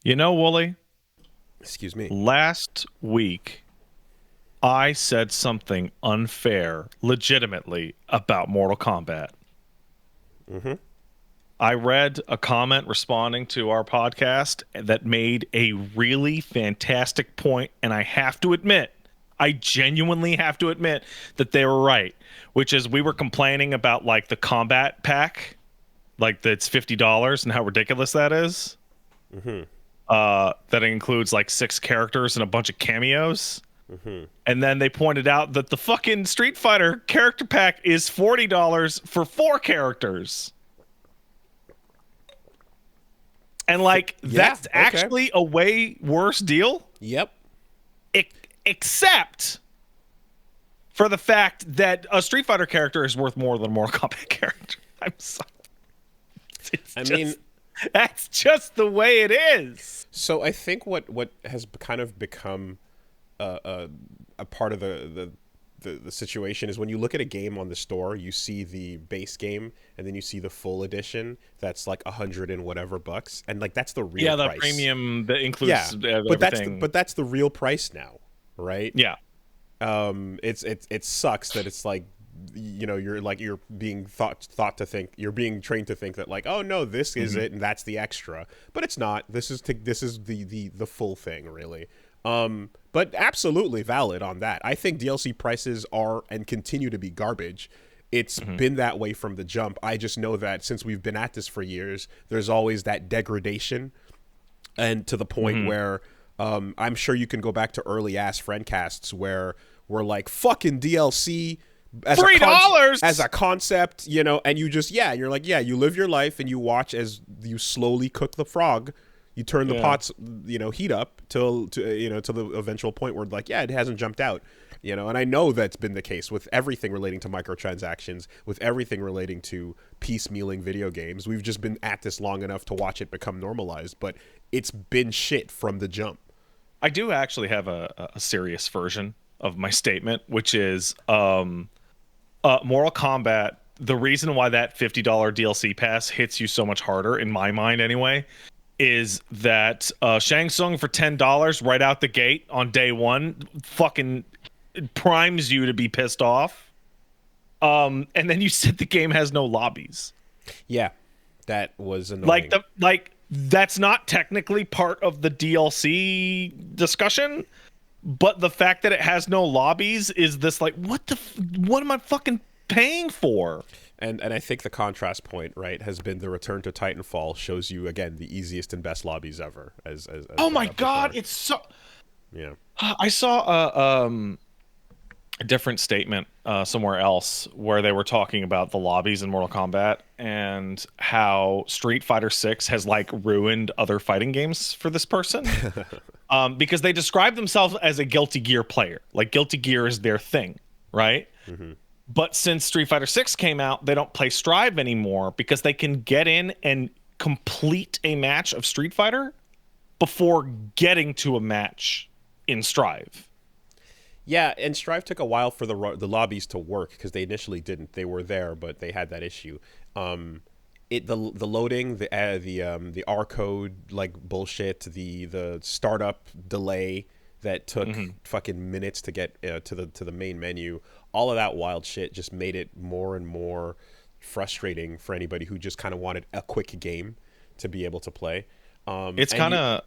You know, Wooly, Excuse me. last week I said something unfair, legitimately, about Mortal Kombat. Mm-hmm. I read a comment responding to our podcast that made a really fantastic point, and I have to admit, I genuinely have to admit that they were right, which is we were complaining about like the combat pack, like that's $50 and how ridiculous that is. Mm-hmm. That includes like 6 characters and a bunch of cameos. Mm-hmm. And then they pointed out that the fucking Street Fighter character pack is $40 for 4 characters. And like Yeah. that's Okay. actually a way worse deal, Yep. e- except for the fact that a Street Fighter character is worth more than a Mortal Kombat character. I'm sorry. It's I just mean, that's just the way it is. so I think what has kind of become a part of the situation is when you look at a game on the store, you see the base game and then you see the full edition that's like 100 and whatever bucks, and like that's the real Yeah, the price. premium that Yeah, includes but everything. that's the real price now, right? Yeah. It sucks that it's like, you're being thought to think, you're being trained to think that like, oh no, this is it and that's the extra, but it's not. This is the full thing, really. But absolutely valid on that. I think DLC prices are and continue to be garbage. It's been that way from the jump. I just know that since we've been at this for years, there's always that degradation, and to the point where I'm sure you can go back to early ass friend casts where we're like fucking DLC as $3. as a concept, and you just you're like, you live your life and you watch as you slowly cook the frog. You turn the Yeah. pots, heat up till to the eventual point where like, it hasn't jumped out. And I know that's been the case with everything relating to microtransactions, with everything relating to piecemealing video games. We've just been at this long enough to watch it become normalized, but it's been shit from the jump. I do actually have a serious version of my statement, which is Mortal Kombat. The reason why that $50 DLC pass hits you so much harder, in my mind anyway, is that Shang Tsung for $10 right out the gate on day one fucking primes you to be pissed off. And then you said the game has no lobbies. Yeah, that was annoying. Like that's not technically part of the DLC discussion, but the fact that it has no lobbies is this like what am I fucking paying for? And I think the contrast point, right, has been the return to Titanfall shows you again the easiest and best lobbies ever. As Oh brought my up god, before. it's so Yeah. I saw a different statement somewhere else where they were talking about the lobbies in Mortal Kombat and how Street Fighter 6 has like ruined other fighting games for this person. Because they describe themselves as a Guilty Gear player. Like Guilty Gear is their thing, right? But since Street Fighter 6 came out, they don't play Strive anymore because they can get in and complete a match of Street Fighter before getting to a match in Strive. Yeah, and Strive took a while for the lobbies to work because they initially didn't. They were there, but they had that issue. The loading, the R code like bullshit, the startup delay that took fucking minutes to get to the main menu. All of that wild shit just made it more and more frustrating for anybody who just kind of wanted a quick game to be able to play. It's And kind you, of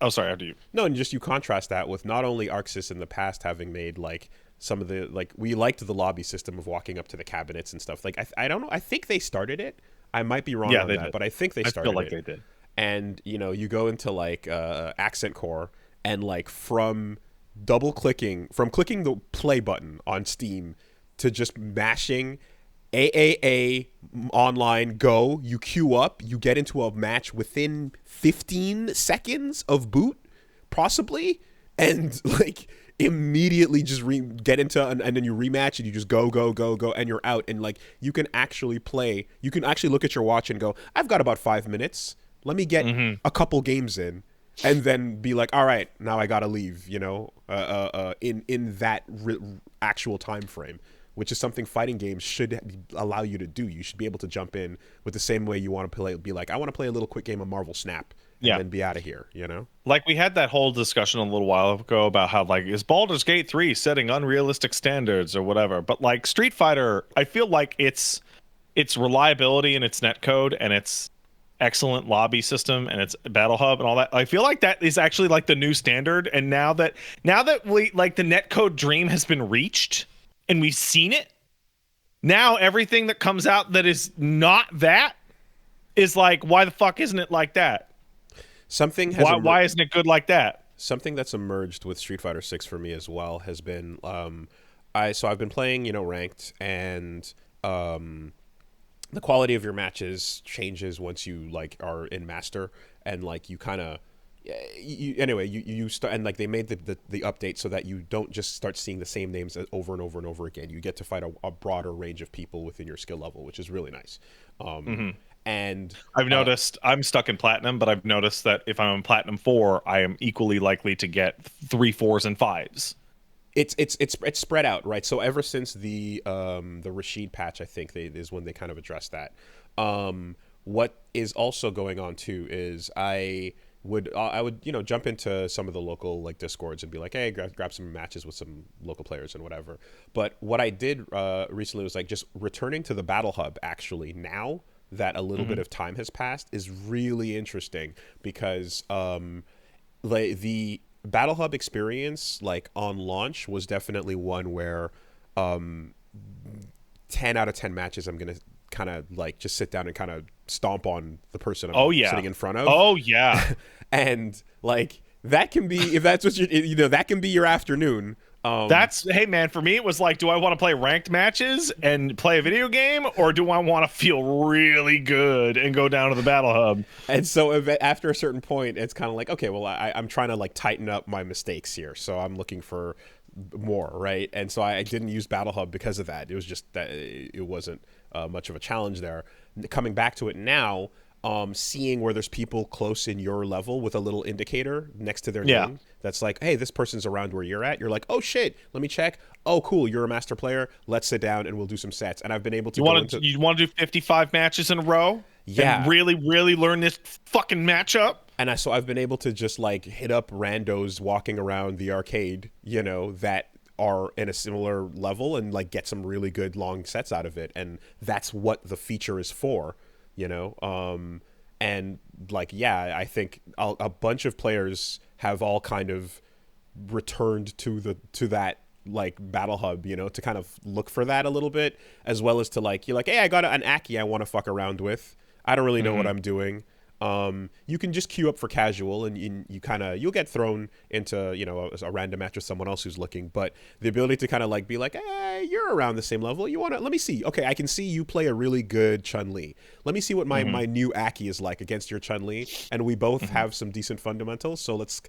Oh, sorry, after you. No, and just you contrast that with not only Arxis in the past having made like some of the like we liked the lobby system of walking up to the cabinets and stuff. Like I don't know. I think they started it. I might be wrong Yeah, on they that, did. but I think they I feel started like it. they did. And you go into like accent core and like from double clicking from clicking the play button on Steam to just mashing AAA online go, you queue up, you get into a match within 15 seconds of boot, possibly, and like immediately just get into and then you rematch and you just go and you're out, and like you can actually play, you can actually look at your watch and go, I've got about 5 minutes, let me get a couple games in, and then be like, all right, now I gotta leave, in that actual time frame, which is something fighting games should allow you to do. You should be able to jump in with the same way you want to play. Be like, I want to play a little quick game of Marvel Snap, and Yeah. then be out of here, you know? Like we had that whole discussion a little while ago about how like is Baldur's Gate 3 setting unrealistic standards or whatever. But like Street Fighter, I feel like its reliability and its netcode and its excellent lobby system and its battle hub and all that. I feel like that is actually like the new standard. And now that we like the netcode dream has been reached and we've seen it, now everything that comes out that is not that is like, why the fuck isn't it like that? Something has Why isn't it good like that? something that's emerged with Street Fighter 6 for me as well has been I've been playing, ranked, and the quality of your matches changes once you like are in master, and like you kind of anyway you start, and like they made the update so that you don't just start seeing the same names over and over and over again. You get to fight a broader range of people within your skill level, which is really nice. And I've noticed I'm stuck in platinum, but I've noticed that if I'm in platinum 4, I am equally likely to get 3, 4s, and 5s. it's spread out, right? So ever since the Rashid patch, I think is when they kind of addressed that. What is also going on too is I would jump into some of the local like discords and be like, hey, grab some matches with some local players and whatever. But what I did recently was like just returning to the battle hub actually now that a little bit of time has passed is really interesting, because like the battle hub experience like on launch was definitely one where 10 out of 10 matches I'm gonna kind of like just sit down and kind of stomp on the person I'm sitting in front of. Oh yeah. And like that can be, if that's what that can be your afternoon. Hey man, for me it was like, do I want to play ranked matches and play a video game, or do I want to feel really good and go down to the battle hub? And so after a certain point, it's kind of like, okay, well, I'm trying to like tighten up my mistakes here, so I'm looking for more, right? And so I didn't use battle hub because of that. It was just that it wasn't much of a challenge there. Coming back to it now, seeing where there's people close in your level with a little indicator next to their name that's like, hey, this person's around where you're at. You're like, oh shit, let me check. Oh cool, you're a master player. Let's sit down and we'll do some sets. And I've been able to you want to do 55 matches in a row? Yeah. And really learn this fucking matchup? And so I've been able to just like hit up randos walking around the arcade, that are in a similar level, and like get some really good long sets out of it. And that's what the feature is for. And like, yeah, I think a bunch of players have all kind of returned to that like battle hub, to kind of look for that a little bit, as well as to like, you're like, hey, I got an A.K.I I want to fuck around with. I don't really know what I'm doing. You can just queue up for casual, and you'll get thrown into a random match with someone else who's looking. But the ability to kind of like be like, hey, you're around the same level. Let me see. Okay, I can see you play a really good Chun-Li. Let me see what my new A.K.I is like against your Chun-Li, and we both have some decent fundamentals. So let's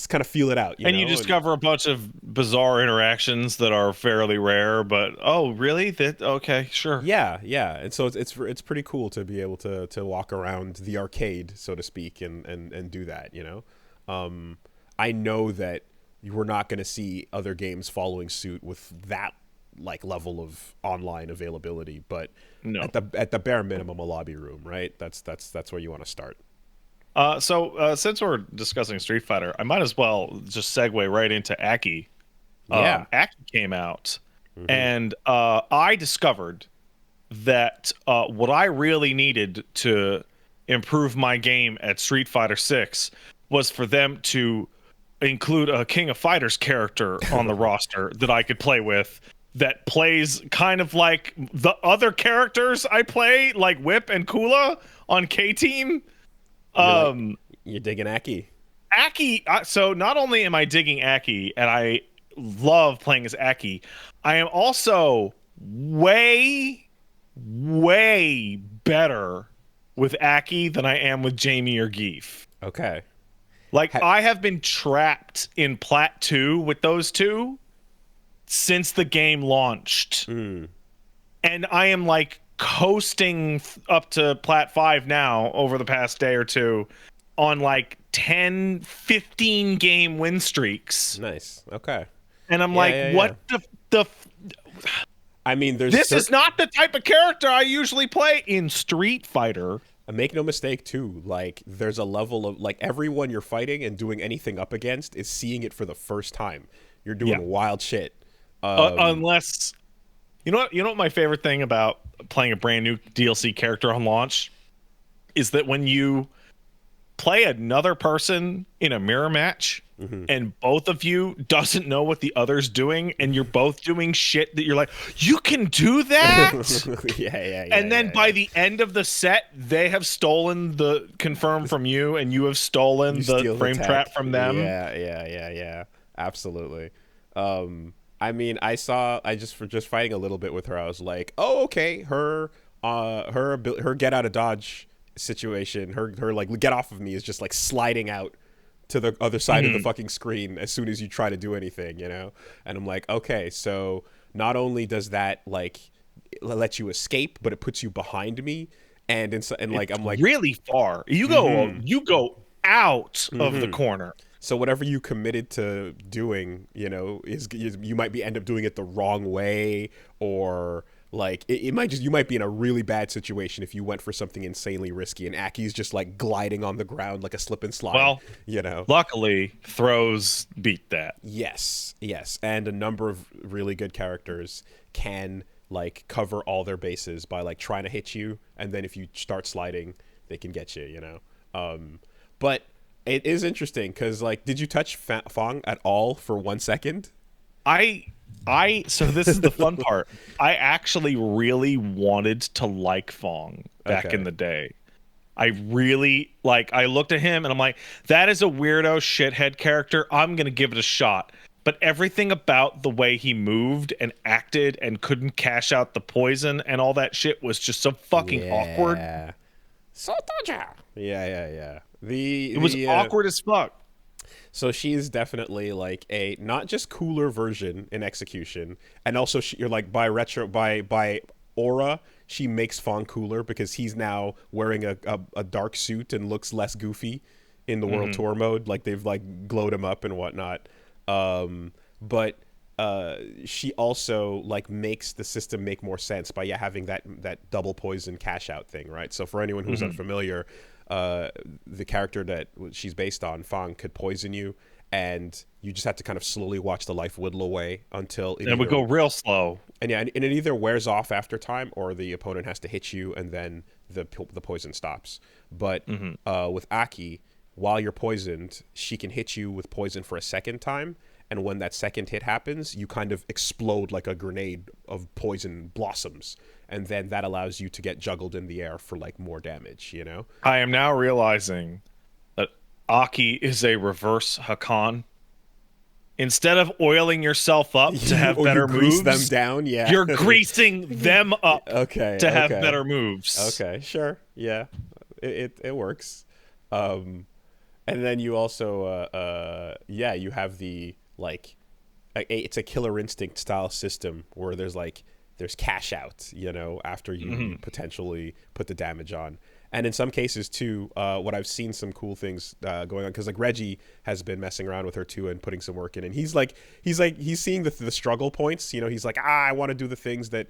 kind of feel it out. You discover a bunch of bizarre interactions that are fairly rare, but oh really? Okay, sure. Yeah. And so it's pretty cool to be able to walk around the arcade, so to speak, and do that. I know that we're not going to see other games following suit with that like level of online availability, but no. at the bare minimum, a lobby room, right? That's where you want to start. So since we're discussing Street Fighter, I might as well just segue right into A.K.I. A.K.I came out, and I discovered that what I really needed to improve my game at Street Fighter 6 was for them to include a King of Fighters character on the roster that I could play with, that plays kind of like the other characters I play, like Whip and Kula on K-Team. You're digging A.K.I. A.K.I, so not only am I digging A.K.I, and I love playing as A.K.I, I am also way better with A.K.I than I am with Jamie or Geef. Okay. Like, I have been trapped in Plat 2 with those two since the game launched. And I am like coasting up to Plat 5 now over the past day or two on like 10, 15 game win streaks. Nice. Okay. And I'm what the I mean, this is not the type of character I usually play in Street Fighter. And make no mistake, too, like, there's a level of, like, everyone you're fighting and doing anything up against is seeing it for the first time. You're Yeah. doing wild shit. Um, Unless you know what my favorite thing about playing a brand new DLC character on launch is that when you play another person in a mirror match mhm. and both of you doesn't know what the other's doing and you're both doing shit that you're like, you can do that. Yeah, yeah, yeah, And then yeah, by yeah. the end of the set, they have stolen the confirm from you, and you have You stolen the steal the frame tech. trap from them. Yeah, yeah, yeah, yeah. Absolutely. I mean, I just for just fighting a little bit with her, I was like, oh, okay, her get out of dodge situation, her like get off of me is just like sliding out to the other side of the Mhm. fucking screen as soon as you try to do anything, you know? And I'm like, okay, so not only does that like let you escape, but it puts you behind me, and like It's I'm like, really far. You go mm-hmm, you go out of the mm-hmm. corner. So whatever you committed to doing, you know, is you might be end up doing it the wrong way, or like it might just you might be in a really bad situation if you went for something insanely risky, and Aki's just like gliding on the ground like a slip and slide, Well, you know. luckily, throws beat that. Yes, yes, and a number of really good characters can like cover all their bases by like trying to hit you, and then if you start sliding, they can get you, you know. But it is interesting because like, did you touch Fong at all for 1 second? I so this is the fun part. I actually really wanted to like Fong back in Okay. the day. I really like I looked at him and I'm like, that is a weirdo shithead character. I'm gonna give it a shot. But everything about the way he moved and acted and couldn't cash out the poison and all that shit was just so fucking awkward. Yeah. Sotoja. Yeah, yeah, yeah. It was awkward as fuck. So she is definitely like a not just cooler version in execution, and also you're like by aura, she makes Fong cooler because he's now wearing a dark suit and looks less goofy in the world Hmm. tour mode. Like they've like glowed him up and whatnot. But she also like makes the system make more sense by having that double poison cash out thing, right? So for anyone who's Hmm. unfamiliar, uh, the character that she's based on, Fang, could poison you, and you just have to kind of slowly watch the life whittle away until it And it would either go real slow. and yeah, and it either wears off after time, or the opponent has to hit you, and then the poison stops. But Hmm. with Aki, while you're poisoned, she can hit you with poison for a second time, and when that second hit happens, you kind of explode like a grenade of poison blossoms, and then that allows you to get juggled in the air for like more damage. You know? I am now realizing that Aki is a reverse Hakan. Instead of oiling yourself up to have You better grease them moves, down, yeah. you're greasing them up Okay, to have okay, better moves. okay, sure, yeah, it works. Um, and then you also, yeah, you have the like, it's a Killer Instinct style system where there's cash out, you know, after you Hmm. potentially put the damage on. And in some cases too, what I've seen some cool things going on, because like Reggie has been messing around with her too and putting some work in, and he's seeing the struggle points. You know, he's like, I want to do the things that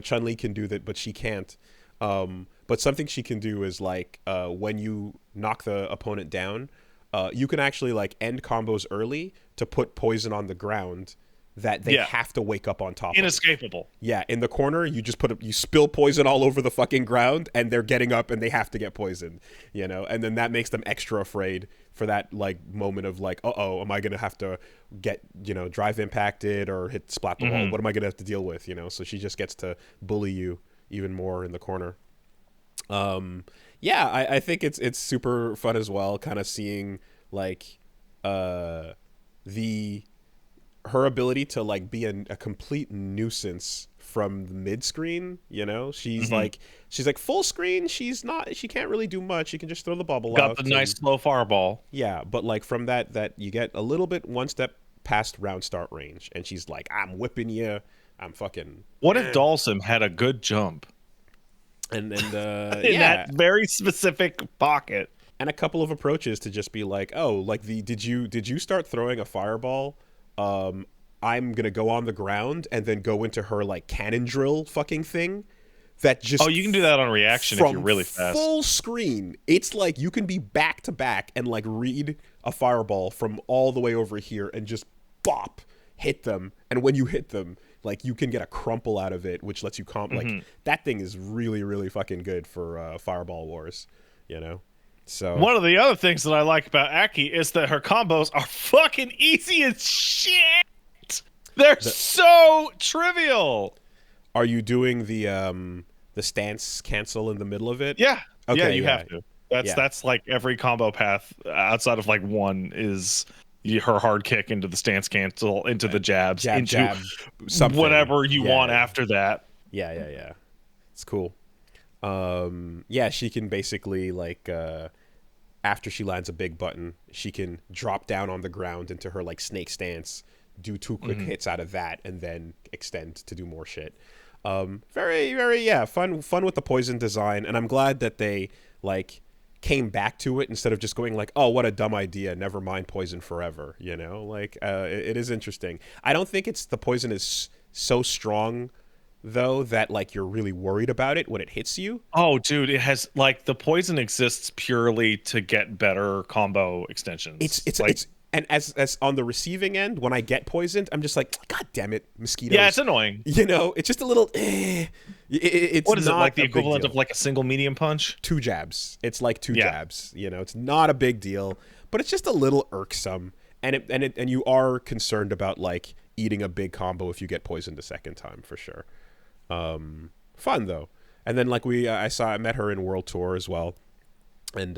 Chun Li can do that, but she can't. But something she can do is like when you knock the opponent down, you can actually like end combos early to put poison on the ground that they Yeah, have to wake up on top of. inescapable. Yeah, in the corner, you just you spill poison all over the fucking ground, and they're getting up and they have to get poisoned, and then that makes them extra afraid for that like moment of like, oh, am I gonna have to get drive impacted or hit splat the wall? Hmm. What am I gonna have to deal with? So she just gets to bully you even more in the corner. Yeah, I think it's super fun as well, kind of seeing like the her ability to like be a complete nuisance from the mid screen. She's Hmm. like full screen, she can't really do much. She can just throw the bubble Got the out, nice and slow fireball. yeah, but like from that you get a little bit one step past round start range, and she's like, I'm whipping you, I'm fucking What if Dalsum had a good jump and in that yeah, very specific pocket? and a couple of approaches to just be like, oh, like did you start throwing a fireball? um I'm gonna go on the ground and then go into her like cannon drill fucking thing, that Oh, just you can do that on reaction if you're from really fast. full screen. It's like you can be back to back and like read a fireball from all the way over here and just bop hit them. And when you hit them, like you can get a crumple out of it, which lets you like that thing is really fucking good for fireball wars, you know. So One of the other things that I like about Aki is that her combos are fucking easy as shit. They're so trivial. are you doing the stance cancel in the middle of it? Yeah. Yeah, Okay, you yeah. have to. Yeah. That's like every combo path outside of like one is her hard kick into the stance cancel, into the jabs, Jab, into jab, something. whatever you want Yeah. after that. Yeah. It's cool. Yeah, she can basically like after she lands a big button, she can drop down on the ground into her like snake stance, do 2 quick hits out of that, and then extend to do more shit. Very yeah, fun with the poison design, and I'm glad that they like came back to it instead of just going like, oh, what a dumb idea, never mind poison forever, you know. Like it is interesting. I don't think it's the poison is so strong though that like you're really worried about it when it hits you. Oh, dude, it has like the poison exists purely to get better combo extensions. It's and as on the receiving end, when I get poisoned, I'm just like, God damn it, mosquitoes. Yeah, it's annoying. You know, it's just a little. It's what is it, not like the a big equivalent deal. of like a single medium punch? 2 jabs. It's like 2 Yeah. jabs. You know, it's not a big deal, but it's just a little irksome, and you are concerned about like eating a big combo if you get poisoned a second time for sure. Fun though, and then like I met her in World Tour as well, and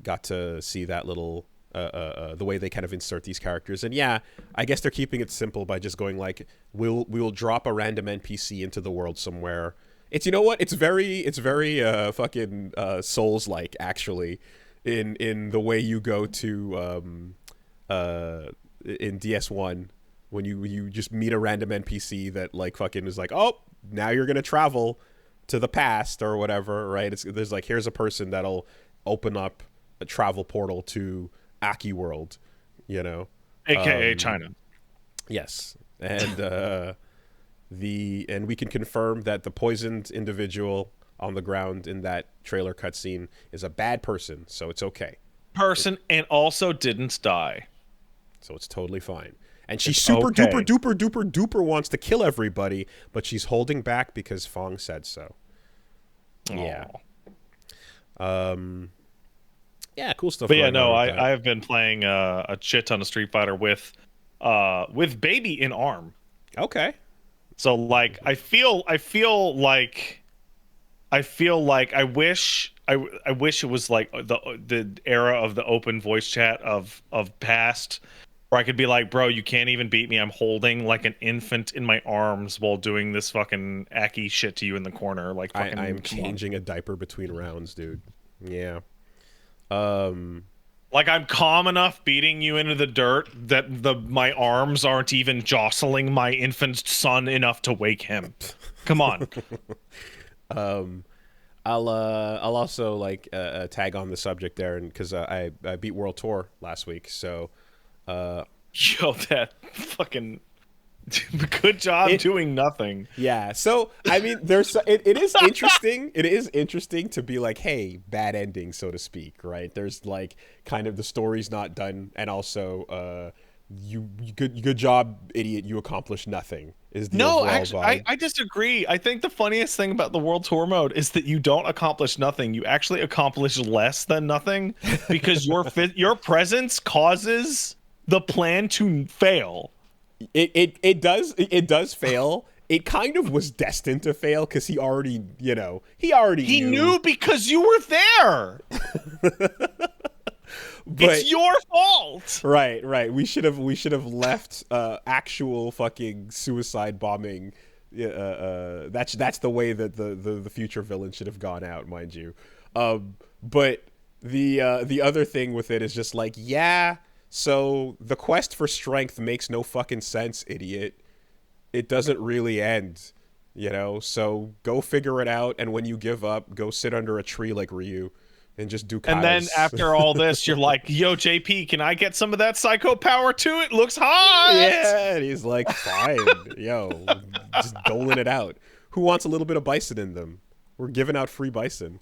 got to see that little the way they kind of insert these characters. And yeah, I guess they're keeping it simple by just going like, we'll drop a random NPC into the world somewhere. It's, you know what? It's very fucking Souls like actually, in the way you go to in DS1 when you just meet a random NPC that like fucking is like, oh, now you're gonna travel to the past or whatever, right? There's like, here's a person that'll open up a travel portal to Aki world, you know, AKA China. yes, and and we can confirm that the poisoned individual on the ground in that trailer cutscene is a bad person, so it's okay. And also didn't die. So it's totally fine. And she It's super okay. duper wants to kill everybody, but she's holding back because F.A.N.G said so. Yeah. Yeah, cool stuff. But yeah, going no, on with that. I have been playing a shit ton of Street Fighter with baby in arm. Okay. So like I feel like I wish it was like the era of the open voice chat of past, where I could be like, bro, you can't even beat me. I'm holding like an infant in my arms while doing this fucking Aki shit to you in the corner. Like fucking, I'm changing a diaper between rounds, dude. Yeah. Like I'm calm enough beating you into the dirt that my arms aren't even jostling my infant son enough to wake him. Come on. I'll also like tag on the subject there, and because I beat World Tour last week, so Yo, that fucking good job doing nothing. yeah. So I mean, it is interesting. It is interesting to be like, hey, bad ending, so to speak, right? There's like kind of the story's not done, and also you good job, idiot. You accomplished nothing. Is the No, overall actually, vibe. I disagree. I think the funniest thing about the World Tour mode is that you don't accomplish nothing. You actually accomplish less than nothing because your presence causes the plan to fail. It does fail. It kind of was destined to fail because he already He knew because you were there. But, it's your fault. right. We should have left actual fucking suicide bombing. That's the way that the future villain should have gone out, mind you. But the other thing with it is just like, yeah. So the quest for strength makes no fucking sense, idiot. It doesn't really end, you know. So go figure it out, and when you give up, go sit under a tree like Ryu. And just do. And then after all this, you're like, yo, JP, can I get some of that psycho power too? It looks hot. Yeah, and he's like, fine, yo, just doling it out. Who wants a little bit of bison in them? We're giving out free bison.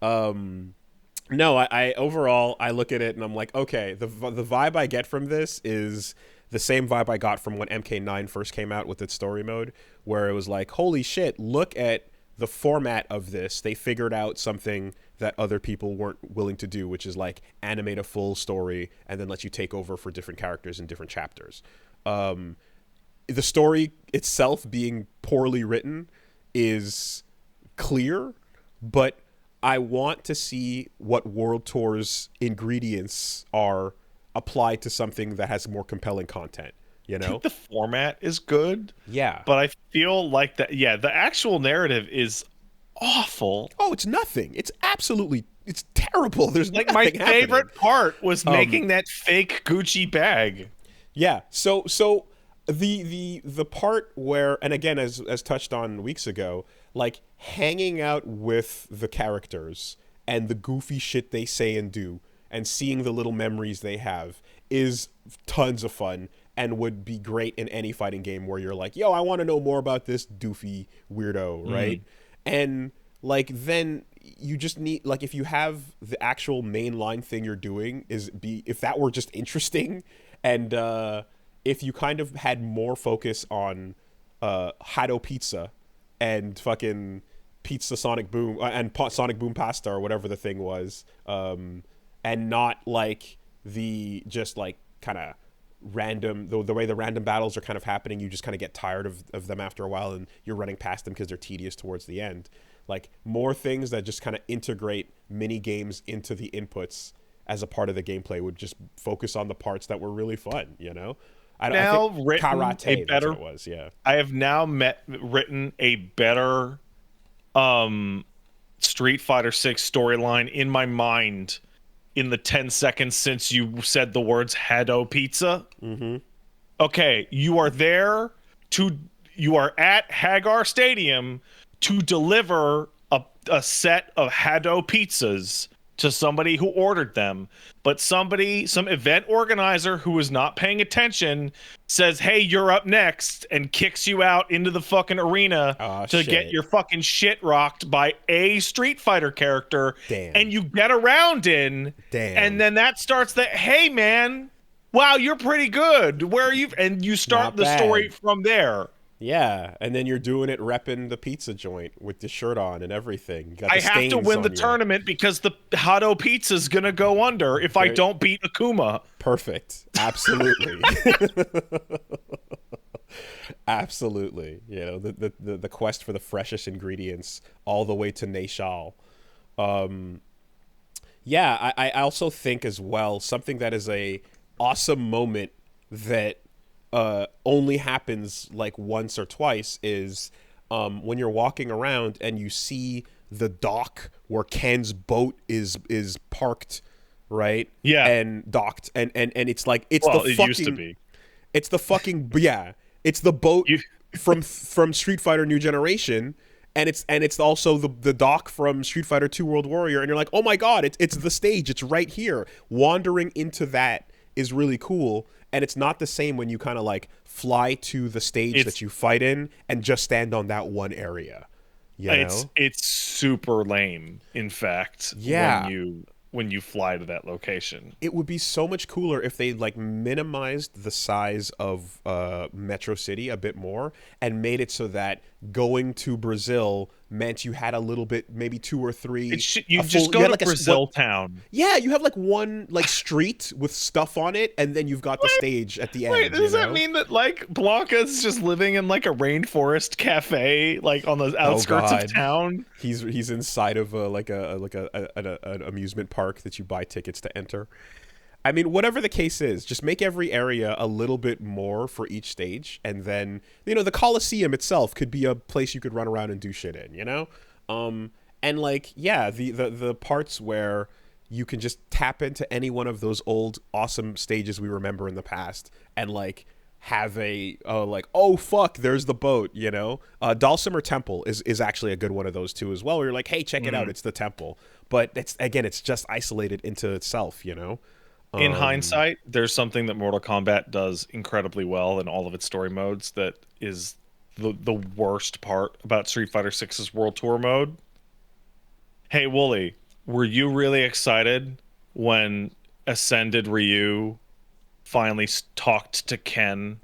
No, I overall I look at it and I'm like, okay, the vibe I get from this is the same vibe I got from when MK9 first came out with its story mode, where it was like, holy shit, look at the format of this. They figured out something that other people weren't willing to do, which is like animate a full story and then let you take over for different characters in different chapters. The story itself being poorly written is clear, but I want to see what World Tour's ingredients are applied to something that has more compelling content, you I think know? the format is good, Yeah. but I feel like that. Yeah, the actual narrative is awful. Oh, it's nothing. It's terrible. There's Like my nothing happening. favorite part was Um, making that fake Gucci bag. Yeah. So the part where, and again, as touched on weeks ago, like hanging out with the characters and the goofy shit they say and do and seeing the little memories they have is tons of fun and would be great in any fighting game where you're like, yo, I want to know more about this doofy weirdo, right? And like then you just need, like, if you have the actual main line thing you're doing is be, if that were just interesting, and if you kind of had more focus on Hado Pizza and fucking Pizza Sonic Boom and Sonic Boom Pasta or whatever the thing was, and not like the just like kind of random, the way the random battles are kind of happening, you just kind of get tired of them after a while and you're running past them because they're tedious towards the end. Like more things that just kind of integrate mini games into the inputs as a part of the gameplay would just focus on the parts that were really fun, you know? I Now think written a karate, that's better. what it was, yeah. I have now written a better Street Fighter 6 storyline in my mind in the 10 seconds since you said the words Hado Pizza. Okay, you are there to, you are at Hagar Stadium to deliver a set of Hado pizzas to somebody who ordered them, but somebody, some event organizer who was not paying attention, says, hey, you're up next, and kicks you out into the fucking arena to get Shit. your fucking shit rocked by a Street Fighter character. Damn. And you get around in, Damn. and then that starts the, hey man, wow, you're pretty good, where are you, and you start Not the story bad. from there. Yeah, and then you're doing it repping the pizza joint with the shirt on and everything. You got the I have to stains win the on you. tournament because the Hado Pizza's gonna go under if I There- don't beat Akuma. Perfect. Absolutely. Absolutely. You know, the quest for the freshest ingredients all the way to Nashal. Yeah, I also think as well, something that is a awesome moment that only happens like once or twice is when you're walking around and you see the dock where Ken's boat is parked, right? Yeah. And docked, and it's like it's Well, the it fucking used to be. it's the fucking yeah, it's the boat You- from Street Fighter New Generation. And it's also the dock from Street Fighter 2 World Warrior, and you're like, oh my god, it's the stage, it's right here. Wandering into that is really cool, and it's not the same when you kind of like fly to the stage that you fight in and just stand on that one area. You know? It's super lame, in fact, Yeah. when you fly to that location. It would be so much cooler if they like minimized the size of Metro City a bit more and made it so that going to Brazil meant you had a little bit, maybe two or three. You just go you had to like Brazil town. Yeah, you have like one like street with stuff on it, and then you've got the stage at the end. Wait, does you that know? mean that like Blanca's just living in like a rainforest cafe, like on the outskirts God. of town? He's inside of an amusement park that you buy tickets to enter. I mean, whatever the case is, just make every area a little bit more for each stage, and then the Coliseum itself could be a place you could run around and do shit in, you know. And like, yeah, the parts where you can just tap into any one of those old awesome stages we remember in the past, and like have a like, oh fuck, there's the boat, you know. Dulcimer Temple is actually a good one of those too as well, where you're like, hey, check it out, it's the temple, but it's just isolated into itself, you know. In hindsight, there's something that Mortal Kombat does incredibly well in all of its story modes that is the worst part about Street Fighter Six's World Tour mode. Hey Wooly, were you really excited when Ascended Ryu finally talked to Ken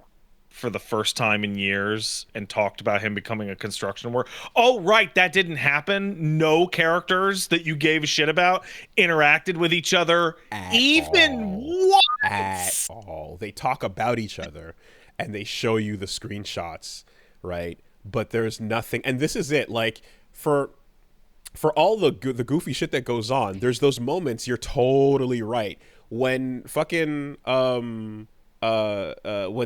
for the first time in years and talked about him becoming a construction worker? Oh, right, that didn't happen. No characters that you gave a shit about interacted with each other At even all. At once. all. They talk about each other and they show you the screenshots, right? But there's nothing, and this is it. Like for all the goofy shit that goes on, there's those moments. You're totally right. When fucking when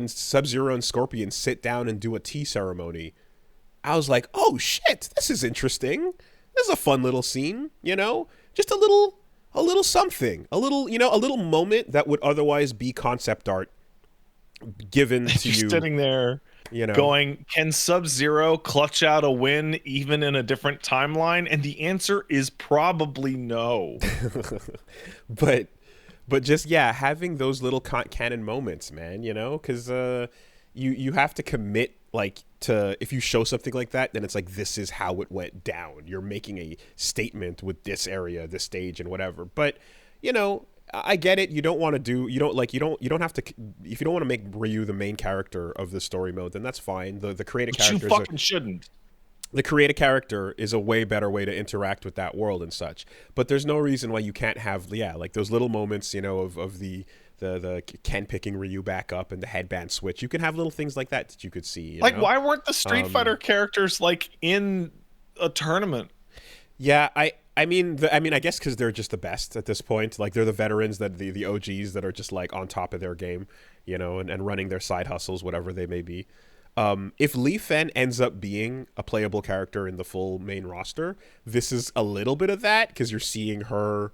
Sub-Zero and Scorpion sit down and do a tea ceremony, I was like, oh shit, this is interesting. This is a fun little scene, you know? Just a little something. A little, you know, a little moment that would otherwise be concept art given to You're you, sitting there you know. going, can Sub-Zero clutch out a win even in a different timeline? And the answer is probably no. but just yeah, having those little canon moments, man, you know, because you have to commit, like, to, if you show something like that, then it's like, this is how it went down. You're making a statement with this area, this stage, and whatever. But you know, I get it. You don't want to do, you don't have to, if you don't want to make Ryu the main character of the story mode, then that's fine. The creative But you characters are, fucking shouldn't. the creative character is a way better way to interact with that world and such. But there's no reason why you can't have, yeah, like those little moments, you know, of the Ken picking Ryu back up and the headband switch. You can have little things like that that you could see. You Like, know? why weren't the Street Fighter characters like in a tournament? Yeah, I guess because they're just the best at this point. Like they're the veterans, that the OGs that are just like on top of their game, you know, and running their side hustles, whatever they may be. If Fen ends up being a playable character in the full main roster, this is a little bit of that, because you're seeing her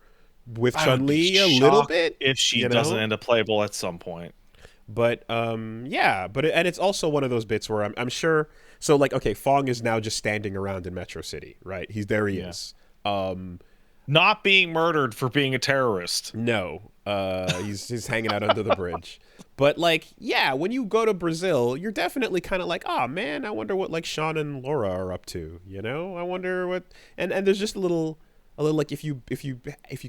with I would be Chun-Li a little shocked bit, if she you doesn't know. end up playable at some point. But yeah, but and it's also one of those bits where I'm sure. So like, okay, Fong is now just standing around in Metro City, right? He's there. He Yeah. is. Not being murdered for being a terrorist. No, he's hanging out under the bridge. But like, yeah, when you go to Brazil, you're definitely kind of like, oh man, I wonder what like Sean and Laura are up to. You know, I wonder what. And there's just a little like, if you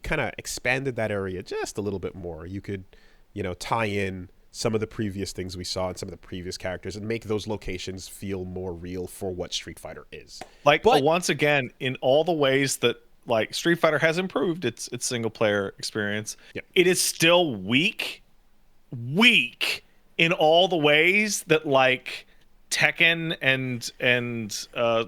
kind of expanded that area just a little bit more, you could, you know, tie in some of the previous things we saw and some of the previous characters and make those locations feel more real for what Street Fighter is. Like, But once again, in all the ways that like Street Fighter has improved its single player experience, Yep. it is still weak in all the ways that like Tekken and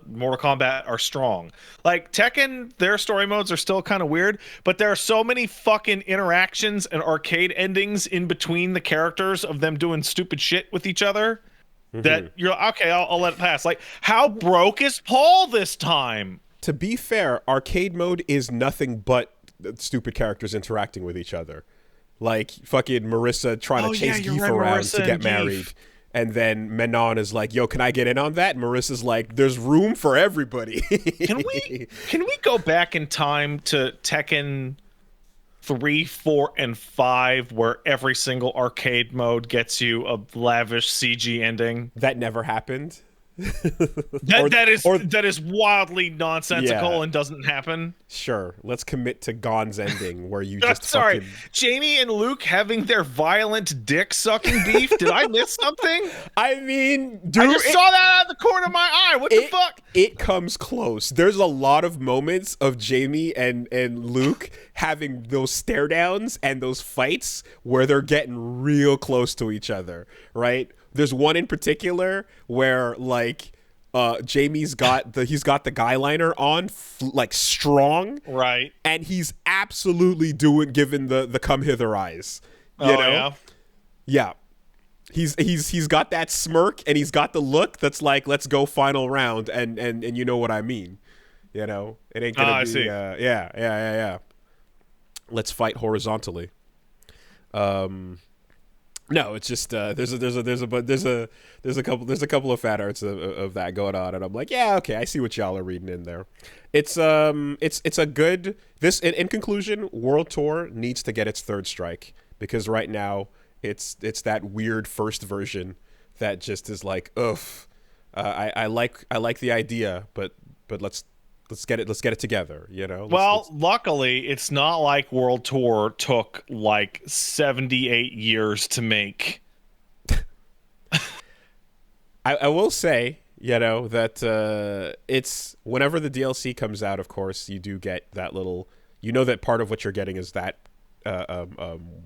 Mortal Kombat are strong. Like Tekken, their story modes are still kind of weird, but there are so many fucking interactions and arcade endings in between the characters of them doing stupid shit with each other that you're like, okay, I'll let it pass. Like, how broke is Paul this time? to be fair, arcade mode is nothing but stupid characters interacting with each other. Like fucking Marissa trying to chase Geef around Marissa to get and married. Geef. And then Menon is like, yo, can I get in on that? And Marissa's like, there's room for everybody. Can we go back in time to Tekken 3, 4, and 5, where every single arcade mode gets you a lavish CG ending? That never happened. That is wildly nonsensical Yeah. and doesn't happen. Sure, let's commit to Gon's ending where you just Sorry, fucking... Jamie and Luke having their violent dick sucking beef. Did I miss something? I mean, dude, I just saw that out of the corner of my eye. What the fuck? It comes close. There's a lot of moments of Jamie and Luke having those stare downs and those fights where they're getting real close to each other, right? There's one in particular where like Jamie's got the guy liner on like strong, Right. and he's absolutely giving the come hither eyes. You know? Yeah. Yeah. He's got that smirk and he's got the look that's like, let's go final round, and you know what I mean. You know, it ain't gonna be I see. yeah. Let's fight horizontally. No, it's just there's a couple of fan arts of that going on, and I'm like, yeah, okay, I see what y'all are reading in there. It's a good, this in conclusion, World Tour needs to get its third strike, because right now it's that weird first version that just is like, ugh, I like the idea, but let's get it together. Well, luckily, it's not like World Tour took like 78 years to make. I will say, that it's whenever the DLC comes out, of course, you do get that little. That part of what you're getting is that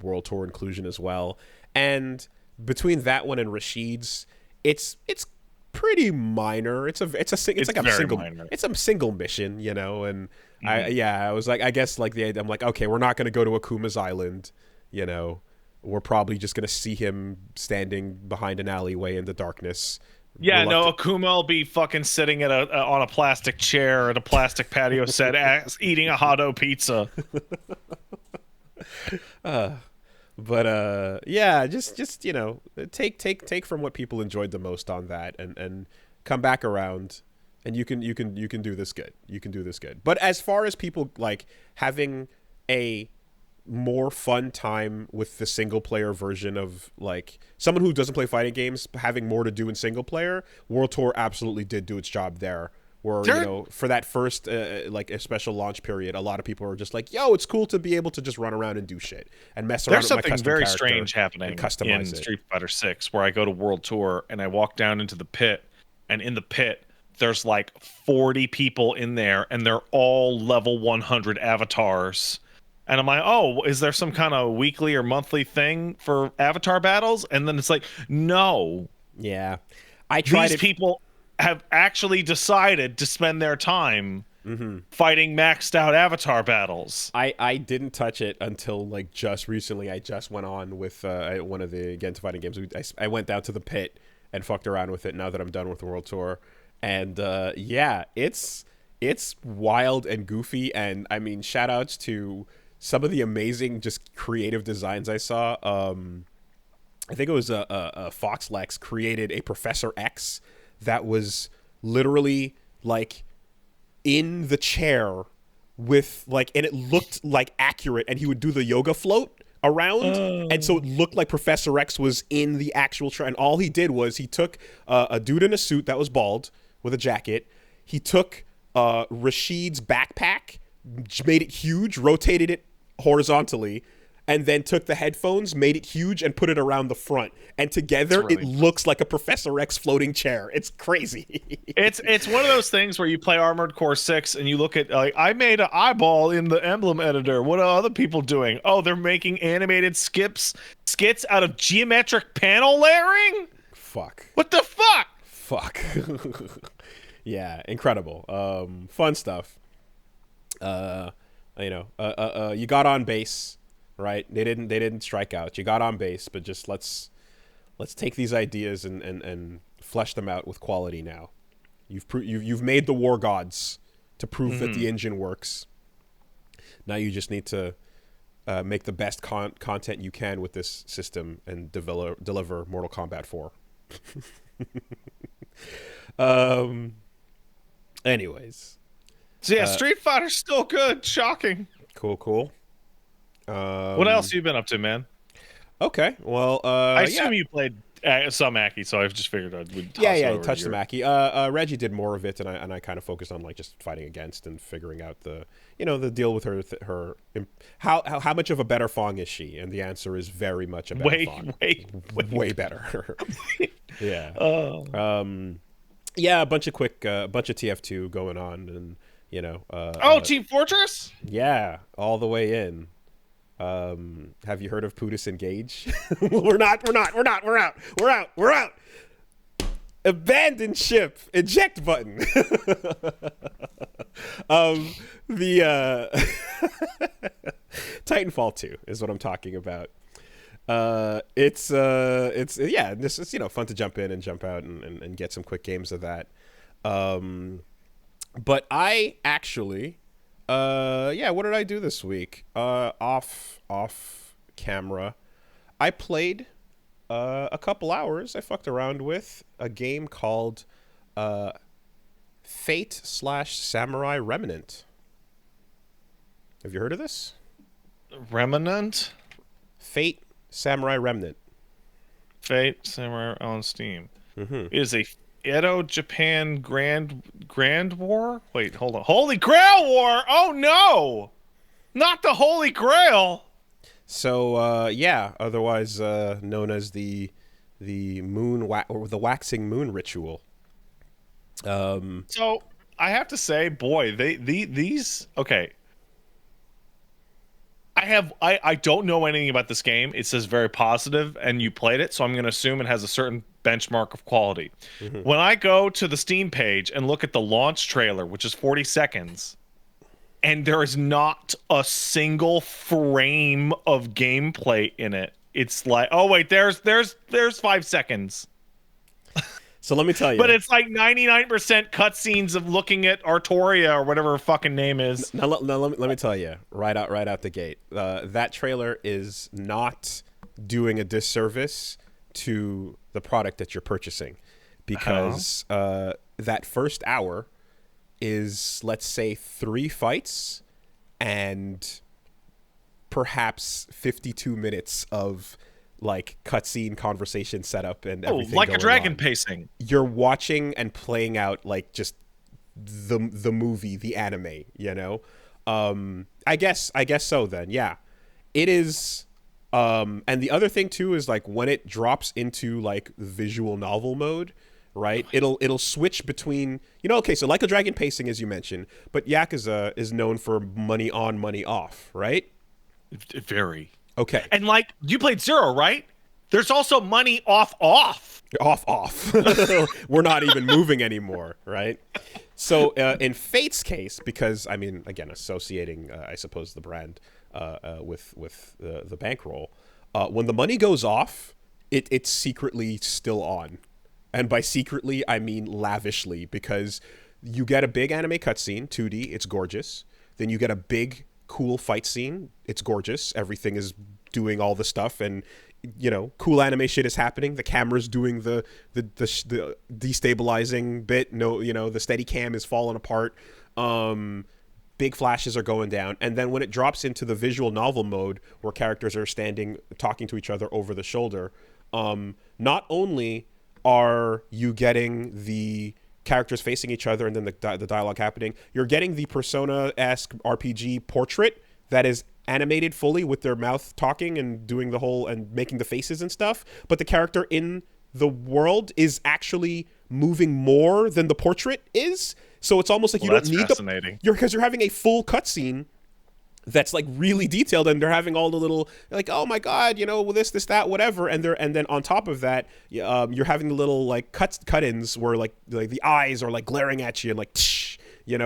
World Tour inclusion as well. And between that one and Rashid's, it's pretty minor. It's It's like a very single minor. it's a single mission, and Mhm. I was like, I guess like the idea, I'm like, okay, we're not going to go to Akuma's island, you know. We're probably just going to see him standing behind an alleyway in the darkness, Yeah, no, reluctant. Akuma will be fucking sitting on a plastic chair at a plastic patio set, eating a hot dog pizza. But yeah, just take from what people enjoyed the most on that, and come back around, and you can do this good. You can do this good. But as far as people like having a more fun time with the single player version of, like, someone who doesn't play fighting games having more to do in single player, World Tour absolutely did do its job there. Where, There, for that first like a special launch period, a lot of people were just like, yo, it's cool to be able to just run around and do shit and mess around there's with my something custom very character strange and happening in customize it. Street Fighter 6 where I go to World Tour and I walk down into the pit, and in the pit there's like 40 people in there, and they're all level 100 avatars. And I'm like, oh, is there some kind of weekly or monthly thing for avatar battles? And then it's like, no, Yeah, I tried these it. people have actually decided to spend their time Mm-hmm. fighting maxed out avatar battles. I didn't touch it until like just recently. I just went on with one of the Genshin fighting games. I went down to the pit and fucked around with it. Now that I'm done with the World Tour, and yeah, it's wild and goofy. And I mean, shout outs to some of the amazing just creative designs I saw. I think it was Fox Lex created a Professor X that was literally like in the chair with like, and it looked like accurate, and he would do the yoga float around, and so it looked like Professor X was in the actual chair. And all he did was he took a dude in a suit that was bald with a jacket. He took Rashid's backpack, made it huge, rotated it horizontally, and then took the headphones, made it huge, and put it around the front. And It's together, it really looks like a Professor X floating chair. It's crazy. it's one of those things where you play Armored Core 6 and you look at, like, I made an eyeball in the emblem editor. What are other people doing? Oh, they're making animated skits out of geometric panel layering? Fuck. What the fuck? Fuck. Yeah, incredible. Fun stuff. You got on base, right? They didn't strike out. You got on base, but just let's take these ideas and flesh them out with quality now. You've made the war gods to prove that the engine works. Now you just need to make the best content you can with this system and deliver Mortal Kombat 4. Anyways, So yeah, Street Fighter's still good. Shocking. cool. What else have you been up to, man? Okay, well, I yeah. assume you played some Aki, so I just figured I would Yeah, toss it yeah, he over to touched the your. Mackie. Reggie did more of it, and I kind of focused on like just fighting against and figuring out the deal with how much of a better Fong is she? And the answer is very much a better Way, Fong, way. way better. Yeah, Oh. yeah, a bunch of TF2 going on, and Oh, Team Fortress? yeah, all the way in. Have you heard of Pudis Engage? We're out. Abandon ship. Eject button. The Titanfall 2 is what I'm talking about. It's yeah, this is fun to jump in and jump out and get some quick games of that. But I actually yeah, what did I do this week? Off camera, I played a couple hours. I fucked around with a game called Fate/Samurai Remnant. Have you heard of this? Remnant? Fate Samurai Remnant. Fate Samurai on Steam. Mm-hmm. It is a Edo Japan Grand War? Wait, hold on. Holy Grail War! Oh no! Not the Holy Grail! So yeah, otherwise known as the or the waxing moon ritual. So I have to say, boy, these okay. I don't know anything about this game. It says very positive, and you played it, so I'm going to assume it has a certain benchmark of quality. Mhm. When I go to the Steam page and look at the launch trailer, which is 40 seconds, and there is not a single frame of gameplay in it, it's like, oh wait, there's 5 seconds, So let me tell but you. it's like 99% cutscenes of looking at Artoria or whatever her fucking name is. Now let me tell you right out the gate. That trailer is not doing a disservice to the product that you're purchasing, Huh? because that first hour is, let's say, 3 fights and perhaps 52 minutes of like cutscene conversation setup and Oh, everything like a going dragon on. pacing. You're watching and playing out like just the movie, the anime, you know. I guess so then. Yeah. It is. And the other thing too is like when it drops into like visual novel mode, right? It'll switch between, okay, so like a dragon pacing as you mentioned, but Yakuza is known for money on, money off, right? Very. Okay. And like you played Zero, right? There's also money off. Off. We're not even moving anymore, right? So in Fate's case, because I mean, again, associating, I suppose, the brand with the bankroll, when the money goes off, it's secretly still on, and by secretly I mean lavishly, because you get a big anime cutscene, 2D, it's gorgeous. Then you get a big cool fight scene, it's gorgeous. Everything is doing all the stuff, and cool anime shit is happening. The camera's doing the destabilizing bit. No, the steady cam is falling apart. Big flashes are going down, and then when it drops into the visual novel mode, where characters are standing talking to each other over the shoulder, not only are you getting the characters facing each other and then the dialogue happening, you're getting the Persona-esque RPG portrait that is animated fully with their mouth talking and doing the whole and making the faces and stuff, but the character in the world is actually moving more than the portrait is. So it's almost like Well, you don't that's need the fascinating. you're having a full cutscene that's like really detailed, and they're having all the little like, oh my god, this that whatever, and then on top of that, you're having the little like cut-ins where like the eyes are like glaring at you and like tsh,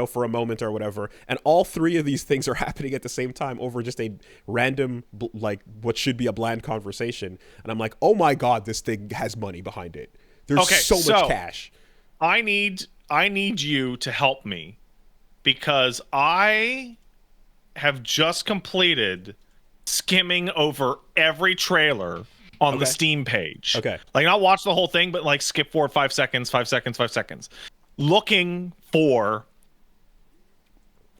for a moment or whatever, and all three of these things are happening at the same time over just a random like what should be a bland conversation, and I'm like, oh my god, this thing has money behind it. There's Okay, so much so cash. I need you to help me because I have just completed skimming over every trailer on the Okay. Steam page. Okay. Like not watch the whole thing, but like skip forward 5 seconds, 5 seconds, 5 seconds. Looking for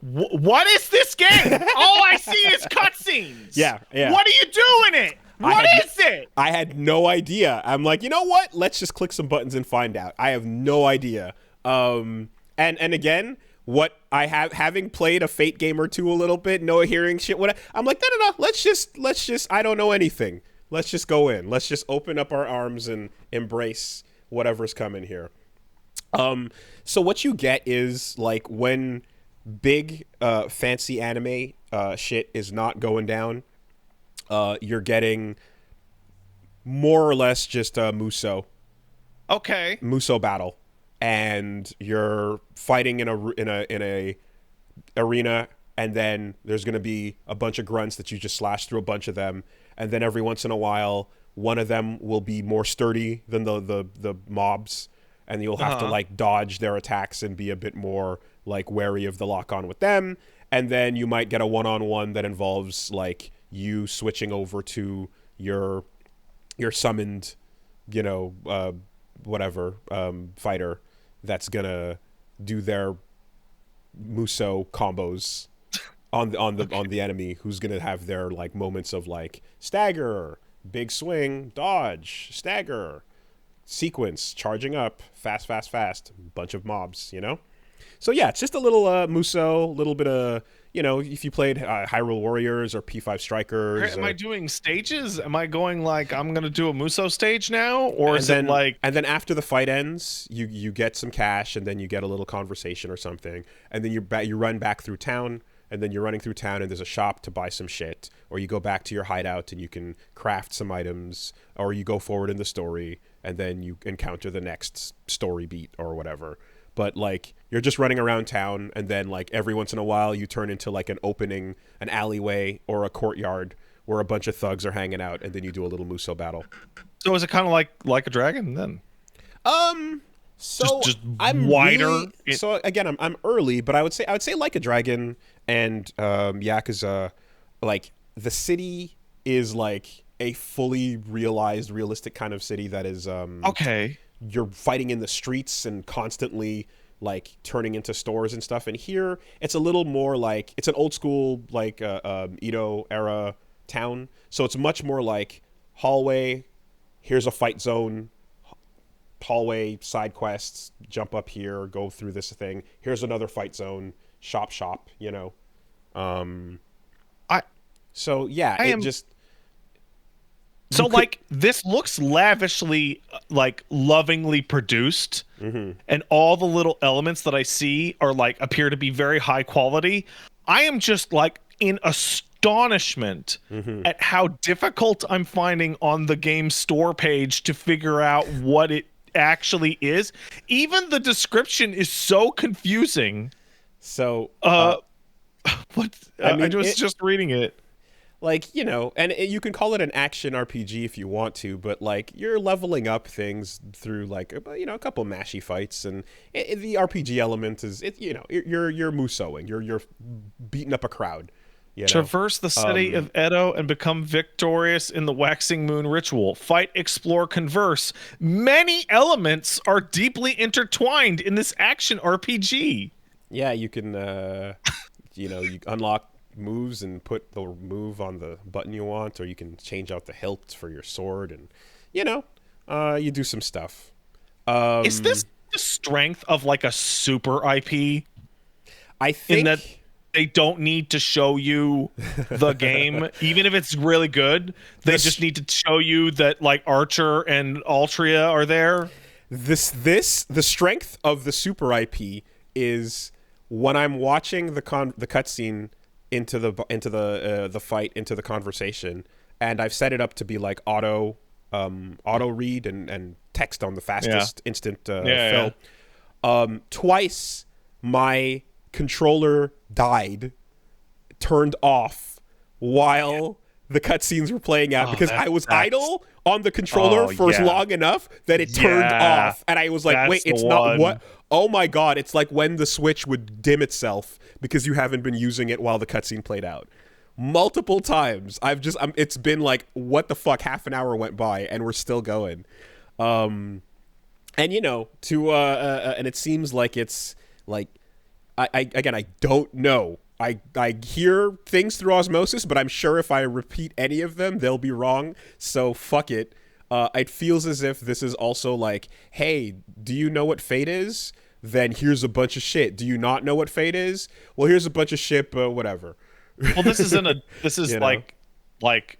what is this game? All I see is cutscenes. Yeah, yeah. What are you doing it? What is it? I had no idea. I'm like, you know what? Let's just click some buttons and find out. I have no idea. And again, what I have, having played a Fate game or two a little bit, no hearing shit. I'm like, no. Let's just. I don't know anything. Let's just go in. Let's just open up our arms and embrace whatever's coming here. So what you get is like when big fancy anime shit is not going down, you're getting more or less just a Okay. Muso battle, and you're fighting in a arena, and then there's going to be a bunch of grunts that you just slash through a bunch of them, and then every once in a while one of them will be more sturdy than the mobs, and you'll have to Uh-huh. like dodge their attacks and be a bit more like wary of the lock on with them, and then you might get a one-on-one that involves like you switching over to your summoned, you know, whatever fighter that's gonna do their Muso combos on the enemy, who's gonna have their like moments of like stagger, big swing, dodge, stagger, sequence charging up, fast, fast, fast, bunch of mobs, you know? So yeah, it's just a little Muso, a little bit of, you know, if you played Hyrule Warriors or P5 Strikers, Am I or doing stages? Am I going like I'm gonna do a Muso stage now, or and is it then like and then after the fight ends, you get some cash, and then you get a little conversation or something, and then you run back through town, and then you're running through town, and there's a shop to buy some shit, or you go back to your hideout and you can craft some items, or you go forward in the story, and then you encounter the next story beat or whatever. But like you're just running around town, and then like every once in a while you turn into like an alleyway or a courtyard where a bunch of thugs are hanging out, and then you do a little Muso battle. so? Is it kind of like a dragon then? So Just I'm wider. really so again I'm early, but I would say Like a Dragon and Yakuza, like the city is like a fully realized, realistic kind of city that is Okay. you're fighting in the streets and constantly like turning into stores and stuff. And here it's a little more like it's an old school like Edo era town, so it's much more like hallway. Here's a fight zone, hallway, side quests, jump up here, go through this thing. Here's another fight zone, shop, you know. Um, I so yeah, I it am just so you could. like this looks lavishly like lovingly produced, Mm-hmm. and all the little elements that I see are like appear to be very high quality. I am just like in astonishment Mm-hmm. at how difficult I'm finding on the game store page to figure out what it actually is. Even the description is so confusing. So Uh what I I mean was it. just reading it. Like, you know, and you can call it an action RPG if you want to, but like you're leveling up things through like you know, a couple mashy fights, and the RPG element is it, you know, you're musoing, you're beating up a crowd, you know. Traverse the city Um of Edo and become victorious in the waxing moon ritual. Fight, explore, converse. Many elements are deeply intertwined in this action RPG. yeah, you can you know, you unlock moves and put the move on the button you want, or you can change out the hilt for your sword, and you know, you do some stuff. Is this the strength of like a super IP I in that think they don't need to show you the game, even if it's really good? They this just need to show you that like Archer and Altria are there. this the strength of the super IP is when I'm watching the cutscene into the fight, into the conversation, and I've set it up to be like auto read and text on the Yeah. fastest instant Yeah. fill. Twice my controller died, turned off while the cutscenes were playing out, Oh, because I was that's idle on the controller oh for yeah. long enough that it turned Yeah. off, and I was like, That's wait, the it's not one. what? Oh my god, it's like when the Switch would dim itself because you haven't been using it while the cutscene played out. Multiple times, it's been like, what the fuck? Half an hour went by and we're still going. And you know, and it seems like it's like, I don't know. I hear things through osmosis, but I'm sure if I repeat any of them, they'll be wrong. So fuck it. It feels as if this is also like, hey, do you know what Fate is? Then here's a bunch of shit. Do you not know what Fate is? Well, here's a bunch of shit, but whatever. Well, this is You know? like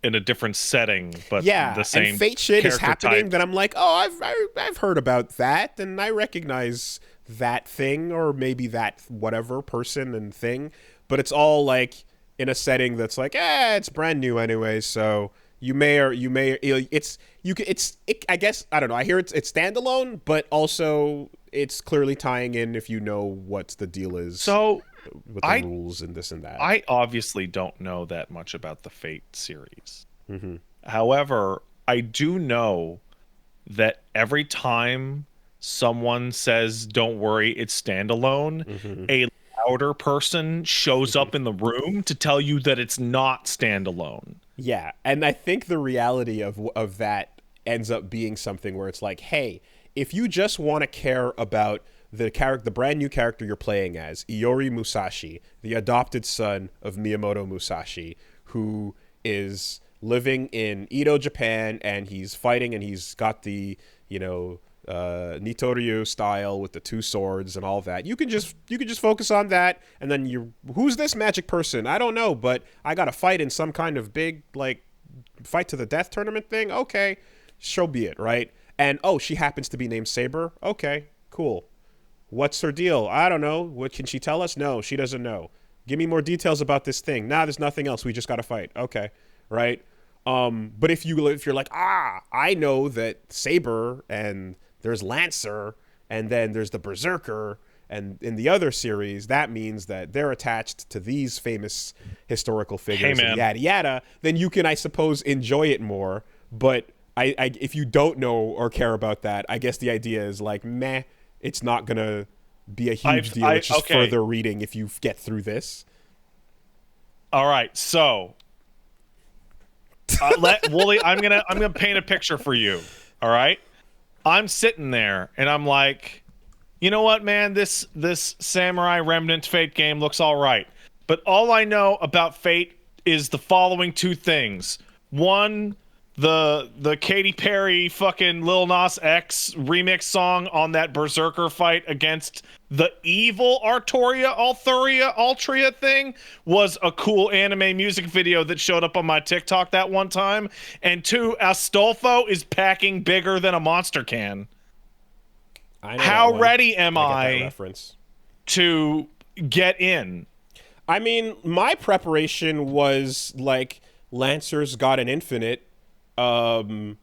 in a different setting, but Yeah, the same and Fate shit is character happening type. that I'm like, oh, I've heard about that, and I recognize that thing, or maybe that whatever person and thing, but it's all like in a setting that's like, it's brand new anyway, so I guess, I don't know. I hear it's standalone, but also it's clearly tying in if you know what the deal is So with the I rules and this and that. I obviously don't know that much about the Fate series. Mm-hmm. However, I do know that every time someone says, "Don't worry, it's standalone," Mm-hmm. a louder person shows up in the room to tell you that it's not standalone. Yeah, and I think the reality of that ends up being something where it's like, hey, if you just want to care about the brand new character you're playing as, Iori Musashi, the adopted son of Miyamoto Musashi, who is living in Edo, Japan, and he's fighting, and he's got the, you know, Nitoryu style with the two swords and all that. You can just focus on that, and then who's this magic person? I don't know, but I got to fight in some kind of big like fight to the death tournament thing. Okay, so be it, right? And oh, she happens to be named Saber. Okay, cool. What's her deal? I don't know. What can she tell us? No, she doesn't know. Give me more details about this thing. Nah, there's nothing else. We just got to fight. Okay, right? But if you're like, I know that Saber and there's Lancer and then there's the Berserker, and in the other series that means that they're attached to these famous historical Hey figures and man, yada yada, then you can, I suppose, enjoy it more. But if you don't know or care about that, I guess the idea is like, meh, it's not gonna be a huge deal. I It's just okay. further reading if you get through this. All right, so let Wooly. I'm gonna paint a picture for you. All right, I'm sitting there and I'm like, you know what, man? This Samurai Remnant Fate game looks all right, but all I know about Fate is the following two things. One, the Katy Perry fucking Lil Nas X remix song on that Berserker fight against the evil Altria thing was a cool anime music video that showed up on my TikTok that one time. And two, Astolfo is packing bigger than a monster can. I know that How one. ready am I get that I reference. to get in? I mean, my preparation was like Lancer's got an infinite, um,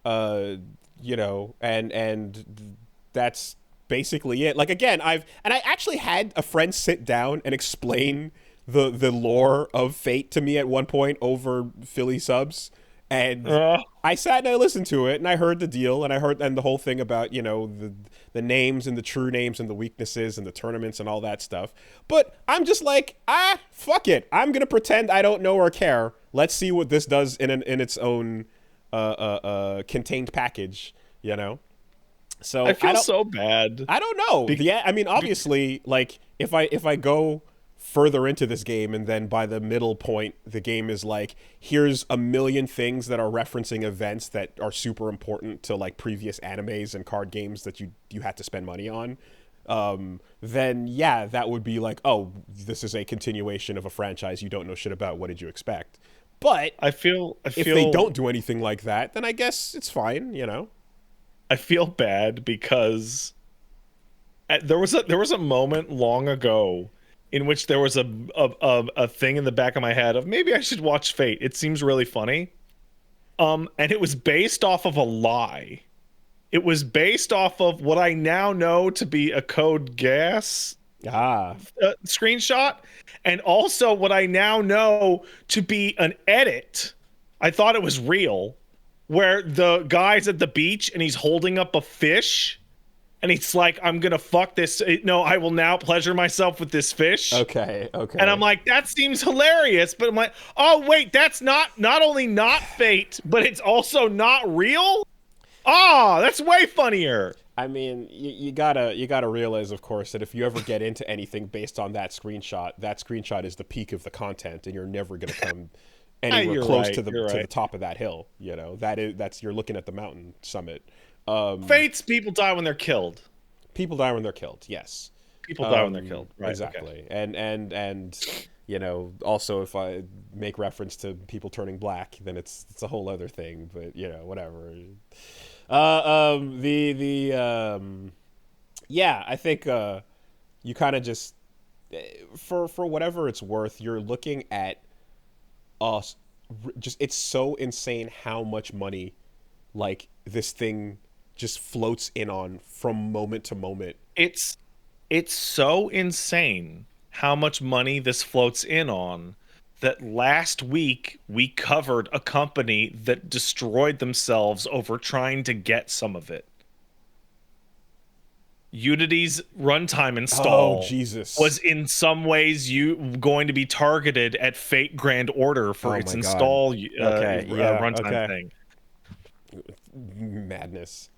uh, and that's basically it. Like again, I actually had a friend sit down and explain the lore of Fate to me at one point over Philly subs, and Uh, I sat and I listened to it and I heard the deal and I heard and the whole thing about, the names and the true names and the weaknesses and the tournaments and all that stuff. But I'm just like, fuck it. I'm gonna pretend I don't know or care. Let's see what this does in its own contained package. You know. I So feel so bad. I don't know. Be- I mean, obviously, like if I go further into this game and then by the middle point the game is like, here's a million things that are referencing events that are super important to like previous animes and card games that you had to spend money on, then yeah, that would be like, oh, this is a continuation of a franchise you don't know shit about. What did you expect? But I if they feel don't do anything like that, then I guess it's fine. I feel bad because there was a moment long ago in which there was a thing in the back of my head of maybe I should watch Fate. It seems really funny. And it was based off of a lie. It was based off of what I now know to be a Code Gas Ah, screenshot, and also what I now know to be an edit. I thought it was real, where the guy's at the beach and he's holding up a fish, and he's like, "I'm gonna fuck this. No, I will now pleasure myself with this fish." okay, And I'm okay. like, that seems hilarious, but I'm like, oh wait, that's not only not Fate, but it's also not real. Ah, that's way funnier. I mean, you gotta realize, of course, that if you ever get into anything based on that screenshot is the peak of the content, and you're never gonna come anywhere You're close right. You're to the right. top of that hill. That's you're looking at the mountain summit. Fate's people die when they're killed. People die when they're killed. Yes, People die when they're killed. Right. Okay. exactly. And also if I make reference to people turning black, then it's a whole other thing. But whatever. The yeah, I think you kind of just for whatever it's worth, you're looking at us. Just it's so insane how much money like this thing just floats in on from moment to moment. It's it's so insane how much money this floats in on that last week we covered a company that destroyed themselves over trying to get some of it. Unity's runtime Oh install was Jesus! in some ways you going to be targeted at Fate Grand Order for Oh its my God. install Okay, yeah, runtime okay. thing. Madness.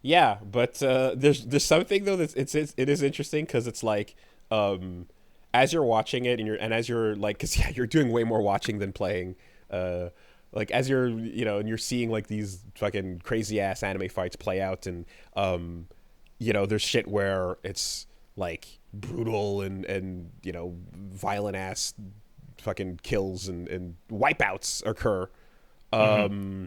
Yeah, but there's something though it is interesting because it's like um, as you're watching it and as you're like, because yeah, you're doing way more watching than playing. like as you're and you're seeing like these fucking crazy ass anime fights play out, and there's shit where it's like brutal and violent ass fucking kills and wipeouts occur. Mm-hmm.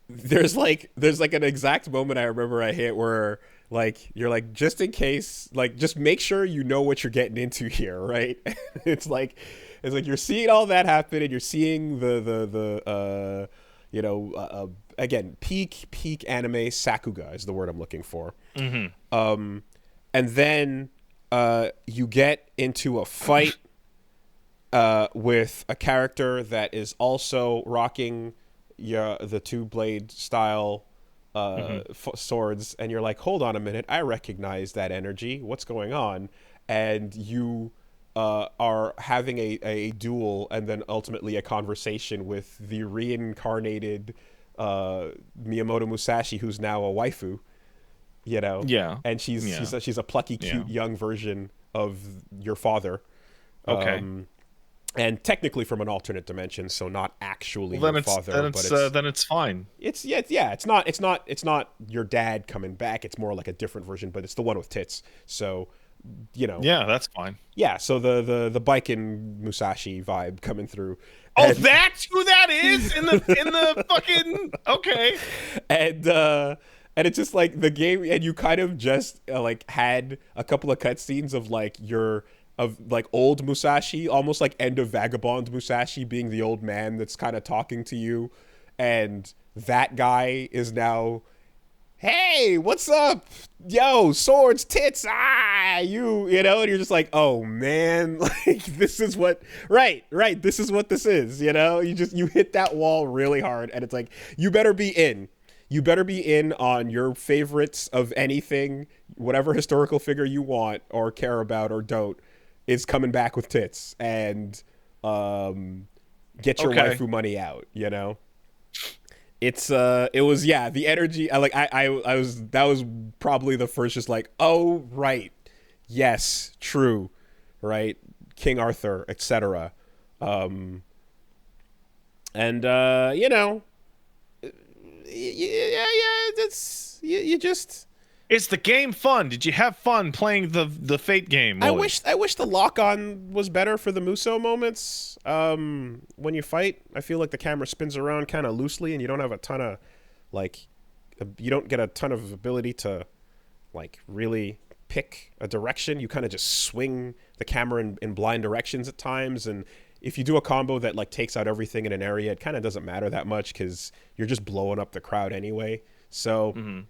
There's like an exact moment I remember I hit where like you're like, just in case, like just make sure you know what you're getting into here, right? It's like you're seeing all that happen, and you're seeing the again, peak anime sakuga is the word I'm looking for. Mm-hmm. And then you get into a fight with a character that is also rocking the two blade style Mm-hmm. swords, and you're like, hold on a minute, I recognize that energy. What's going on? And you are having a duel, and then ultimately a conversation with the reincarnated Miyamoto Musashi, who's now a waifu. Yeah. And she's Yeah. she's a plucky, Yeah. cute young version of your father, Okay. and technically from an alternate dimension, so not actually Well, your then it's father, but then it's fine. it's not your dad coming back. It's more like a different version, but it's the one with tits. So, you know, Yeah, that's fine. yeah. So the Baiken Musashi vibe coming through, Oh, and that's who that is in the fucking okay. and uh, and it's just like the game, and you kind of just like had a couple of cutscenes of like old Musashi, almost like End of Vagabond Musashi being the old man that's kind of talking to you, and that guy is now, hey, what's up? Yo, swords, tits, and you're just like, oh man, like this is what, right, this is what this is, you hit that wall really hard, and it's like, you better be in. You better be in on your favorites of anything, whatever historical figure you want or care about or don't, is coming back with tits, and get your Okay. waifu money out. It was, yeah, the energy. I was, that was probably the first, just like, oh right, yes, true, right, King Arthur, etc. And yeah, that's you just. Is the game fun? Did you have fun playing the Fate game, I Willie? wish I wish the lock on was better for the Muso moments. When you fight, I feel like the camera spins around kind of loosely, and you don't have a ton of like, you don't get a ton of ability to like really pick a direction. You kind of just swing the camera in blind directions at times, and if you do a combo that like takes out everything in an area, it kind of doesn't matter that much because you're just blowing up the crowd anyway. So,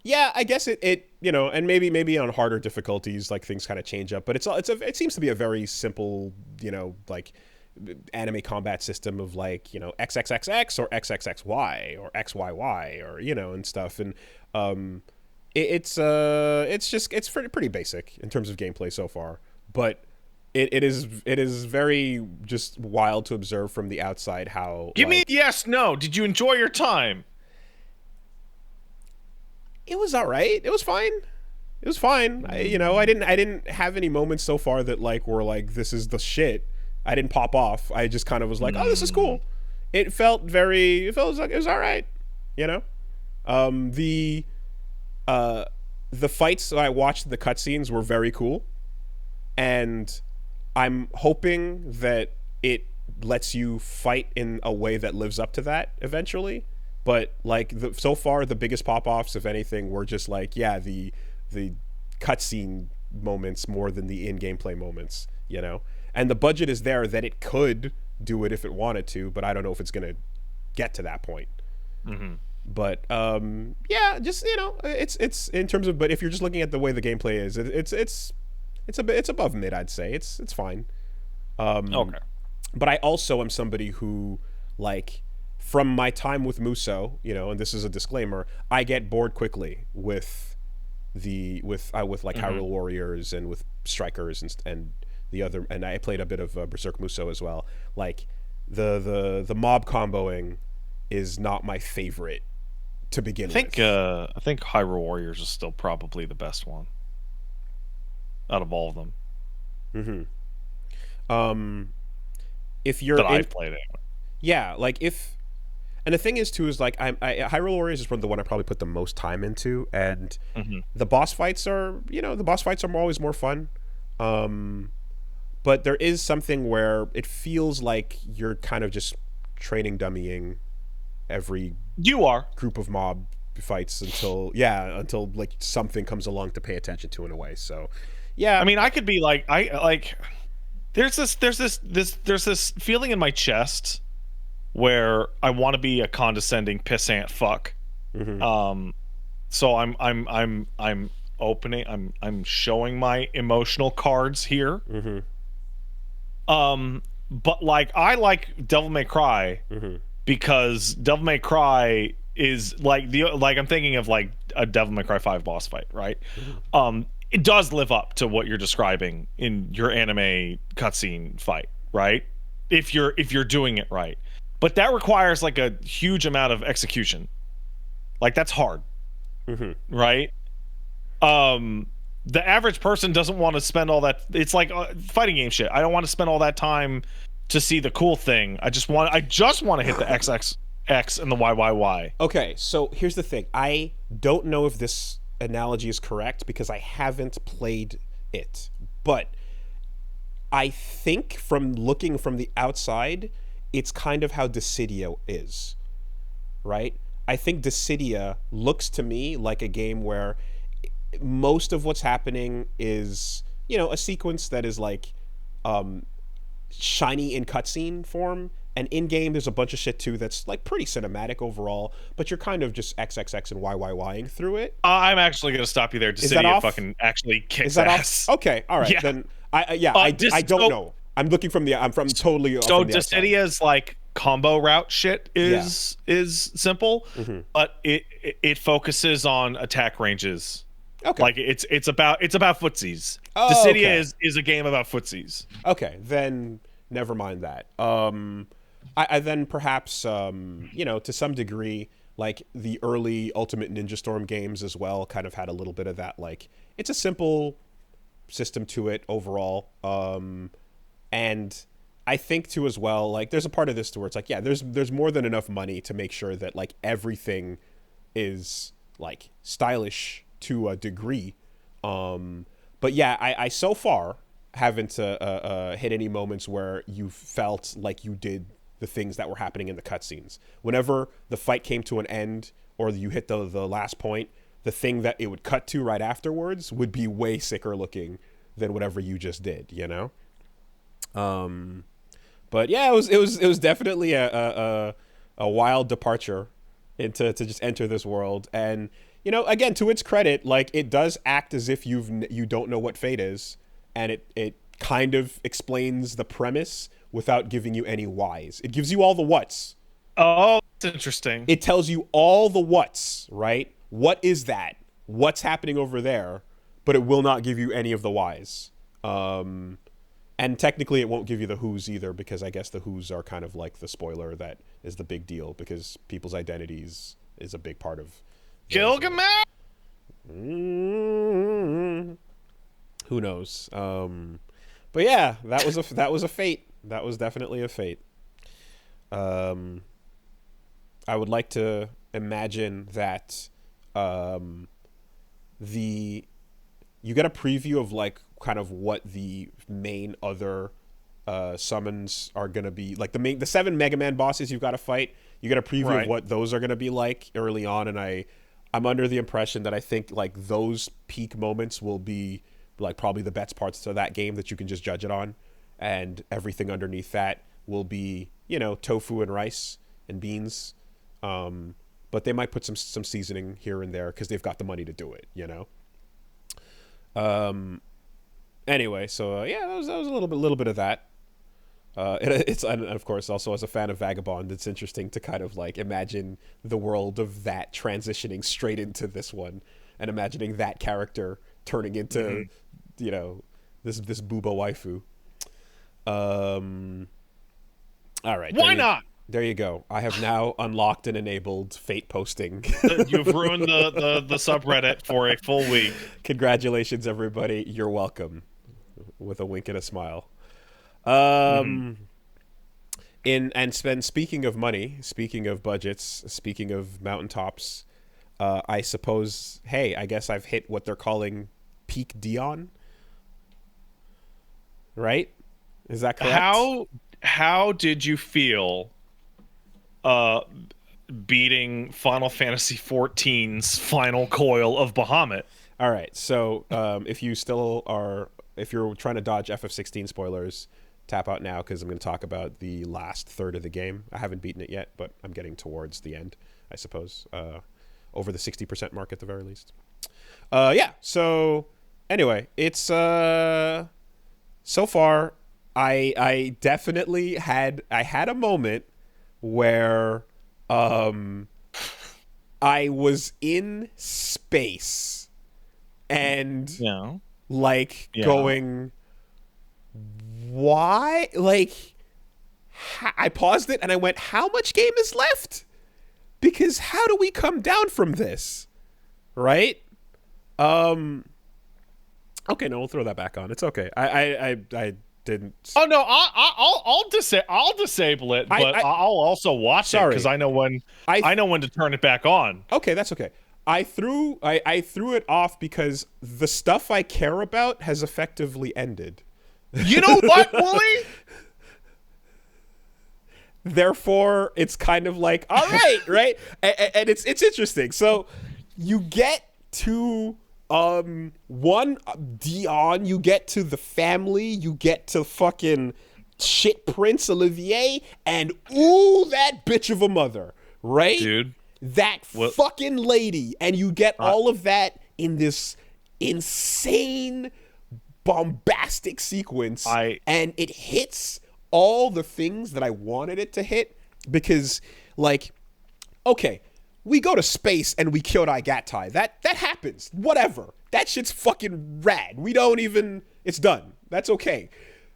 yeah, I guess it and maybe on harder difficulties, like things kind of change up, but it seems to be a very simple, like anime combat system of like, XXXX or XXXY or XYY, or and stuff, and it's pretty basic in terms of gameplay so far, but it is very just wild to observe from the outside how, Give me a like, yes, no. Did you enjoy your time? it was all right. It was fine. It was fine. I didn't have any moments so far that like were like, this is the shit. I didn't pop off. I just kind of was like, oh, this is cool. It felt like it was all right. You know, um, the uh, the fights that I watched, the cutscenes were very cool, and I'm hoping that it lets you fight in a way that lives up to that eventually. But like, so far, the biggest pop offs, if anything, were just like, yeah, the cutscene moments more than the in gameplay moments. And the budget is there that it could do it if it wanted to, but I don't know if it's gonna get to that point. Mm-hmm. But yeah, just it's in terms of, but if you're just looking at the way the gameplay is, it's a bit, it's above mid, I'd say. It's fine. Okay. But I also am somebody who, like, from my time with Muso, and this is a disclaimer, I get bored quickly with like Hyrule Warriors and with Strikers and the other, and I played a bit of Berserk Muso as well. Like, the mob comboing is not my favorite to begin with. I think Hyrule Warriors is still probably the best one out of all of them. Um, if you're that in, I've played it. yeah, like if, and the thing is too is like Hyrule Warriors is the one I probably put the most time into, and Hmm. the boss fights are, the boss fights are always more fun. Um, but there is something where it feels like you're kind of just training dummying every You are. group of mob fights until like something comes along to pay attention to in a way. So, I yeah. mean, I could be like, I like. There's this feeling in my chest where I want to be a condescending pissant fuck. Hmm. Um, so I'm opening. I'm showing my emotional cards here. Hmm. But like I like Devil May Cry Hmm. because Devil May Cry is like the like I'm thinking of like a Devil May Cry 5 boss fight, right? Hmm. It does live up to what you're describing in your anime cutscene fight, right? If you're doing it right. But that requires like a huge amount of execution. Like that's hard, Hmm. right? Um the average person doesn't want to spend all that. It's like fighting game shit. I don't want to spend all that time to see the cool thing. I just want to hit the XXX and the YYY. Okay, so here's the thing. I don't know if this analogy is correct because I haven't played it, but I think from looking from the outside, it's kind of how Dissidia is, right? I think Dissidia looks to me like a game where most of what's happening is, a sequence that is like um, shiny in cutscene form. And in game, there's a bunch of shit too that's like pretty cinematic overall, but you're kind of just XXX and YYYing through it. I'm actually going to stop you there. Is that Dissidia off? fucking actually Is kicks that off? ass. Okay, all right. Yeah. Then I Dis don't so know. I'm from totally so from the outside. Dissidia's like combo route shit Yeah. is simple, Hmm. but it focuses on attack ranges. Okay. Like it's about footsies. Oh, Dissidia okay. is a game about footsies. Okay. Then never mind that. I then perhaps to some degree, like the early Ultimate Ninja Storm games as well kind of had a little bit of that. Like it's a simple system to it overall. And I think too as well, like there's a part of this to where it's like, yeah, there's more than enough money to make sure that like everything is like stylish to a degree. But yeah, I so far haven't hit any moments where you felt like you did the things that were happening in the cutscenes. Whenever the fight came to an end or you hit the last point, the thing that it would cut to right afterwards would be way sicker looking than whatever you just did, you know? But yeah, it was definitely a wild departure into to just enter this world. And again, to its credit, like it does act as if you don't know what fate is, and it kind of explains the premise without giving you any whys. It gives you all the whats. Oh, that's interesting. It tells you all the whats, right? What is that? What's happening over there? But it will not give you any of the whys. And technically, it won't give you the who's either, because I guess the who's are kind of like the spoiler that is the big deal, because people's identities is a big part of Gilgamesh. Mm, who knows? But yeah, that was a fate. That was definitely a fate. Um, I would like to imagine that the you get a preview of like kind of what the main other summons are gonna be, like the 7 Mega Man bosses you've got to fight. You get a preview of Right. what those are gonna be like early on, and I'm under the impression that I think like those peak moments will be like probably the best parts of that game that you can just judge it on, and everything underneath that will be tofu and rice and beans. But they might put some seasoning here and there because they've got the money to do it. Anyway, so yeah, that was a little bit of that. It's and of course also as a fan of Vagabond, it's interesting to kind of like imagine the world of that transitioning straight into this one, and imagining that character turning into this booba waifu. All right, Why not? there you go. I have now unlocked and enabled fate posting. You've ruined the subreddit for a full week. Congratulations, everybody. You're welcome. With a wink and a smile. Mm-hmm. Speaking of money, speaking of budgets, speaking of mountaintops, I suppose, hey, I guess I've hit what they're calling peak Dion, right? Is that correct? How did you feel uh beating Final Fantasy XIV's final coil of Bahamut? All right. So, if you're trying to dodge FF16 spoilers, tap out now because I'm going to talk about the last third of the game. I haven't beaten it yet, but I'm getting towards the end, I suppose, over the 60% mark at the very least. Yeah. So, anyway, it's so far. I definitely had a moment where I was in space and Yeah. like Yeah. going, why? Like, I paused it and I went, how much game is left? Because how do we come down from this? Right? Um. Okay, no, we'll throw that back on. It's okay. I didn't. Oh no, I'll disable it, but I I'll also watch it because sorry. I I know when to turn it back on. Okay, that's okay. I threw it off because the stuff I care about has effectively ended. You know what, Wooly? Therefore, it's kind of like, all right, right? And it's interesting. So you get to one Dion, you get to the family, you get to fucking shit Prince Olivier, and ooh, that bitch of a mother, right? Dude, That what fucking lady, and you get I, all of that in this insane bombastic sequence, I and it hits all the things that I wanted it to hit because, like, okay, we go to space and we killed Igatai. That happens. Whatever. That shit's fucking rad. We don't even. It's done. That's okay.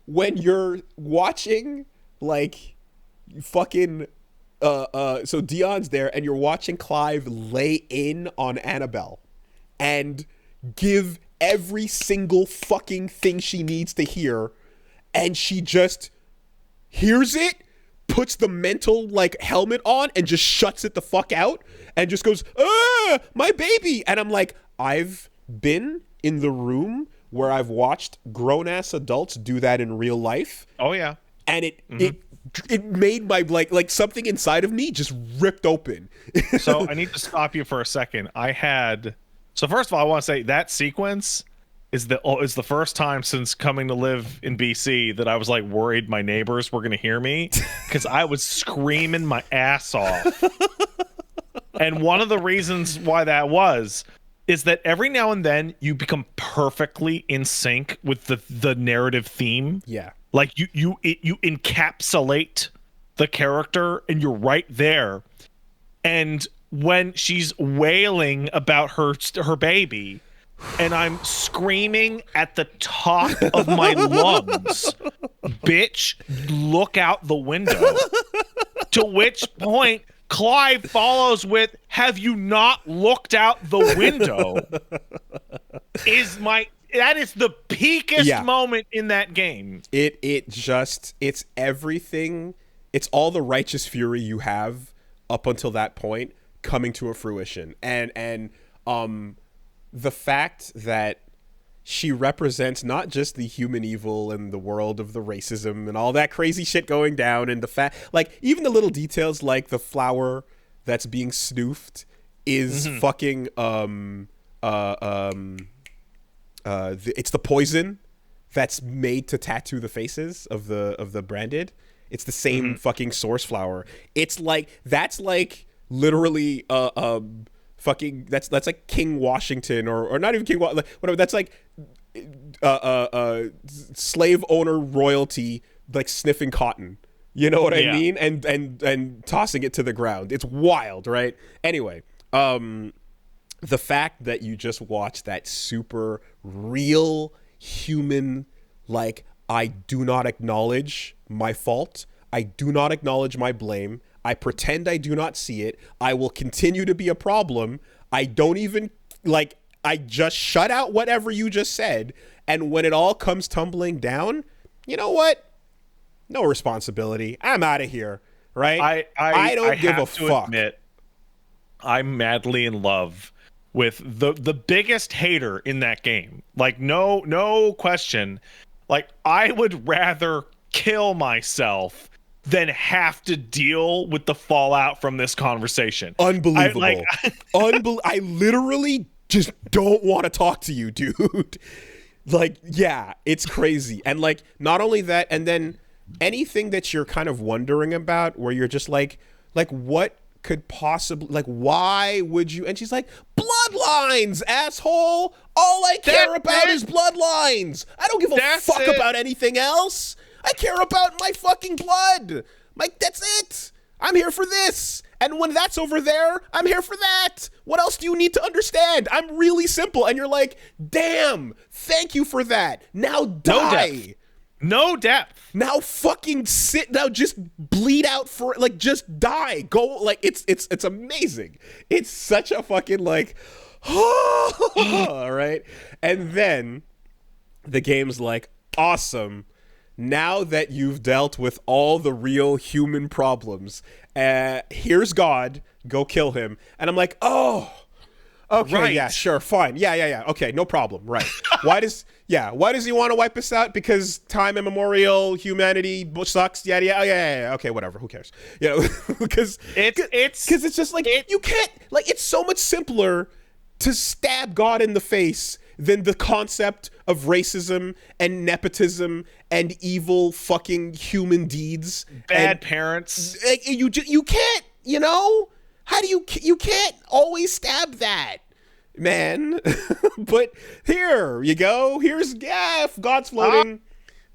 When you're watching, like, fucking. So Dion's there, and you're watching Clive lay in on Annabelle, and give every single fucking thing she needs to hear, and she just hears it, puts the mental like helmet on, and just shuts it the fuck out, and just goes, "Ah, my baby!" And I'm like, I've been in the room where I've watched grown ass adults do that in real life, oh yeah. and it made my like something inside of me just ripped open. So I need to stop you for a second. So first of all, I want to say that sequence is the first time since coming to live in BC that I was like worried my neighbors were gonna hear me because I was screaming my ass off. And one of the reasons why that was is that every now and then you become perfectly in sync with the narrative theme. Yeah. Like you encapsulate the character and you're right there. And when she's wailing about her baby and I'm screaming at the top of my lungs, bitch, look out the window. To which point Clive follows with, have you not looked out the window? That is the peakest moment in that game. It's everything. It's all the righteous fury you have up until that point coming to a fruition. And the fact that she represents not just the human evil and the world of the racism and all that crazy shit going down, and the fact, like, even the little details like the flower that's being snoofed is fucking it's the poison that's made to tattoo the faces of the branded. It's the same fucking source flower. It's like that's like literally fucking that's like King Washington or not even King whatever. That's like slave owner royalty like sniffing cotton. You know what I mean? And tossing it to the ground. It's wild, right? Anyway, the fact that you just watched that super real human, like, I do not acknowledge my fault. I do not acknowledge my blame. I pretend I do not see it. I will continue to be a problem. I don't even, like, I just shut out whatever you just said. And when it all comes tumbling down, you know what? no responsibility. I'm out of here, right? I I don't give a have to fuck. admit, I'm madly in love with the biggest hater in that game. Like no question. Like I would rather kill myself than have to deal with the fallout from this conversation. I like Unbelievable. I literally just don't want to talk to you, dude. Like, yeah, it's crazy. And like, not only that, and then anything that you're kind of wondering about where you're just like what could possibly, like, why would you? And she's like, bloodlines, asshole. All I care about is bloodlines. I don't give a fuck about anything else. I care about my fucking blood. Like, that's it. I'm here for this. And when that's over there, I'm here for that. What else do you need to understand? I'm really simple. And you're like, damn, thank you for that. Now die. No depth. Now fucking sit. Now just bleed out for, like, just die. Go, like, it's amazing. It's such a fucking, like, all right. And then the game's like, awesome. Now that you've dealt with all the real human problems, here's God. Go kill him. And I'm like, oh, okay, right. Yeah, sure, fine. Yeah. Okay, no problem. Right. Why does he want to wipe us out? Because time immemorial, humanity sucks. Yeah. Okay, whatever. Who cares? You know, because it's just like you can't. Like, it's so much simpler to stab God in the face than the concept of racism and nepotism and evil fucking human deeds. Bad parents. You can't, you know? How do you can't always stab that, man. But here you go. Here's, if God's floating.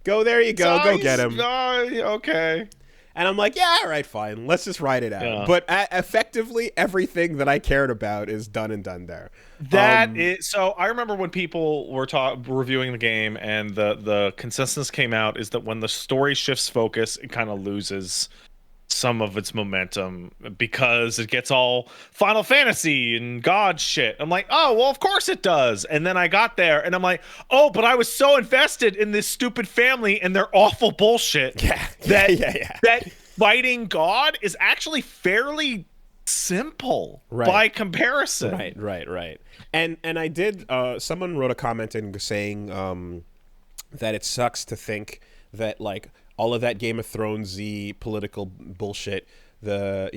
Go, there you go. Go get him. Okay. And I'm like, yeah, all right, fine. Let's just ride it out. Yeah. But effectively, everything that I cared about is done and done there. So I remember when people were reviewing the game, and the consensus came out is that when the story shifts focus, it kind of loses some of its momentum because it gets all Final Fantasy and God shit. I'm like, oh, well, of course it does. And then I got there and I'm like, oh, but I was so invested in this stupid family and their awful bullshit that fighting God is actually fairly simple by comparison. Right. And I did, someone wrote a comment in saying that it sucks to think that, like, all of that Game of Thrones-y political bullshit, the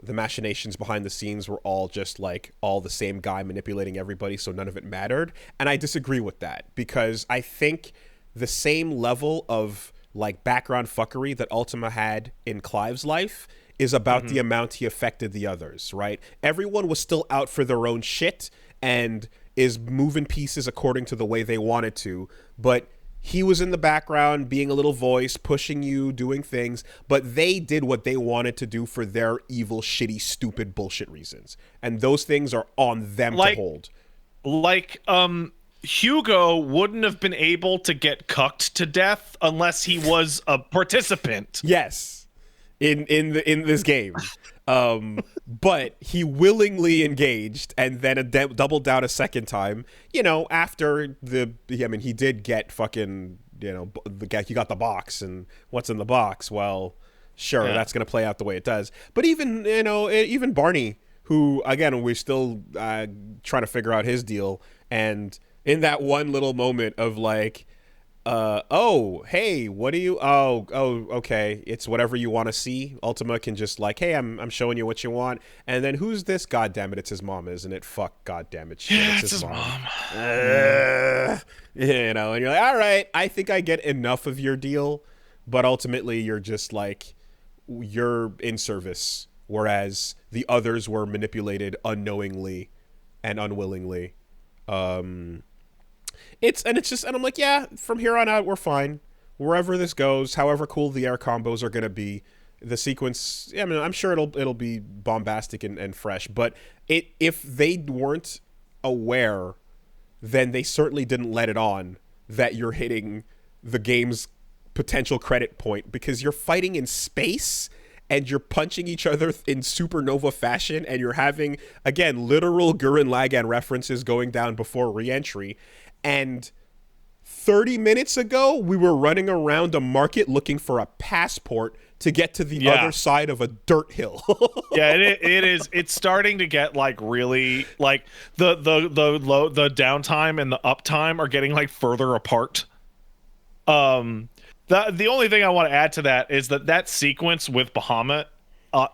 machinations behind the scenes were all just like all the same guy manipulating everybody, so none of it mattered. And I disagree with that, because I think the same level of, like, background fuckery that Ultima had in Clive's life is about the amount he affected the others, right? Everyone was still out for their own shit and is moving pieces according to the way they wanted to, but he was in the background being a little voice, pushing you, doing things, but they did what they wanted to do for their evil, shitty, stupid bullshit reasons. And those things are on them to hold. Like, Hugo wouldn't have been able to get cucked to death unless he was a participant. Yes. In this game. But he willingly engaged and then doubled down a second time, after he did get fucking, the guy, he got the box, and what's in the box? Well, sure, that's going to play out the way it does. But even Barney, who, again, we're still trying to figure out his deal, and in that one little moment of like, oh, hey, what do you, okay, it's whatever you want to see. Ultima can just like, hey, I'm showing you what you want. And then who's this? God damn it, it's his mom, isn't it? Fuck, god damn it, shit, it's his mom. And you're like, all right, I think I get enough of your deal, but ultimately you're just like, you're in service, whereas the others were manipulated unknowingly and unwillingly. And I'm like, yeah, from here on out, we're fine. Wherever this goes, however cool the air combos are going to be, the sequence, I mean, I'm sure it'll be bombastic and fresh, but if they weren't aware, then they certainly didn't let it on that you're hitting the game's potential credit point, because you're fighting in space and you're punching each other in supernova fashion, and you're having, again, literal Gurren Lagann references going down before re-entry. And 30 minutes ago, we were running around a market looking for a passport to get to the Yeah. other side of a dirt hill. Yeah, it is. It's starting to get like really like the downtime and the uptime are getting like further apart. The only thing I want to add to that is that sequence with Bahamut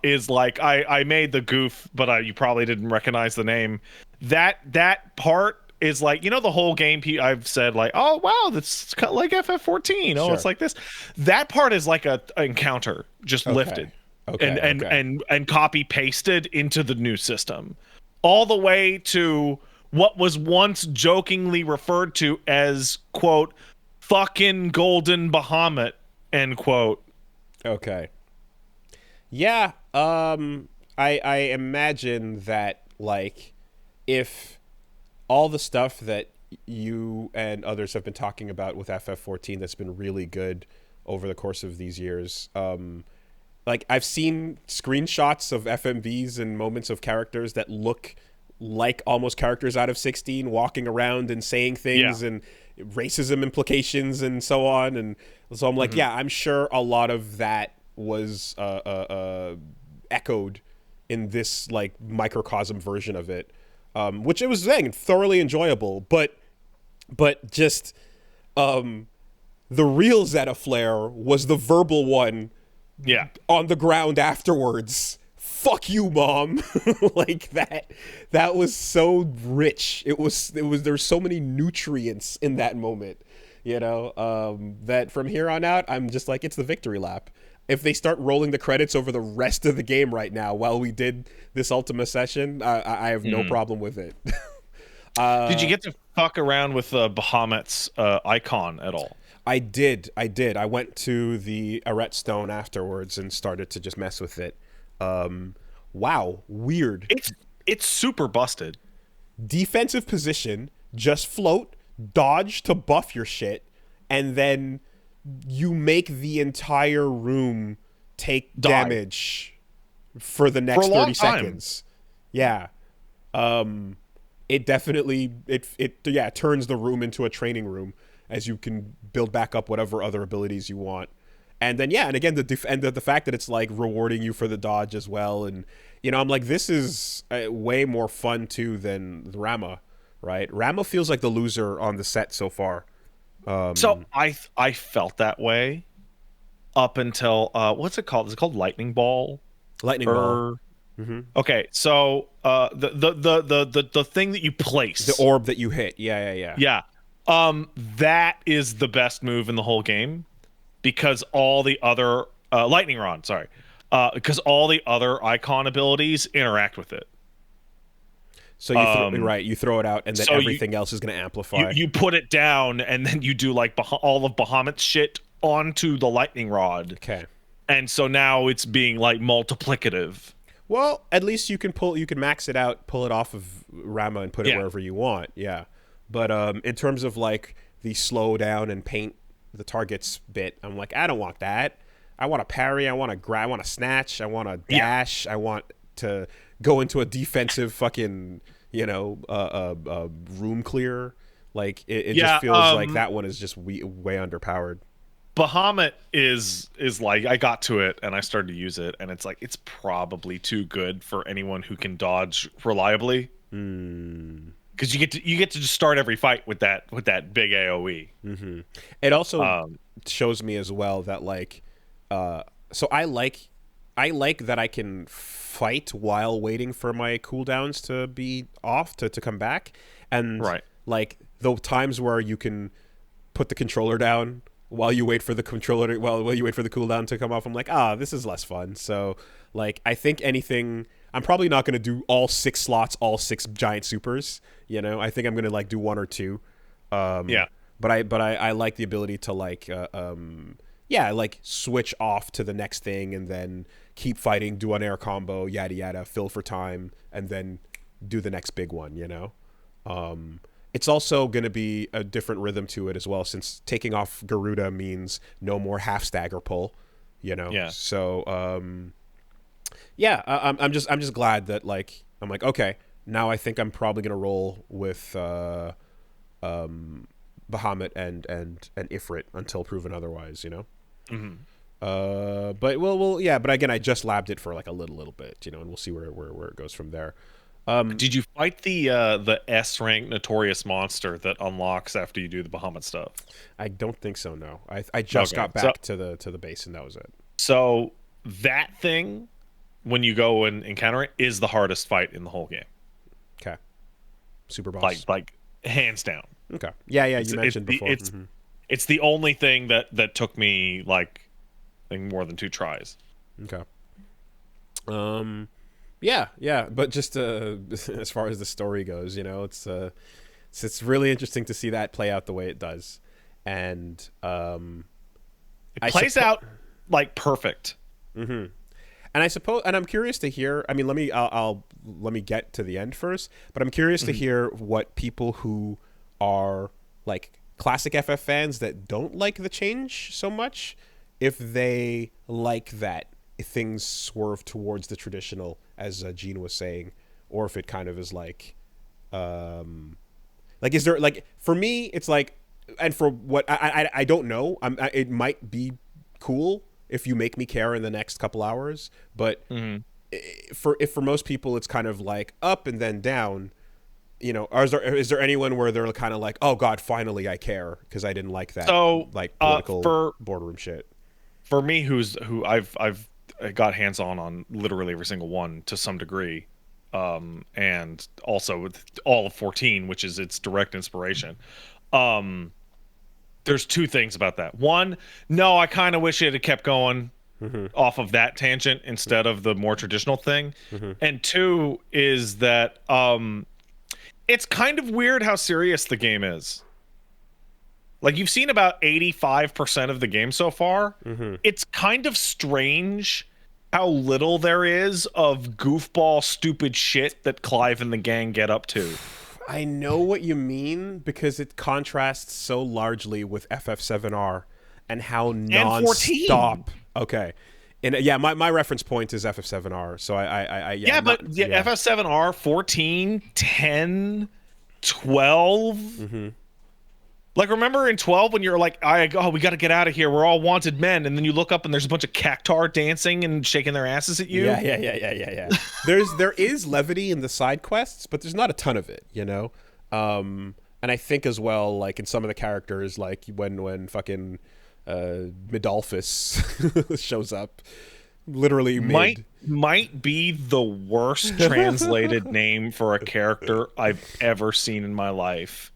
is like I made the goof, but you probably didn't recognize the name. That part is like, you know, the whole game. I've said like, oh wow, that's kind of like FF14. Oh, it's Sure. like this. That part is like a encounter just Okay. lifted and Okay. and Okay. and and copy pasted into the new system, all the way to what was once jokingly referred to as quote fucking golden Bahamut end quote. Okay. Yeah. I imagine that like if all the stuff that you and others have been talking about with FF14 that's been really good over the course of these years. Like I've seen screenshots of FMVs and moments of characters that look like almost characters out of 16 walking around and saying Yeah. things and racism implications and so on. And so I'm like, Hmm. yeah, I'm sure a lot of that was echoed in this like microcosm version of it, which it was saying thoroughly enjoyable, but just the real Zettaflare was the verbal one Yeah. on the ground afterwards. Fuck you, mom. Like that was so rich. There's so many nutrients in that moment, you know, that from here on out I'm just like, it's the victory lap. If they start rolling the credits over the rest of the game right now while we did this Ultima session, I have no problem with it. Did you get to fuck around with Bahamut's icon at all? I did. I went to the Arret Stone afterwards and started to just mess with it. Wow, weird. It's super busted. Defensive position, just float, dodge to buff your shit, and then you make the entire room take Die. damage for the For next a long 30 time. seconds. Yeah. It definitely it turns the room into a training room as you can build back up whatever other abilities you want. And then and again the fact that it's like rewarding you for the dodge as well, and you know I'm like, this is way more fun too than Rama, right? Rama feels like the loser on the set so far. So I felt that way up until what's it called? Is it called Lightning Ball? Lightning ball, Or okay, so the thing that you the place, orb that you hit. Yeah. yeah, that is the best move in the whole game because all the other lightning rod, sorry, because all the other icon abilities interact with it. So you throw it out, and then So everything else is going to amplify. you put it down and then you do like all of Bahamut's shit onto the lightning rod, Okay. and so now it's being like multiplicative. Well, at least you can max it out, pull it off of Rama, and put it Yeah. wherever you want. Yeah, but in terms of like the slow down and paint the targets bit, I'm like, I don't want that. I want to parry. I want to grab. I want to snatch. I want to dash. I want to go into a defensive fucking room clear. Like it Yeah, just feels like that one is just way underpowered. Bahamut is like, I got to it and I started to use it, and it's like it's probably too good for anyone who can dodge reliably. Because you get to just start every fight with that big AOE. It also shows me as well that like, so I like that I can fight while waiting for my cooldowns to be off to come back, and Right. like the times where you can put the controller down while you wait for the controller while you wait for the cooldown to come off. I'm like, this is less fun. So like, I think anything. I'm probably not going to do all 6 slots, all 6 giant supers. You know, I think I'm going to like do 1 or 2. Yeah. But I like the ability to like like switch off to the next thing and then keep fighting, do an air combo, yada yada, fill for time, and then do the next big one, you know. It's also going to be a different rhythm to it as well, since taking off Garuda means no more half stagger pull, you know. Yeah. So I'm just glad that like I'm like, okay, now I think I'm probably going to roll with Bahamut and Ifrit until proven otherwise. Mhm. But yeah. But again, I just labbed it for like a little bit, and we'll see where it goes from there. Did you fight the S rank notorious monster that unlocks after you do the Bahamut stuff? I don't think so. No, I just Okay. got back to the base and that was it. So that thing, when you go and encounter it, is the hardest fight in the whole game. Okay, super Like boss. like hands down. Okay, yeah, It's you it's mentioned the before. it's it's the only thing that took me like I think more than 2 tries. Okay. Yeah, but just as far as the story goes, it's really interesting to see that play out the way it does, and It I plays suppose, out like perfect. and I suppose, and I'm curious to hear. I mean, let me get to the end first, but I'm curious to hear what people who are like classic FF fans that don't like the change so much, if they like that things swerve towards the traditional, as Gene was saying, or if it kind of is like is there like for me it's like, and for what I don't know, it might be cool if you make me care in the next couple hours, but Mhm. for most people it's kind of like up and then down. Is there anyone where they're kind of like, oh god, finally I care because I didn't like that So like political for boardroom shit. me, who I've got hands on literally every single one to some degree, and also with all of 14, which is its direct inspiration. Um, there's two things about that. One, no, I kind of wish it had kept going off of that tangent instead of the more traditional thing. And two is that it's kind of weird how serious the game is. Like you've seen about 85% of the game so far. It's kind of strange how little there is of goofball stupid shit that Clive and the gang get up to. I know what you mean because it contrasts so largely with FF7R and how And 14. non-stop. Okay, and yeah, my reference point is FF7R. So yeah, Yeah, I'm not, but yeah, yeah. FF7R 14, 10, 12. Like remember in 12 when you're like, we got to get out of here. We're all wanted men, and then you look up and there's a bunch of cactar dancing and shaking their asses at you. Yeah. There is levity in the side quests, but there's not a ton of it. And I think as well, like in some of the characters, like when fucking Midolphus shows up, literally Might mid. might be the worst translated name for a character I've ever seen in my life.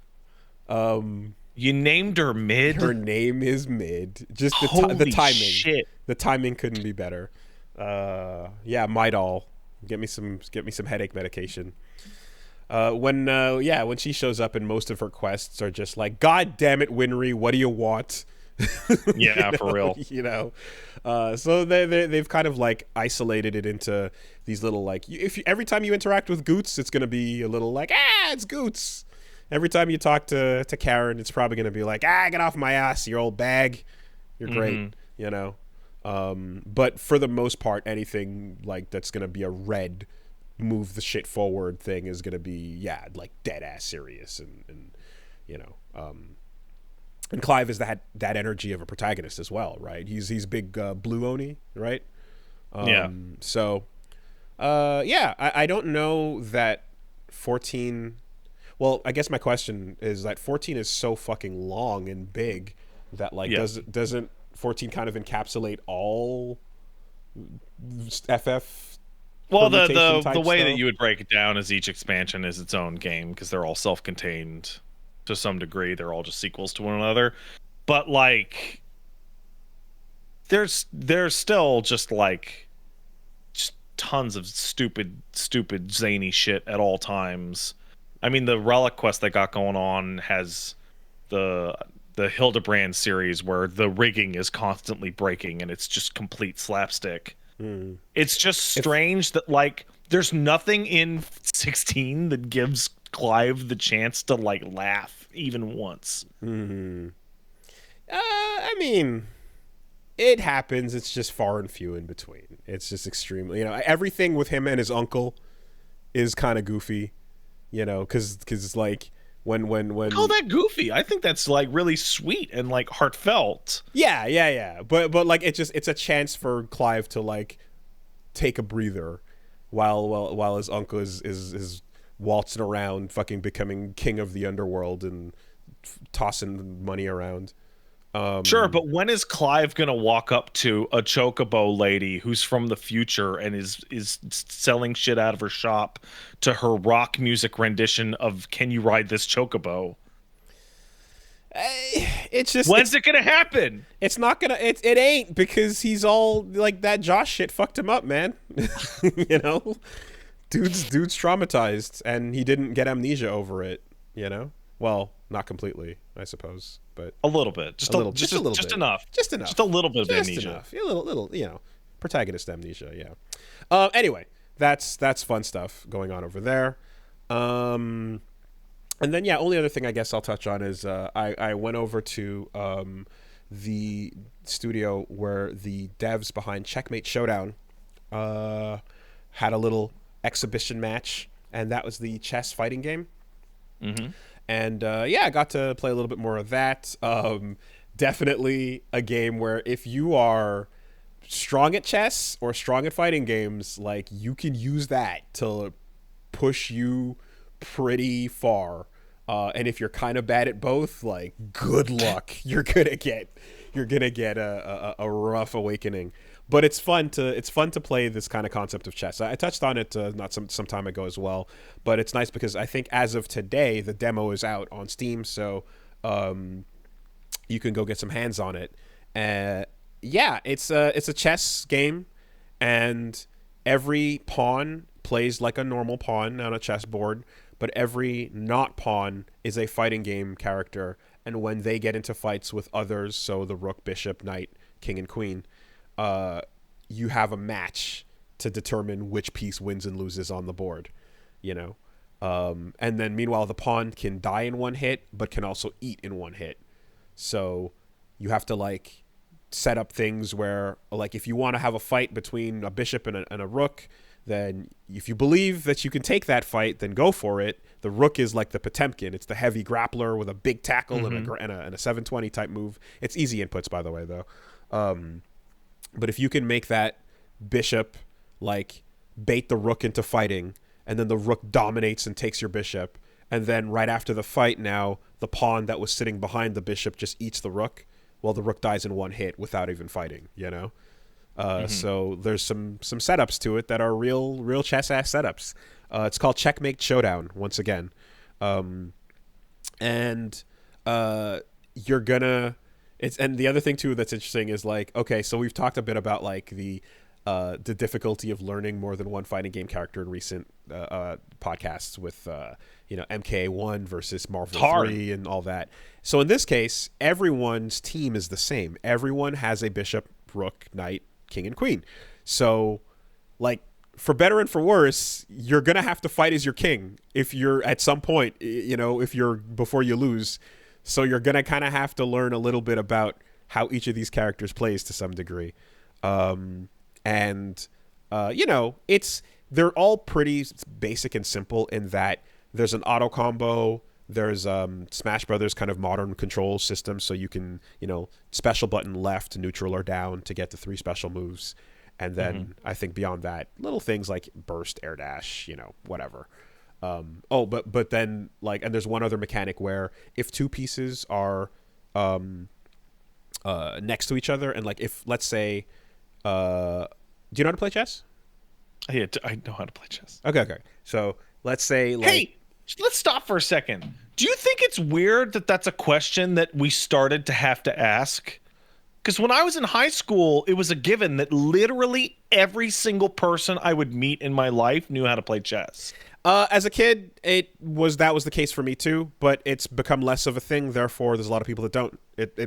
You named her Her Mid? name is mid. Just the Holy timing. shit. The timing couldn't be better. Yeah, Midol. Get me some headache medication. When she shows up and most of her quests are just like, God damn it, Winry, what do you want? Yeah, for real. So they've kind of like isolated it into these little like, every time you interact with Goots, it's gonna be a little like, it's Goots. Every time you talk to Karen, it's probably gonna be like, get off my ass, you old bag. You're great, But for the most part, anything like that's gonna be a red move the shit forward thing is gonna be like dead ass serious and you know and Clive is that energy of a protagonist as well, right? He's big blue Oni, right? Yeah. So I don't know that 14. Well, I guess my question is that 14 is so fucking long and big that like doesn't 14 kind of encapsulate all FF Well, permutation the type way that stuff? you would break it down is each expansion is its own game because they're all self-contained to some degree. They're all just sequels to one another. But like there's still just like just tons of stupid zany shit at all times. I mean, the Relic quest they got going on has the Hildebrand series where the rigging is constantly breaking and it's just complete slapstick. It's just strange that like there's nothing in 16 that gives Clive the chance to like laugh even once. I mean, it happens. It's just far and few in between. It's just extremely, everything with him and his uncle is kind of goofy, because like Call when that goofy. I think that's like really sweet and like heartfelt. yeah. But like it's a chance for Clive to like take a breather while his uncle is waltzing around, fucking becoming king of the underworld and tossing money around. Sure, but when is Clive gonna walk up to a chocobo lady who's from the future and is selling shit out of her shop to her rock music rendition of "Can You Ride This Chocobo"? It's just When's it gonna happen? it's not gonna it ain't because he's all like that Josh shit fucked him up, man. You know, dude's traumatized and he didn't get amnesia over it. You know, well, not completely, I suppose, but A little bit, a little, just a little just bit, enough, just enough, just a little bit of just amnesia. enough, a little, you know, protagonist amnesia. Yeah. Anyway, that's fun stuff going on over there. And then yeah, only other thing I guess I'll touch on is I went over to the studio where the devs behind Checkmate Showdown had a little exhibition match, and that was the chess fighting game. Mm-hmm. And yeah, I got to play a little bit more of that. Definitely a game where if you are strong at chess or strong at fighting games, like you can use that to push you pretty far. And if you're kind of bad at both, like good luck. You're gonna get a rough awakening. But it's fun to play this kind of concept of chess. I touched on it not some time ago as well, but it's nice because I think as of today the demo is out on Steam, so you can go get some hands on it. Yeah, it's a chess game, and every pawn plays like a normal pawn on a chessboard, but every not pawn is a fighting game character. And when they get into fights with others, so the rook, bishop, knight, king, and queen, you have a match to determine which piece wins and loses on the board, you know. And then meanwhile, the pawn can die in one hit, but can also eat in one hit. So you have to like set up things where, like, if you want to have a fight between a bishop and a rook, then if you believe that you can take that fight, then go for it. The rook is like the Potemkin. It's the heavy grappler with a big tackle Mm-hmm. and a 720 type move. It's easy inputs, by the way, though. But if you can make that bishop like bait the rook into fighting, and then the rook dominates and takes your bishop, and then right after the fight now, the pawn that was sitting behind the bishop just eats the rook, well, the rook dies in one hit without even fighting, you know? So there's some setups to it that are real chess ass setups. It's called Checkmate Showdown once again, and you're gonna. And the other thing too that's interesting is like, okay, so we've talked a bit about like the difficulty of learning more than one fighting game character in recent podcasts with MK1 versus Marvel 3 and all that. So in this case, everyone's team is the same. Everyone has a bishop, rook, knight, king, and queen. So like, for better and for worse, you're gonna have to fight as your king if you're at some point, if you're before you lose. So you're gonna kind of have to learn a little bit about how each of these characters plays to some degree. They're all pretty basic and simple in that there's an auto combo. There's Smash Brothers kind of modern control system, so you can special button left, neutral, or down to get the 3 special moves, and then I think beyond that, little things like burst, air dash, whatever. But then like, and there's one other mechanic where if 2 pieces are next to each other, and like if let's say, do you know how to play chess? Yeah, I know how to play chess. Okay. So let's say like, Hey, let's stop for a second. Do you think it's weird that that's a question that we started to have to ask? Because when I was in high school, it was a given that literally every single person I would meet in my life knew how to play chess. As a kid, that was the case for me too, but it's become less of a thing. Therefore, there's a lot of people that don't.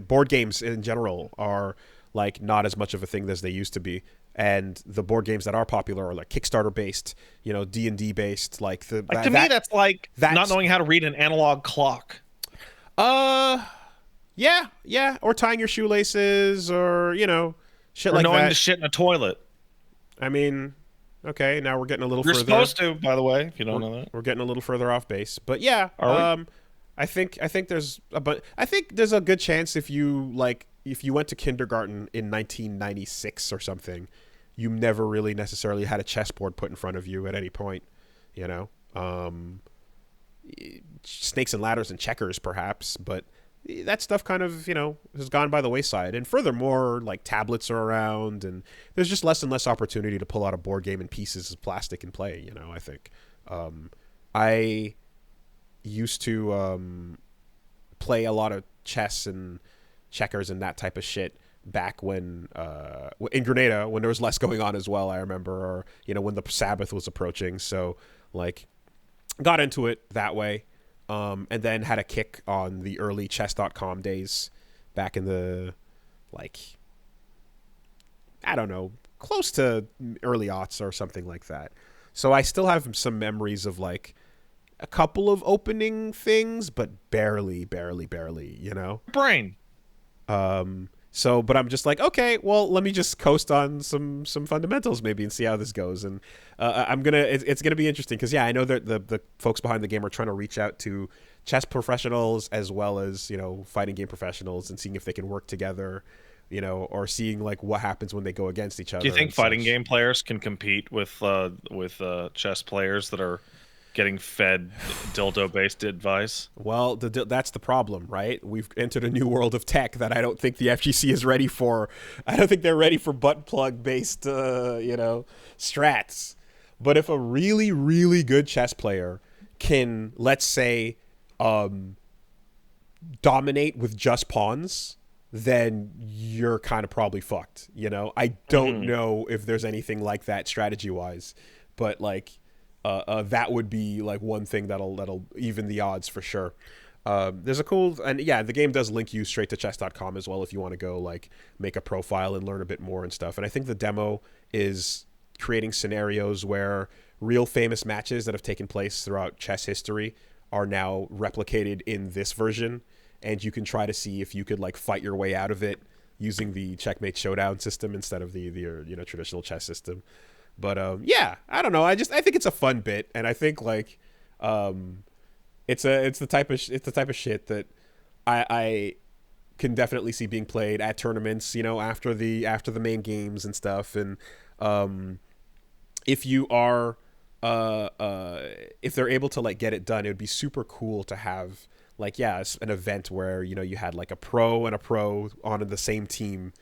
Board games in general are like not as much of a thing as they used to be, and the board games that are popular are like Kickstarter based, D&D based. Like To me, that's like not knowing how to read an analog clock. Yeah, or tying your shoelaces, or shit Or like knowing that. to shit in a toilet. I mean, okay, now we're getting a little You're further. supposed to, by the way, if you don't know that. We're getting a little further off base, but yeah. Are we? I think there's I think there's a good chance if you went to kindergarten in 1996 or something, you never really necessarily had a chessboard put in front of you at any point, you know. Snakes and ladders and checkers perhaps, but that stuff kind of, has gone by the wayside. And furthermore, like tablets are around and there's just less and less opportunity to pull out a board game in pieces of plastic and play, I think. I used to play a lot of chess and checkers and that type of shit back when in Grenada when there was less going on as well. I remember, or when the Sabbath was approaching. So like, got into it that way, and then had a kick on the early chess.com days back in the like I don't know, close to early aughts or something like that. So I still have some memories of like a couple of opening things, but barely, barely, barely, Brain. But I'm just like, okay, well, let me just coast on some fundamentals maybe and see how this goes. And it's gonna be interesting because I know that the folks behind the game are trying to reach out to chess professionals as well as fighting game professionals and seeing if they can work together, or seeing like what happens when they go against each other. Do you think and fighting such. game players can compete with chess players that are getting fed dildo-based advice? Well, that's the problem, right? We've entered a new world of tech that I don't think the FGC is ready for. I don't think they're ready for butt plug based, strats. But if a really, really good chess player can, let's say, dominate with just pawns, then you're kind of probably fucked. I don't Hmm. know if there's anything like that strategy wise, but like that would be like one thing that'll even the odds for sure. There's a cool, and yeah, the game does link you straight to chess.com as well if you want to go like make a profile and learn a bit more and stuff. And I think the demo is creating scenarios where real famous matches that have taken place throughout chess history are now replicated in this version, and you can try to see if you could like fight your way out of it using the checkmate showdown system instead of the traditional chess system. But yeah, I don't know. I think it's a fun bit, and I think like it's the type of shit that I can definitely see being played at tournaments. After the main games and stuff. And if you are if they're able to like get it done, it would be super cool to have like an event where you had like a pro and a pro on the same team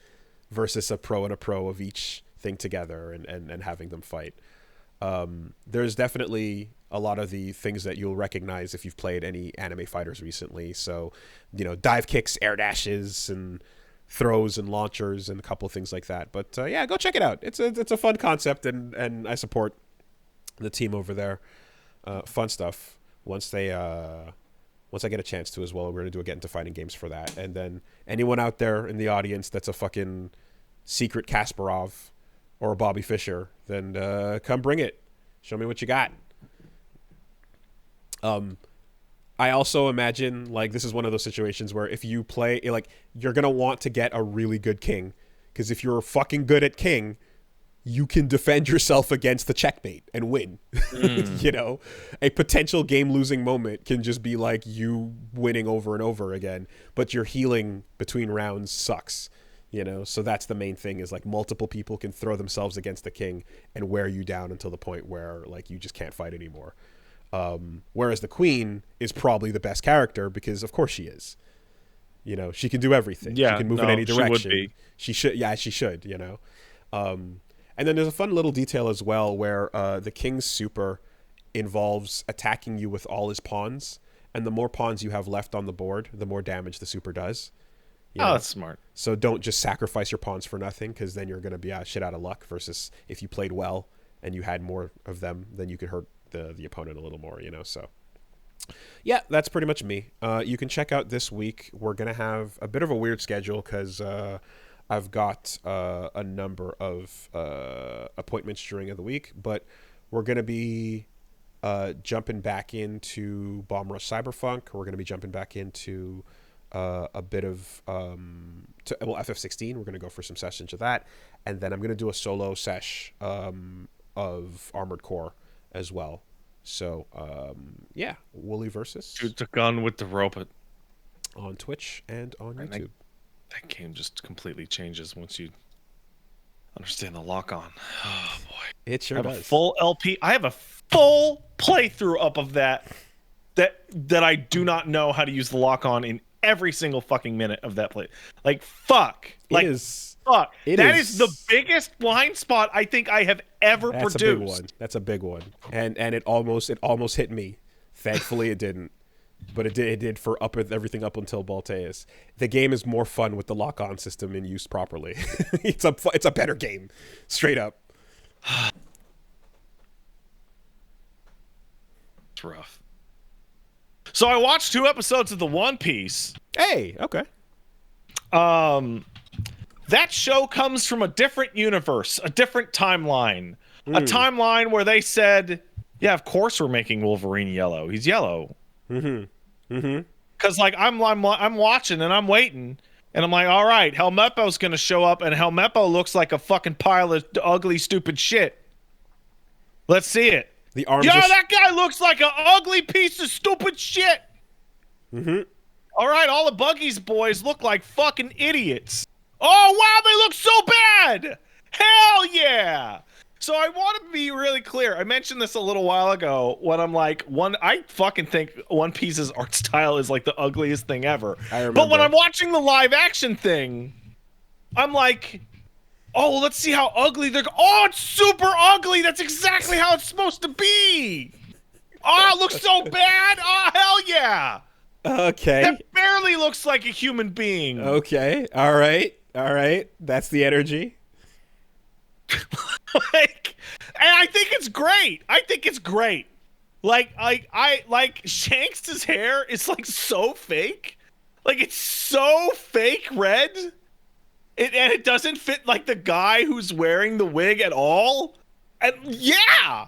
versus a pro and a pro of each thing together and having them fight. There's definitely a lot of the things that you'll recognize if you've played any anime fighters recently. So, dive kicks, air dashes, and throws and launchers and a couple of things like that. But yeah, go check it out. It's a fun concept, and I support the team over there. Fun stuff. Once I get a chance to as well, we're gonna get into fighting games for that. And then anyone out there in the audience that's a fucking secret Kasparov or a Bobby Fischer, then come bring it. Show me what you got. I also imagine like this is one of those situations where if you play like you're gonna want to get a really good king, because if you're fucking good at king, you can defend yourself against the checkmate and win. Mm. A potential game losing moment can just be like you winning over and over again, but your healing between rounds sucks. So that's the main thing is like multiple people can throw themselves against the king and wear you down until the point where like you just can't fight anymore. Whereas the queen is probably the best character because of course she is. She can do everything. She Yeah, can move in no, any she would direction. be. She should. Yeah, she should. And then there's a fun little detail as well where the king's super involves attacking you with all his pawns, and the more pawns you have left on the board, the more damage the super does. You Oh, know, that's smart. so don't just sacrifice your pawns for nothing, because then you're going to be shit out of luck. Versus if you played well and you had more of them, then you could hurt the opponent a little more. So yeah, that's pretty much me. You can check out this week. We're gonna have a bit of a weird schedule because I've got a number of appointments during the week, but we're gonna be jumping back into Bomb Rush Cyberpunk. We're gonna be jumping back into a bit of FF16. We're gonna go for some sessions of that, and then I'm gonna do a solo sesh of Armored Core as well. So yeah, Wooly versus Shoot the gun with the robot. on Twitch and on And YouTube. that game just completely changes once you understand the lock on. Oh boy. It I sure have a does. full LP. I have a full playthrough up of that I do not know how to use the lock on in every single fucking minute of that play. Like fuck. It Like is. fuck. It That is. is the biggest blind spot I think I have ever That's produced. a big one. That's a big one. And it almost hit me. Thankfully, it didn't. But it did for everything up until Balteus. The game is more fun with the lock-on system and used properly. It's a better game, straight up. It's rough. So I watched 2 episodes of the One Piece. Hey, okay. That show comes from a different universe, a different timeline. A timeline where they said, yeah, of course we're making Wolverine yellow. He's yellow. Because like I'm watching and I'm waiting, and I'm like, all right, Helmeppo's gonna show up, and Helmeppo looks like a fucking pile of ugly, stupid shit. Let's see it. The arms. Yo, that guy looks like an ugly piece of stupid shit. All right, all the Buggy's boys look like fucking idiots. Oh wow, they look so bad. Hell yeah. So I want to be really clear. I mentioned this a little while ago when I'm like, I fucking think One Piece's art style is like the ugliest thing ever. I remember. But when I'm watching the live action thing, I'm like, oh, let's see how ugly they're. Oh, it's super ugly. That's exactly how it's supposed to be. Oh, it looks so bad. Oh, hell yeah. Okay. That barely looks like a human being. Okay. All right. That's the energy. Like, and I think it's great. Like, I like Shanks' hair is like so fake. Like, it's so fake red. And it doesn't fit like the guy who's wearing the wig at all. And yeah,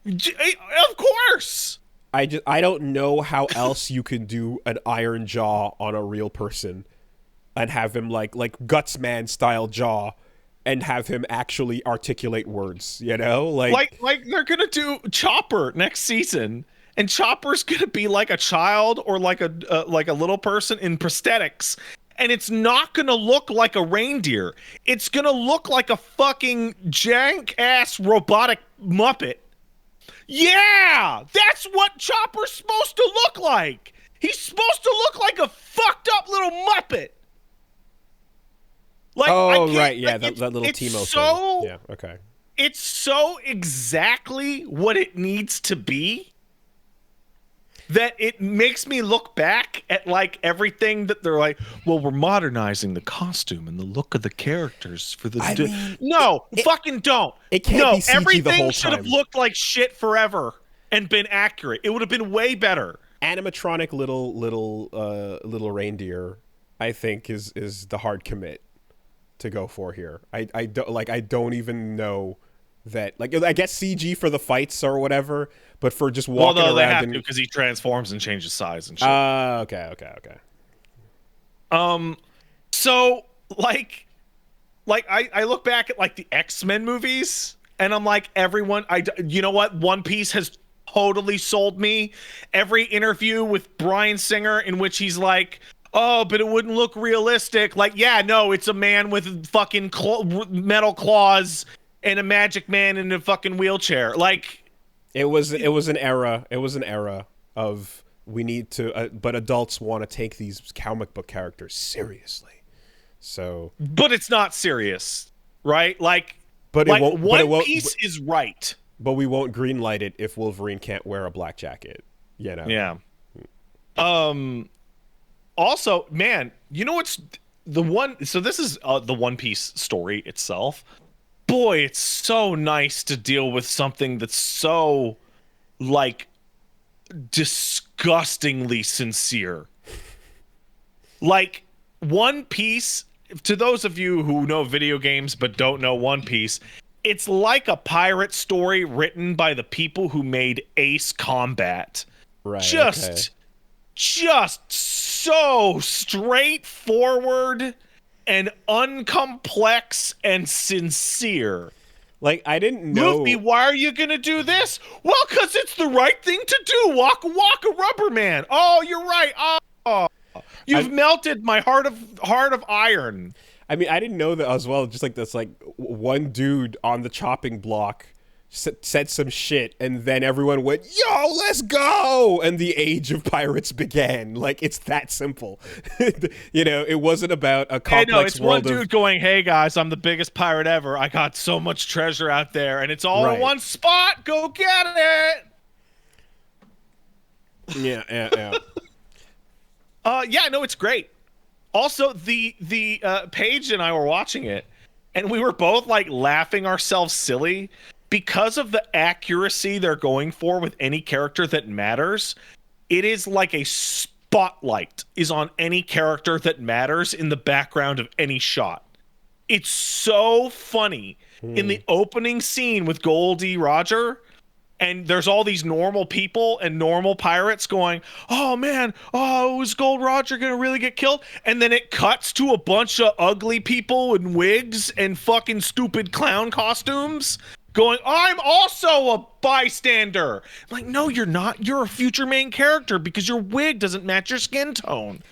of course. I don't know how else you can do an iron jaw on a real person and have him like Gutsman style jaw and have him actually articulate words, you know? Like they're gonna do Chopper next season, and Chopper's gonna be like a child or like a little person in prosthetics, and it's not gonna look like a reindeer. It's gonna look like a fucking jank ass robotic Muppet. Yeah, that's what Chopper's supposed to look like. He's supposed to look like a fucked up little Muppet. Like, right, yeah, that little Timo thing. Yeah, okay. It's so exactly what it needs to be that it makes me look back at like everything that they're like, well, we're modernizing the costume and the look of the characters for the fucking don't. It can't be CG everything the whole should have time. looked like shit forever and been accurate. It would have been way better. Animatronic little reindeer, I think is the hard commit to go for here. I don't even know that, like, I guess CG for the fights or whatever, but for just walking around, they have to because he transforms and changes size and shit. Okay. So like I look back at like the X-Men movies, and I'm like, you know what? One Piece has totally sold me. Every interview with Bryan Singer in which he's like, oh, but it wouldn't look realistic. Like, yeah, no, it's a man with fucking metal claws and a magic man in a fucking wheelchair. Like, it was an era. It was an era of we need to, but adults want to take these comic book characters seriously. So, but it's not serious, right? Like, but it won't. One Piece is right. But we won't greenlight it if Wolverine can't wear a black jacket. You know. Yeah. Also, man, you know what's the one? So this is the One Piece story itself. Boy, it's so nice to deal with something that's so, like, disgustingly sincere. Like, One Piece, to those of you who know video games but don't know One Piece, it's like a pirate story written by the people who made Ace Combat. Right. Just so straightforward and uncomplex and sincere. Like I didn't Luffy, know. why are you gonna do this? Well, because it's the right thing to do. Waka waka rubber man. Oh, you're right. Oh, you've I melted my heart of iron. I mean, I didn't know that as well. Just like this, like one dude on the chopping block said some shit, and then everyone went, "Yo, let's go!" And the age of pirates began. Like it's that simple. You know, it wasn't about a Hey, no, complex it's one world of dude going, "Hey guys, I'm the biggest pirate ever. I got so much treasure out there, and it's all in right. one spot. Go get it." Yeah, yeah, yeah. Yeah, no, it's great. Also, the Paige and I were watching it, and we were both like laughing ourselves silly because of the accuracy they're going for with any character that matters. It is like a spotlight is on any character that matters in the background of any shot. It's so funny in the opening scene with Goldie Roger, and there's all these normal people and normal pirates going, "Oh man, oh, is Gold Roger gonna really get killed?" And then it cuts to a bunch of ugly people in wigs and fucking stupid clown costumes going, "I'm also a bystander." I'm like, no, you're not. You're a future main character because your wig doesn't match your skin tone.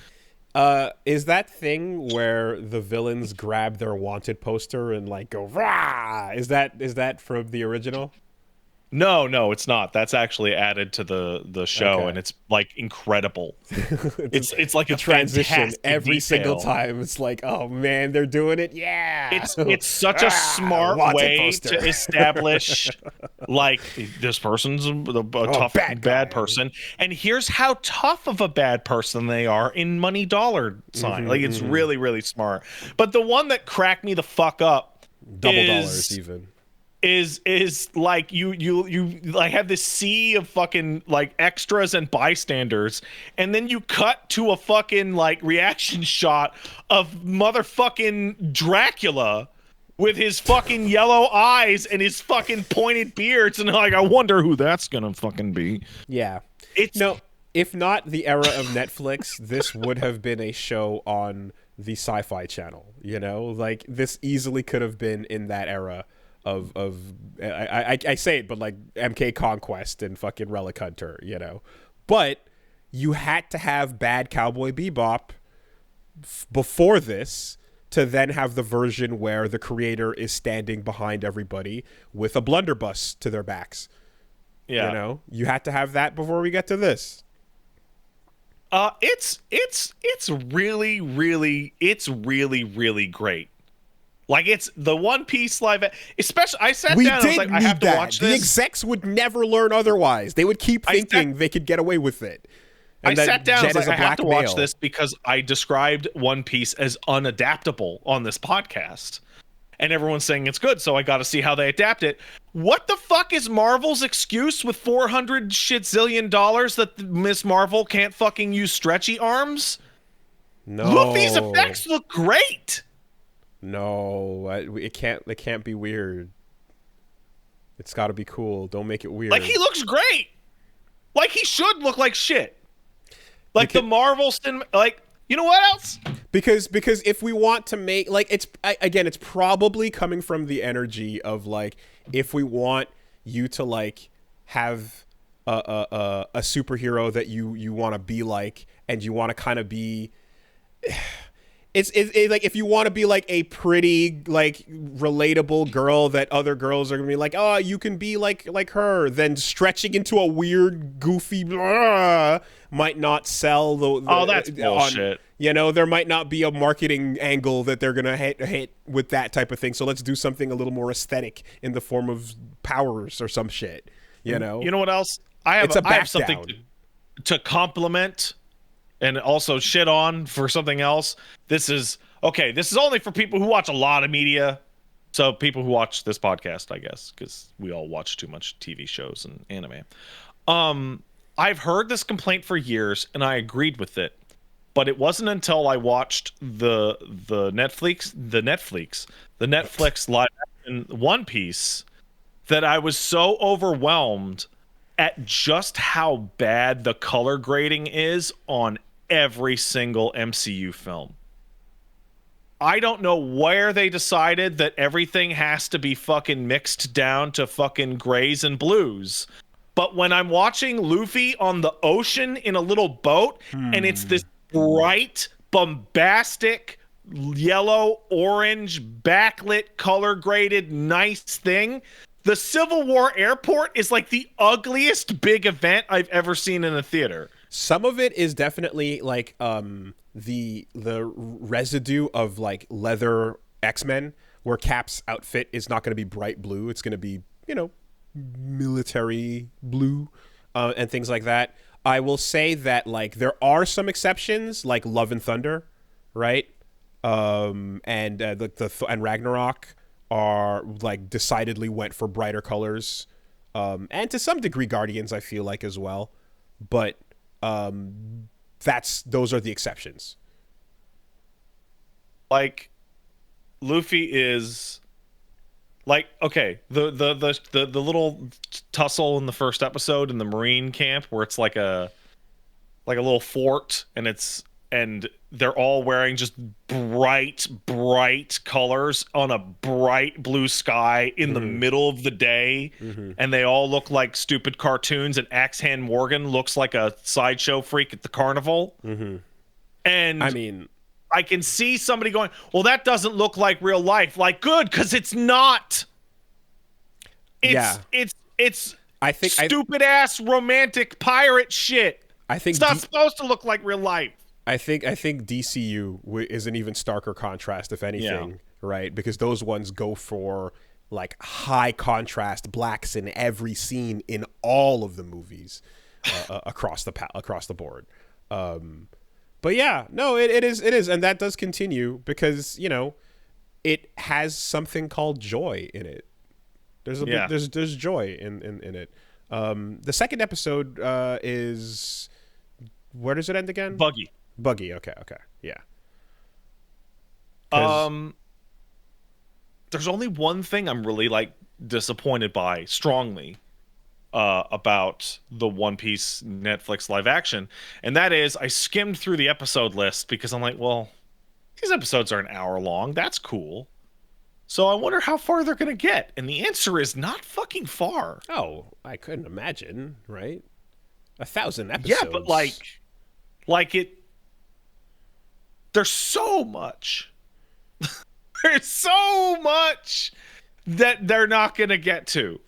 Is that thing where the villains grab their wanted poster and like go rah? Is that from the original? No, no, it's not. That's actually added to the show, and Okay. it's like incredible. It's like The a transition fantastic every single detail. time. It's like, oh man, they're doing it. Yeah. It's such a Ah, smart wanted way to poster. establish like this person's a Oh, tough bad bad guy. person, and here's how tough of a bad person they are in money dollar sign. Like it's really smart. But the one that cracked me the fuck up Double dollars is even. is like you like have this sea of fucking like extras and bystanders, and then you cut to a fucking like reaction shot of motherfucking Dracula with his fucking yellow eyes and his fucking pointed beards, and like I wonder who that's gonna fucking be. Yeah. It's No, if not the era of Netflix, this would have been a show on the Sci-Fi Channel. You know, like this easily could have been in that era of I say it, but like MK Conquest and fucking Relic Hunter. You know, but you had to have Bad Cowboy Bebop before this to then have the version where the creator is standing behind everybody with a blunderbuss to their backs. You yeah. know, you had to have that before we get to this. It's really great. Like it's the One Piece live, especially. I sat We down. And I was did like, I have need to that. watch The this. execs would never learn otherwise. They would keep I sat thinking they could get away with it. I And sat that down. I was Jet is like, a I have black to watch male. this because I described One Piece as unadaptable on this podcast, and everyone's saying it's good. So I got to see how they adapt it. What the fuck is Marvel's excuse with 400 shit zillion dollars that Miss Marvel can't fucking use stretchy arms? Luffy's No, effects look great. no, it can't. It can't be weird. It's got to be cool. Don't make it Like weird. he looks great. Like he should look like shit. You Like the can, Marvel like you know what else? because if we want to make like again, it's probably coming from the energy of like if we want you to like have a superhero that you want to be like, and you want to kind of be it's like if you want to be like a pretty like relatable girl that other girls are gonna be like, oh, you can be like her, then stretching into a weird goofy blah, might not sell Oh, that's on, bullshit. you know, there might not be a marketing angle that they're gonna hit with that type of thing, so let's do something a little more aesthetic in the form of powers or some shit, you know. You know what else? It's a I have back something down. to compliment and also shit on for something else. This is okay. This is only for people who watch a lot of media. So people who watch this podcast, I guess, because we all watch too much TV shows and anime. I've heard this complaint for years, and I agreed with it. But it wasn't until I watched the Netflix live action One Piece that I was so overwhelmed at just how bad the color grading is on every single MCU film. I don't know where they decided that everything has to be fucking mixed down to fucking grays and blues. But when I'm watching Luffy on the ocean in a little boat and it's this bright, bombastic, yellow, orange, backlit, color graded, nice thing, the Civil War airport is like the ugliest big event I've ever seen in a theater. Some of it is definitely like the residue of like leather X-Men, where Cap's outfit is not going to be bright blue. It's going to be, you know, military blue, and things like that. I will say that like there are some exceptions, like Love and Thunder, right? And and Ragnarok are like decidedly went for brighter colors, and to some degree Guardians I feel like as well, but those are the exceptions. Like Luffy is like, okay, the little tussle in the first episode in the Marine camp where it's like a little fort and they're all wearing just bright colors on a bright blue sky in the middle of the day, and they all look like stupid cartoons, and Axe Hand Morgan looks like a sideshow freak at the carnival. And I mean, I can see somebody going, well, that doesn't look like real life. Like, good, because it's not. It's I think stupid ass romantic pirate shit. I think it's not supposed to look like real life. I think DCU is an even starker contrast, if anything, right? Because those ones go for like high contrast blacks in every scene in all of the movies, across the board. But yeah, no, it is, and that does continue because, you know, it has something called joy in it. There's joy in it. The second episode is, where does it end again? Buggy. Okay. Yeah. There's only one thing I'm really like disappointed by strongly about the One Piece Netflix live action, and that is I skimmed through the episode list because I'm like, well, these episodes are an hour long. That's cool. So I wonder how far they're gonna get, and the answer is not fucking far. Oh, I couldn't imagine, right? 1,000 episodes. Yeah, but like it. There's so much. There's so much that they're not going to get to.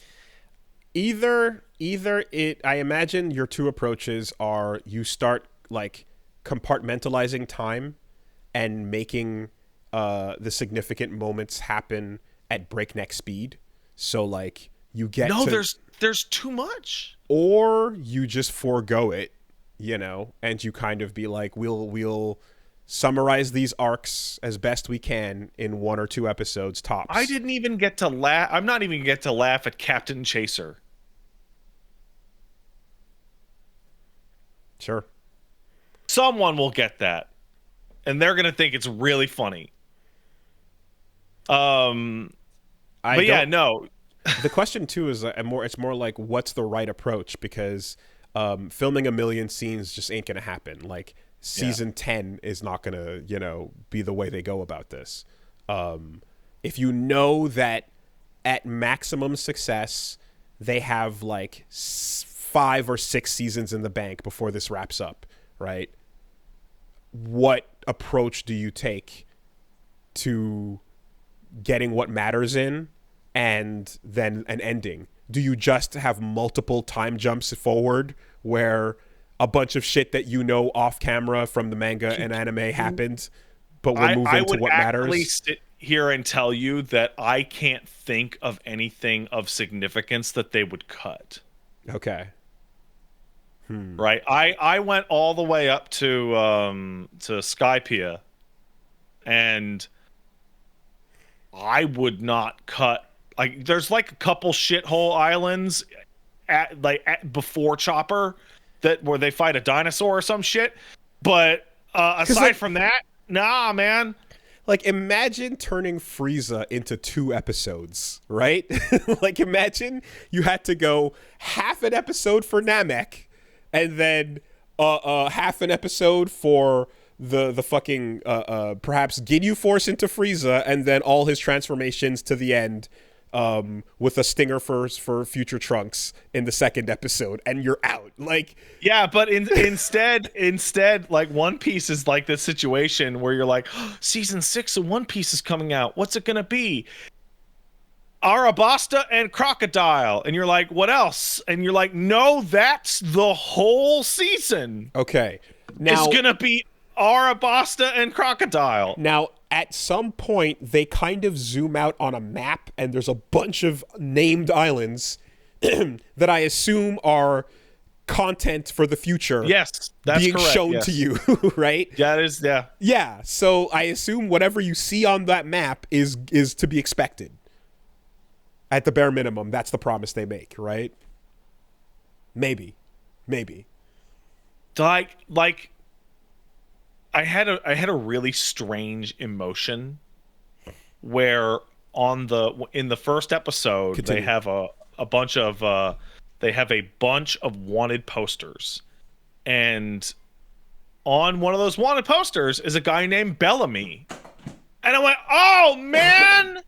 Either it, I imagine your two approaches are you start like compartmentalizing time and making the significant moments happen at breakneck speed. So like you get there's too much. Or you just forego it, you know, and you kind of be like, we'll summarize these arcs as best we can in 1 or 2 episodes tops. I didn't even get to laugh. I'm not even get to laugh at Captain Chaser. Sure. Someone will get that, and they're gonna think it's really funny. No. The question too is it's more like, what's the right approach? Because filming a million scenes just ain't gonna happen. Like season 10 is not gonna, you know, be the way they go about this. If you know that at maximum success they have like 5 or 6 seasons in the bank before this wraps up, right? What approach do you take to getting what matters in and then an ending? Do you just have multiple time jumps forward where a bunch of shit that you know off camera from the manga and anime happened, but we're moving to what matters? I would sit here and tell you that I can't think of anything of significance that they would cut. Okay. Right. I went all the way up to Skypiea, and I would not cut. Like, there's like a couple shithole islands before Chopper where they fight a dinosaur or some shit. But aside from that, nah, man. Like, imagine turning Frieza into 2 episodes, right? Like, imagine you had to go half an episode for Namek, and then half an episode for the fucking perhaps Ginyu Force into Frieza, and then all his transformations to the end, with a stinger for future Trunks in the second episode, and you're out. Like, Yeah, but instead, like One Piece is like this situation where you're like, oh, season 6 of One Piece is coming out. What's it gonna be? Arabasta and Crocodile, and you're like, what else? And you're like, no, that's the whole season. okay, now It's gonna be Arabasta and Crocodile. now at some point they kind of zoom out on a map, and there's a bunch of named islands that I assume are content for the future. Yes, that's being correct, shown yes. to you, right? Yeah, it is. Yeah, Yeah, so I assume whatever you see on that map is to be expected. At the bare minimum, that's the promise they make, right? Maybe. like I had a really strange emotion where in the first episode Continue. they have a bunch of wanted posters, and on one of those wanted posters is a guy named Bellamy, and I went, oh man,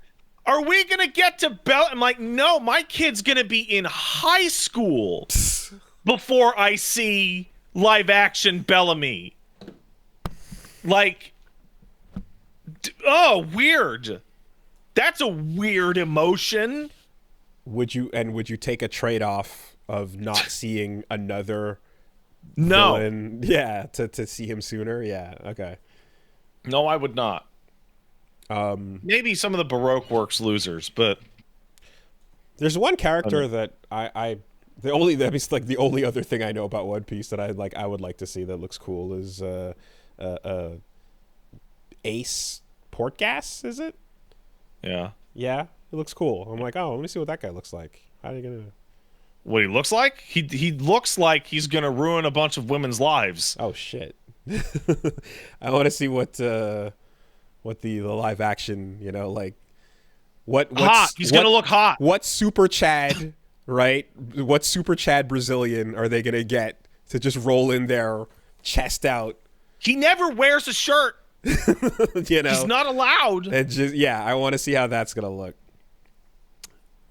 are we gonna get to I'm like, no, my kid's gonna be in high school before I see live action Bellamy. Like, oh, weird. That's a weird emotion. Would you take a trade-off of not seeing another No, villain? Yeah, to see him sooner? Yeah, okay. no, I would not. Maybe some of the Baroque works losers, but There's one character that the only other thing I know about One Piece that I would like to see that looks cool is Ace Portgas, is it? yeah. Yeah, it looks cool. I'm like, oh, let me see what that guy looks like. How are you gonna? What he looks like? He looks like he's gonna ruin a bunch of women's lives. Oh shit! I want to see what the live action, like what's Hot. He's gonna look hot. What Super Chad, right? What Super Chad Brazilian are they gonna get to just roll in there, chest out? He never wears a shirt. He's not allowed. And just I want to see how that's gonna look.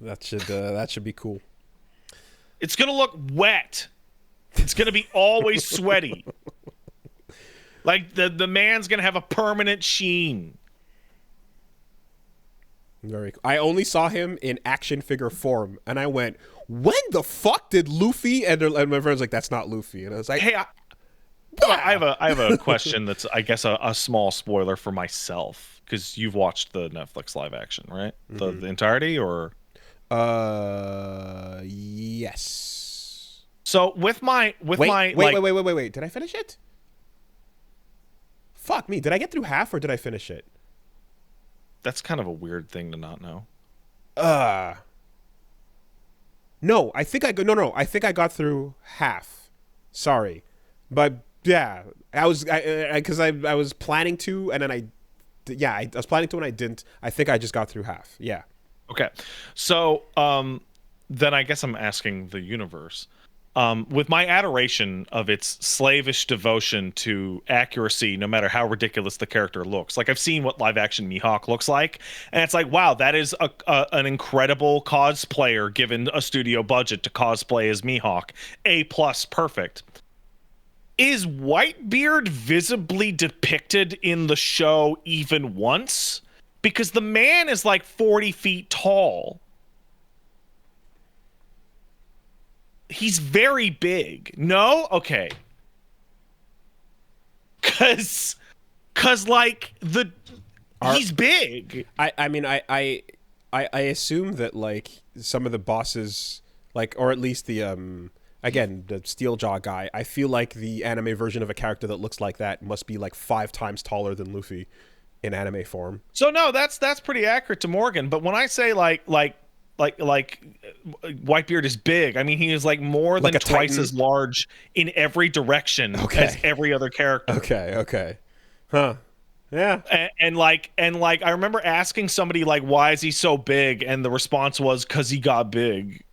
That should be cool. It's gonna look wet. It's gonna be always sweaty. Like the man's gonna have a permanent sheen. Very cool. I only saw him in action figure form, and I went, "When the fuck did Luffy?" And my friend's like, "That's not Luffy," and I was like, Hey, I have a question that's, I guess, a small spoiler for myself, because you've watched the Netflix live action, right? The entirety, or yes." so with my Wait. Did I finish it? Fuck me. Did I get through half or did I finish it? That's kind of a weird thing to not know. No, I think I go. No, I think I got through half. Sorry, but yeah, I was because I was planning to, and then I was planning to, and I didn't. I think I just got through half. Yeah. Okay, so then I guess I'm asking the universe. With my adoration of its slavish devotion to accuracy, no matter how ridiculous the character looks. Like, I've seen what live action Mihawk looks like, and it's like, wow, that is an incredible cosplayer given a studio budget to cosplay as Mihawk. A+, perfect. Is Whitebeard visibly depicted in the show even once? Because the man is like 40 feet tall. He's very big. No? Okay. Cause like he's big. I mean I assume that like some of the bosses, like, or at least the again, the Steeljaw guy, I feel like the anime version of a character that looks like that must be like 5 times taller than Luffy in anime form. So no, that's pretty accurate to Morgan. But when I say like Whitebeard is big, I mean he is like more than Like a twice Titan. as large in every direction as every other character. Okay. Huh. Yeah. And like I remember asking somebody like, why is he so big? And the response was, because he got big.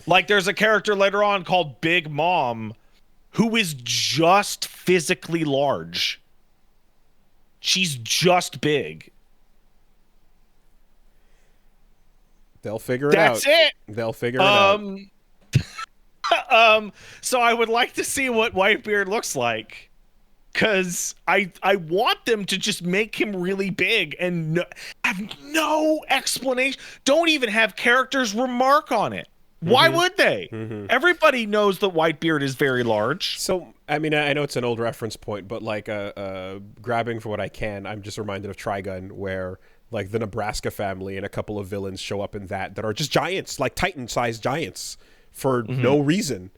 Like, there's a character later on called Big Mom, who is just physically large. She's just big. They'll figure it out. That's it. They'll figure it out. Um, so I would like to see what Whitebeard looks like. Because I want them to just make him really big and have no explanation. Don't even have characters remark on it. Why would they? Everybody knows that Whitebeard is very large. So, I mean, I know it's an old reference point, but like, grabbing for what I can, I'm just reminded of Trigun, where like the Nebraska family and a couple of villains show up in that are just giants, like Titan-sized giants, for no reason.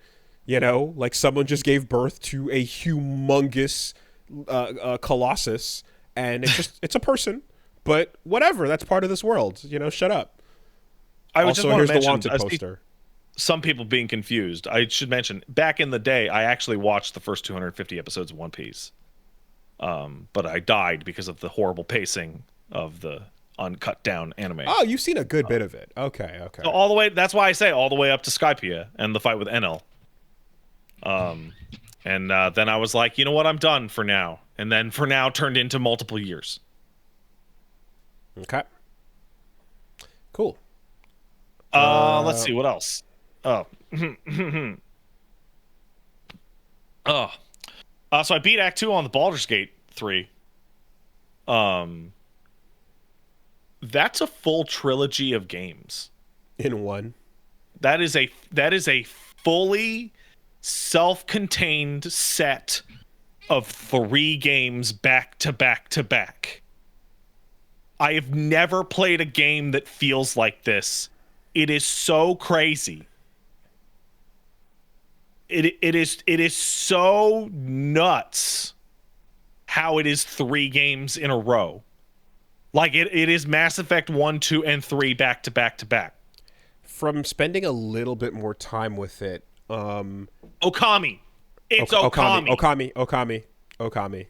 You know, like someone just gave birth to a humongous colossus, and it's a person. But whatever, that's part of this world. You know, shut up. I would Also, just want here's to the mention, wanted poster. some people being confused. I should mention, back in the day, I actually watched the first 250 episodes of One Piece. But I died because of the horrible pacing of the uncut down anime. Oh, you've seen a good bit of it. Okay, okay. So all the way, that's why I say all the way up to Skypiea and the fight with Enel. And then I was like, you know what, I'm done for now. And then for now turned into multiple years. Okay. Cool. Let's see what else. Oh. Oh. So I beat Act 2 on the Baldur's Gate 3. That's a full trilogy of games. In one. That is a fully self-contained set of 3 games back to back to back. I have never played a game that feels like this. It is so crazy. It is so nuts how it is 3 games in a row. Like it is Mass Effect 1, 2, and 3 back to back to back. From spending a little bit more time with it, Okami. It's Okami. Okami.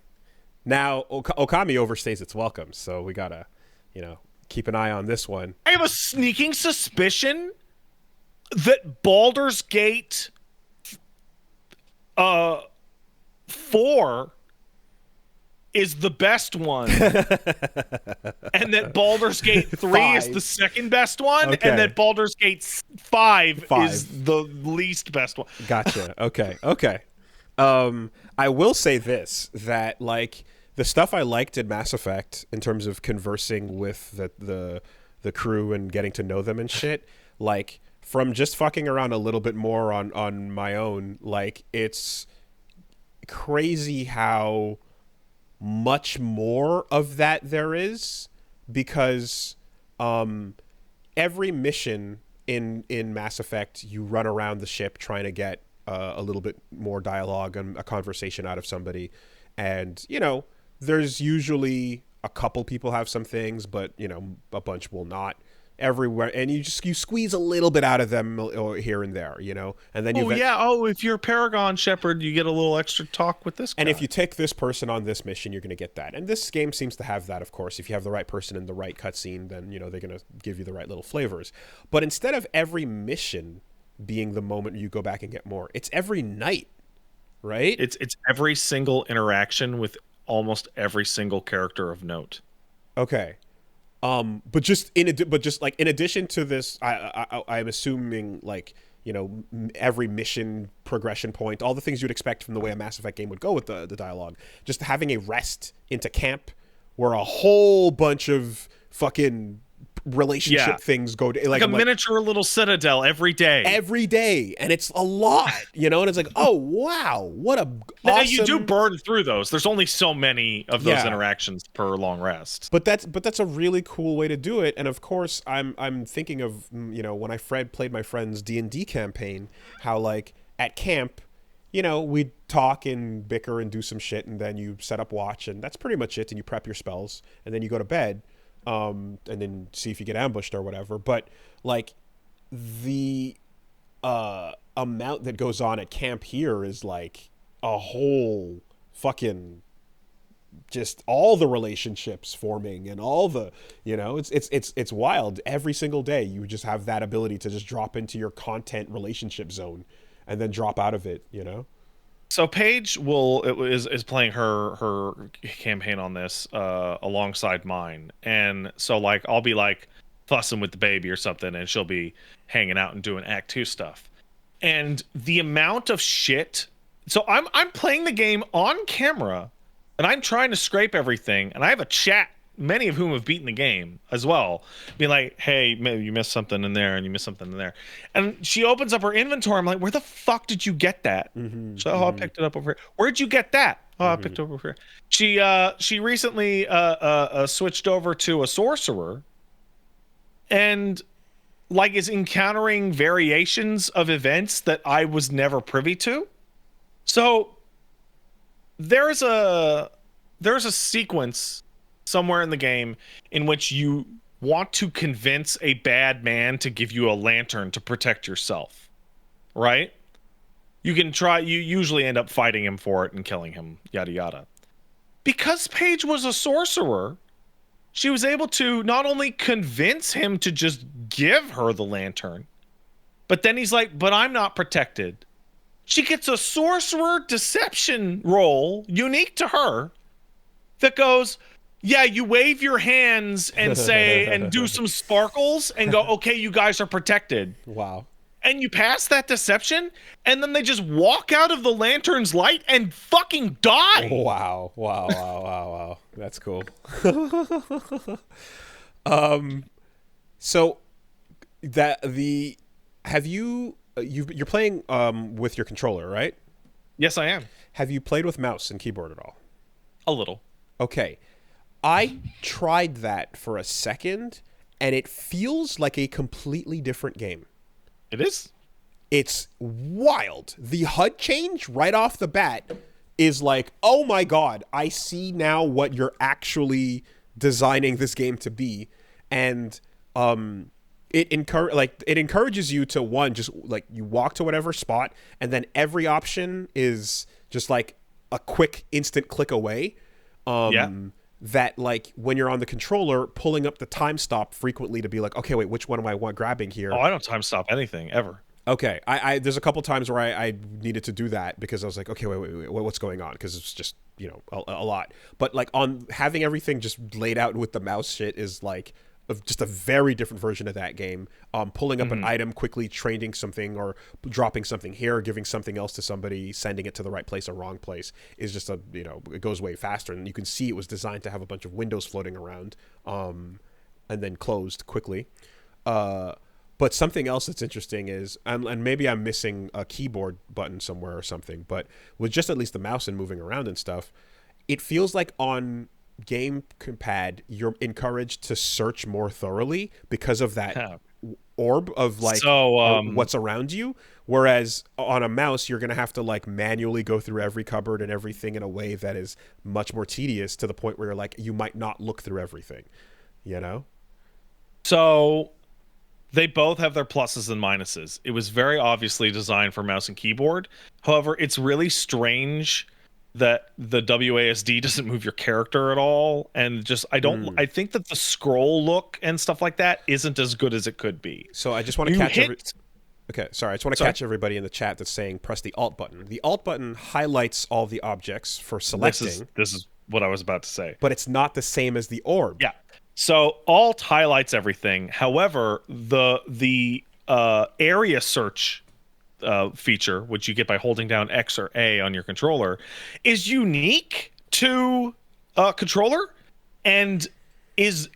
Now, Okami overstays its welcome, so we gotta, keep an eye on this one. I have a sneaking suspicion that Baldur's Gate 4 is the best one, and that Baldur's Gate 3 is the second best one, and that Baldur's Gate 5 is the least best one. Gotcha. Okay. I will say this, that like the stuff I liked in Mass Effect in terms of conversing with the crew and getting to know them and shit, like from just fucking around a little bit more on my own, like it's crazy how much more of that there is, because every mission in Mass Effect, you run around the ship trying to get a little bit more dialogue and a conversation out of somebody, and there's usually a couple people have some things, but a bunch will not everywhere, and you squeeze a little bit out of them here and there, and then if you're Paragon Shepherd, you get a little extra talk with this guy. And if you take this person on this mission, you're going to get that. And this game seems to have that, of course. If you have the right person in the right cutscene, then they're going to give you the right little flavors. But instead of every mission being the moment you go back and get more, it's every night, right? It's every single interaction with almost every single character of note. Okay. But just in addition to this, I'm assuming like every mission progression point, all the things you'd expect from the way a Mass Effect game would go with the dialogue, just having a rest into camp where a whole bunch of fucking relationship things go to, like a miniature little citadel every day, and it's a lot, and it's like, oh wow, what a awesome... You do burn through those. There's only so many of those interactions per long rest, but that's a really cool way to do it. And of course I'm thinking of when I played my friend's D&D campaign, how like at camp we'd talk and bicker and do some shit, and then you set up watch, and that's pretty much it, and you prep your spells, and then you go to bed. And then see if you get ambushed or whatever. But like the amount that goes on at camp here is like a whole fucking, just all the relationships forming and all the it's wild. Every single day you just have that ability to just drop into your content relationship zone and then drop out of it. So Paige is playing her campaign on this alongside mine, and so like I'll be like fussing with the baby or something, and she'll be hanging out and doing Act Two stuff. And the amount of shit. So I'm playing the game on camera, and I'm trying to scrape everything, and I have a chat, many of whom have beaten the game as well, being like, "Hey, maybe you missed something in there, and you missed something in there." And she opens up her inventory. I'm like, "Where the fuck did you get that?" Mm-hmm, So, oh, I mm-hmm, picked it up over here. Where'd you get that? Oh, I mm-hmm. picked it up over here. She recently switched over to a sorcerer, and like is encountering variations of events that I was never privy to. So there's a there's a sequence somewhere in the game in which you want to convince a bad man to give you a lantern to protect yourself, right? You can try, you usually end up fighting him for it and killing him, yada yada. Because Paige was a sorcerer, she was able to not only convince him to just give her the lantern, but then he's like, "But I'm not protected." She gets a sorcerer deception roll unique to her that goes, "Yeah, you wave your hands and say, and do some sparkles and go, okay, you guys are protected." Wow. And you pass that deception, and then they just walk out of the lantern's light and fucking die. Wow. Wow. Wow. Wow. Wow. That's cool. So that the have you you're playing with your controller, right? Yes, I am. Have you played with mouse and keyboard at all? A little. Okay. I tried that for a second and it feels like a completely different game. It is. It's wild. The HUD change right off the bat is like, "Oh my god, I see now what you're actually designing this game to be." And it encourages you to, one, just like you walk to whatever spot, and then every option is just like a quick instant click away. Yeah. That like when you're on the controller, pulling up the time stop frequently to be like, "Okay, wait, which one am I grabbing here?" Oh, I don't time stop anything ever. Okay, I there's a couple times where I needed to do that because I was like, "Okay, wait, what's going on?" Because it's just, you know, a lot. But like on having everything just laid out with the mouse shit is like just a very different version of that game. Pulling up an item quickly, trading something, or dropping something here, giving something else to somebody, sending it to the right place or wrong place is just a, you know, it goes way faster. And you can see it was designed to have a bunch of windows floating around, and then closed quickly. But something else that's interesting is, and maybe I'm missing a keyboard button somewhere or something, but with just at least the mouse and moving around and stuff, it feels like on gamepad you're encouraged to search more thoroughly because of that orb of like what's around you, whereas on a mouse you're gonna have to like manually go through every cupboard and everything in a way that is much more tedious, to the point where you're like, you might not look through everything, you know. So they both have their pluses and minuses. It was very obviously designed for mouse and keyboard. However, it's really strange that the WASD doesn't move your character at all. And just, I think that the scroll look and stuff like that isn't as good as it could be. So I just want to Okay, sorry. I just want to catch everybody in the chat that's saying press the Alt button. The Alt button highlights all the objects for selecting. This is what I was about to say. But it's not the same as the orb. Yeah. So Alt highlights everything. However, the area search feature, which you get by holding down X or A on your controller, is unique to controller and is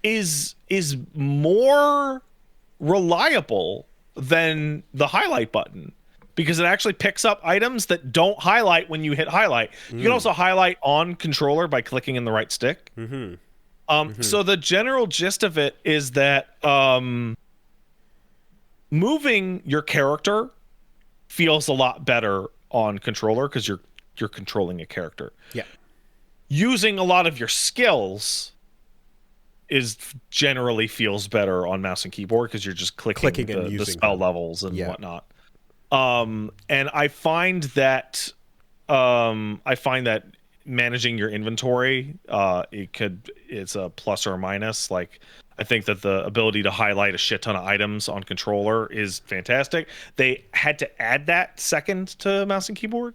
more reliable than the highlight button, because it actually picks up items that don't highlight when you hit highlight. You can also highlight on controller by clicking in the right stick. So the general gist of it is that moving your character feels a lot better on controller because you're controlling a character. Yeah. Using a lot of your skills is generally feels better on mouse and keyboard because you're just clicking the spell levels and whatnot. And I find that managing your inventory, it's a plus or a minus. Like, I think that the ability to highlight a shit ton of items on controller is fantastic. They had to add that second to mouse and keyboard.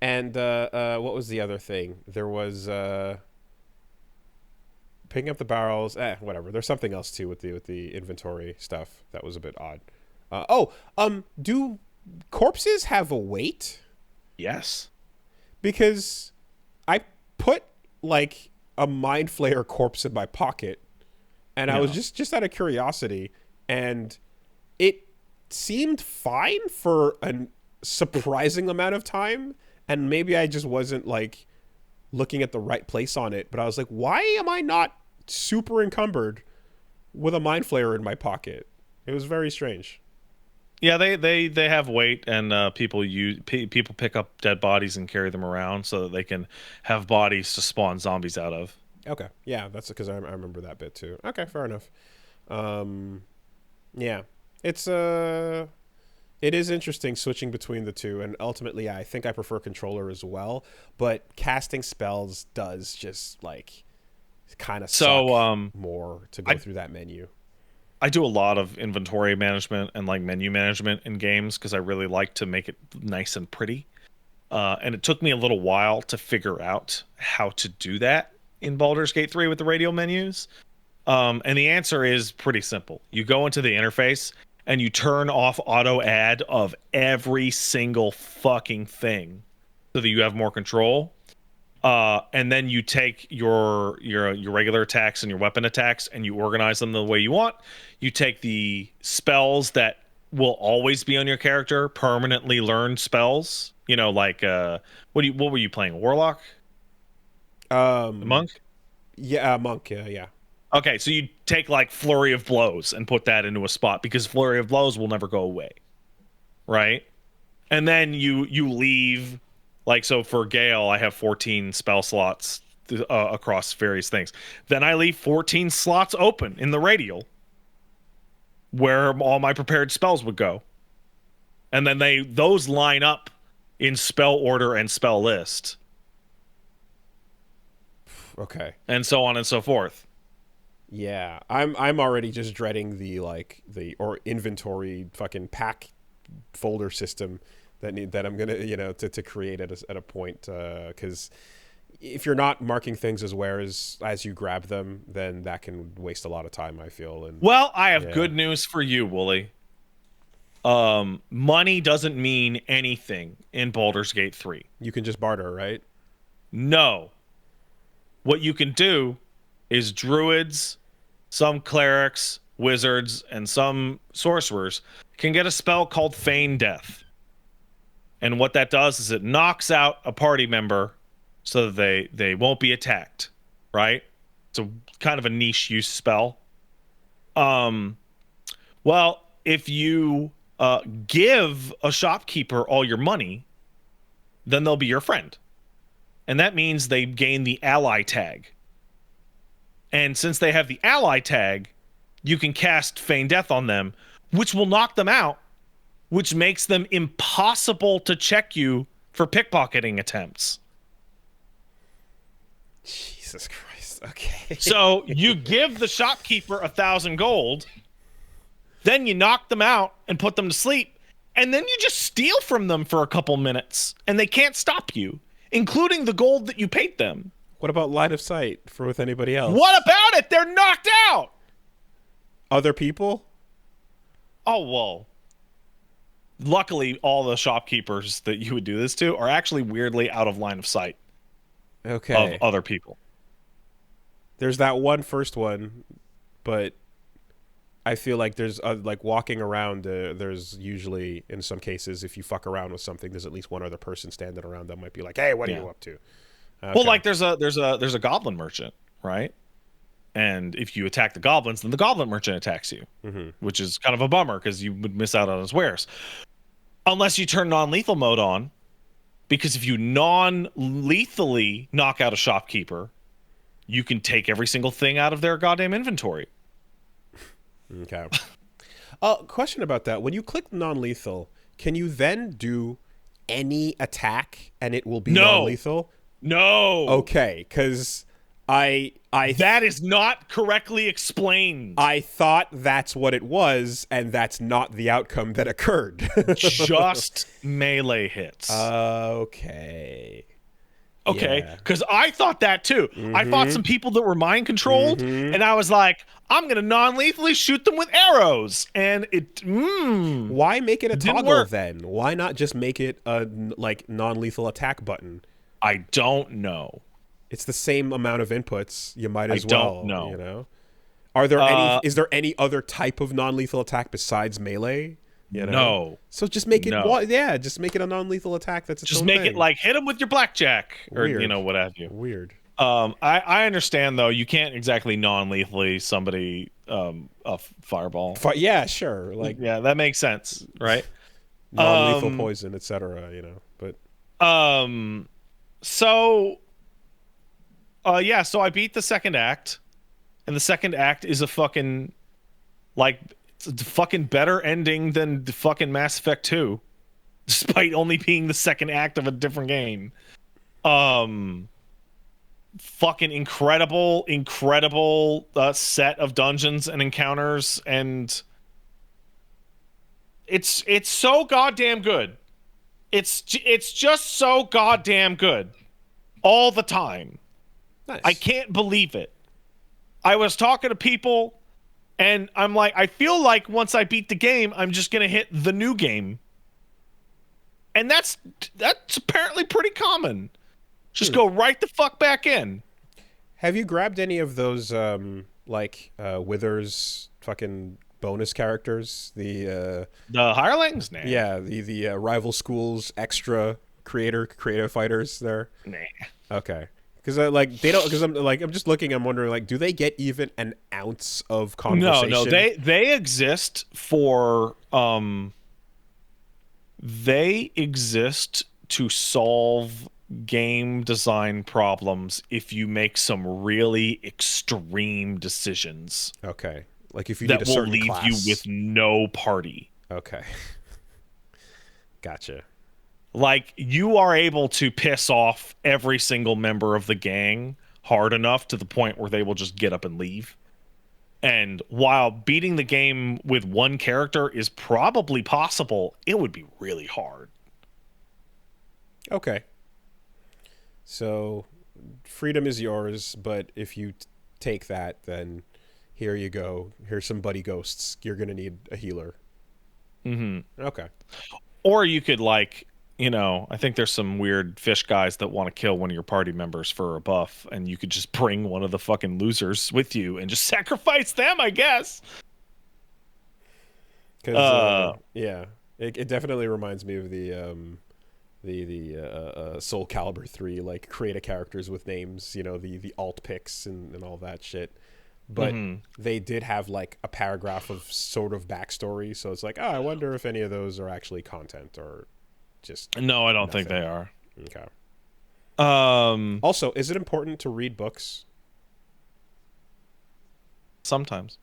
And what was the other thing? There was picking up the barrels. Whatever. There's something else too with the inventory stuff that was a bit odd. Do corpses have a weight? Yes. Because I put like a mind flayer corpse in my pocket, and I was Yeah. just out of curiosity, and it seemed fine for a surprising amount of time, and maybe I just wasn't like looking at the right place on it, but I was like, why am I not super encumbered with a mind flayer in my pocket? It was very strange. Yeah, they have weight, and people pick up dead bodies and carry them around so that they can have bodies to spawn zombies out of. Okay, yeah, that's because I remember that bit too. Okay, fair enough. Um, yeah, it's it is interesting switching between the two, and ultimately, I think I prefer controller as well. But casting spells does just like kind of suck So more to go I through that menu. I do a lot of inventory management and like menu management in games because I really like to make it nice and pretty. And it took me a little while to figure out how to do that in Baldur's Gate 3 with the radial menus. And the answer is pretty simple. You go into the interface and you turn off auto add of every single fucking thing so that you have more control. And then you take your regular attacks and your weapon attacks and you organize them the way you want. You take the spells that will always be on your character, permanently learned spells. You know, like what were you playing? Warlock? The Um, monk? yeah, monk. Yeah. Okay, so you take like Flurry of Blows and put that into a spot because Flurry of Blows will never go away, right? And then you leave, like, so for Gale I have 14 spell slots across various things. Then I leave 14 slots open in the radial where all my prepared spells would go, and then those line up in spell order and spell list, Okay. and so on and so forth. Yeah, I'm already just dreading the or inventory fucking pack folder system that I'm gonna to create at a point, because if you're not marking things as wares as you grab them, then that can waste a lot of time, I feel. And Well, I have yeah. good news for you, Wooly. Money doesn't mean anything in Baldur's Gate 3. You can just barter, right? No. What you can do is druids, some clerics, wizards, and some sorcerers can get a spell called Feign Death. And what that does is it knocks out a party member so that they won't be attacked, right? It's a kind of a niche use spell. Um, well, if you give a shopkeeper all your money, then they'll be your friend. And that means they gain the ally tag. And since they have the ally tag, you can cast Feign Death on them, which will knock them out, which makes them impossible to check you for pickpocketing attempts. Jesus Christ. Okay. So you give the shopkeeper 1,000 gold, then you knock them out and put them to sleep, and then you just steal from them for a couple minutes, and they can't stop you, including the gold that you paid them. What about line of sight for with anybody else? What about it? They're knocked out. Other people? Oh, well. Luckily, all the shopkeepers that you would do this to are actually weirdly out of line of sight Okay. of other people. There's that one first one, but I feel like there's like walking around. There's usually, in some cases, if you fuck around with something, there's at least one other person standing around that might be like, "Hey, what are Yeah. you up to?" Well, Okay. like there's a goblin merchant, right? And if you attack the goblins, then the goblin merchant attacks you, which is kind of a bummer because you would miss out on his wares. Unless you turn non-lethal mode on, because if you non-lethally knock out a shopkeeper, you can take every single thing out of their goddamn inventory. Okay. Question about that: when you click non-lethal, can you then do any attack and it will be No, non-lethal? no. Okay, because I I That is not correctly explained. I thought that's what it was, and that's not the outcome that occurred. Just melee hits. Okay. Okay, Yeah. because I thought that too. I fought some people that were mind controlled, and I was like, I'm gonna non-lethally shoot them with arrows, and Why make it a didn't toggle work. then? Why not just make it a like non-lethal attack button? I don't know. It's the same amount of inputs. You might I as don't well, know. Are there any? Uh, Is there any other type of non-lethal attack besides melee? no, So just make it no. one. Yeah, just make it a non-lethal attack. That's its Just own make it thing. like hit them with your blackjack, or Weird. what have you. Weird. I understand though. You can't exactly non-lethally somebody a fireball. Yeah, sure. Like Yeah, that makes sense, right? non-lethal Um, poison, etc. But um, so yeah, so I beat the second act, and the second act is a fucking like it's a fucking better ending than the fucking Mass Effect 2, despite only being the second act of a different game. Um, Fucking incredible set of dungeons and encounters, and it's so goddamn good. It's just so goddamn good all the time. I nice. can't believe it. I was talking to people, and I'm like, I feel like once I beat the game, I'm just gonna hit the new game, and that's apparently pretty common. Just go right the fuck back in. Have you grabbed any of those Withers fucking bonus characters? The hirelings, nah, The rival schools extra creative fighters there. nah. Okay. Because they don't. Because I'm just looking. I'm wondering do they get even an ounce of No, conversation? no, they exist for they exist to solve game design problems if you make some really extreme decisions Okay. Like if you need that a will certain leave class. you with no party. Okay. Gotcha. Like you are able to piss off every single member of the gang hard enough to the point where they will just get up and leave. And while beating the game with one character is probably possible, it would be really hard. Okay. So, freedom is yours, but if you take that, then here you go. Here's some buddy ghosts. You're gonna need a healer. Okay. Or you could I think there's some weird fish guys that want to kill one of your party members for a buff, and you could just bring one of the fucking losers with you and just sacrifice them, I guess. Because yeah, it definitely reminds me of the Soul Calibur 3 create a characters with names. The alt picks and all that shit. But they did have a paragraph of sort of backstory, so it's I wonder if any of those are actually content or just No, I don't nothing. think they are. Okay. Um, Also, is it important to read books? Sometimes.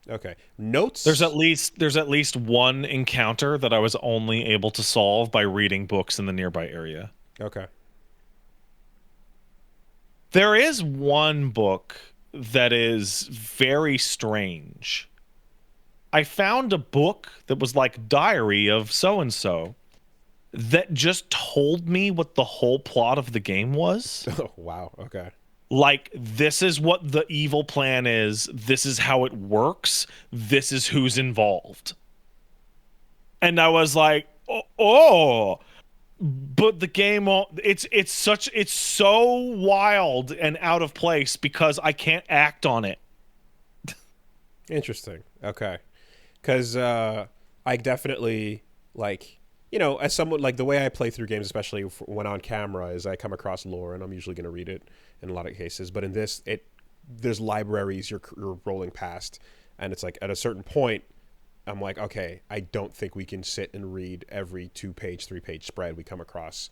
Okay. Notes? There's at least one encounter that I was only able to solve by reading books in the nearby area. Okay. There is one book that is very strange. I found a book that was like diary of so and so that just told me what the whole plot of the game was. Oh, wow. Okay. Like, this is what the evil plan is. This is how it works. This is who's involved. And I was like, oh. But the game, it's so wild and out of place because I can't act on it. Interesting. Okay. Because I definitely, as someone, the way I play through games, especially when on camera, is I come across lore, and I'm usually going to read it in a lot of cases. But in this, there's libraries you're rolling past, and it's at a certain point, I'm like, okay, I don't think we can sit and read every 2-page, 3-page spread we come across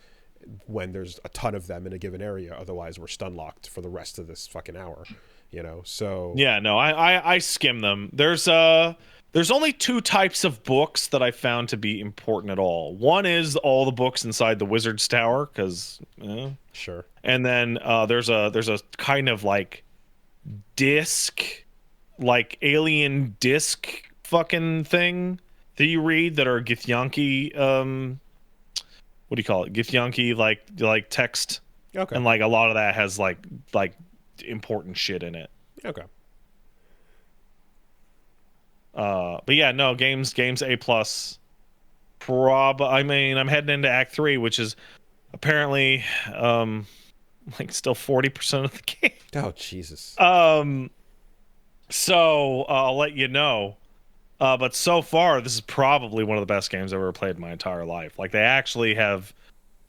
when there's a ton of them in a given area. Otherwise, we're stun locked for the rest of this fucking hour, So Yeah, no, I skim them. There's only two types of books that I found to be important at all. One is all the books inside the Wizard's Tower, because sure. and then there's a kind of disc, like alien disc fucking thing that you read that are Githyanki, what do you call it? Githyanki, like text, Okay. and like a lot of that has like important shit in it. Okay. But yeah, no, games A plus. I mean, I'm heading into Act 3, which is apparently like still 40% of the game. Oh Jesus. Um, so I'll let you know. But so far, this is probably one of the best games I've ever played in my entire life. Like they actually have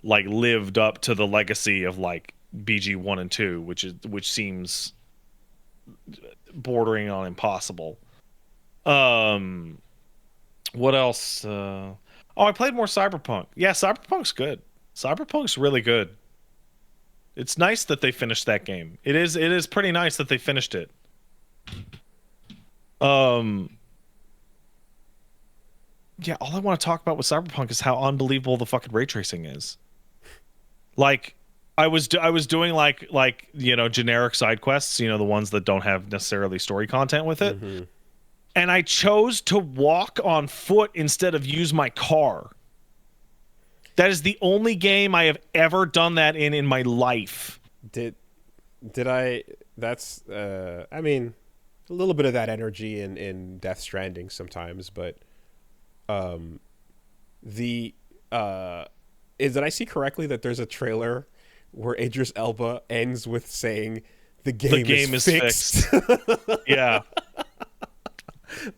like lived up to the legacy of like BG 1 and 2, which seems bordering on impossible. Um, what else? Oh, I played more Cyberpunk. Yeah, Cyberpunk's good. Cyberpunk's really good. It's nice that they finished that game. It is pretty nice that they finished it. Um, yeah, all I want to talk about with Cyberpunk is how unbelievable the fucking ray tracing is. Like, I was doing like generic side quests, the ones that don't have necessarily story content with it, Mm-hmm. and I chose to walk on foot instead of use my car. That is the only game I have ever done that in my life. Did I? That's I mean, a little bit of that energy in Death Stranding sometimes, but the did I see correctly that there's a trailer where Idris Elba ends with saying the The game game is is fixed? fixed. Yeah,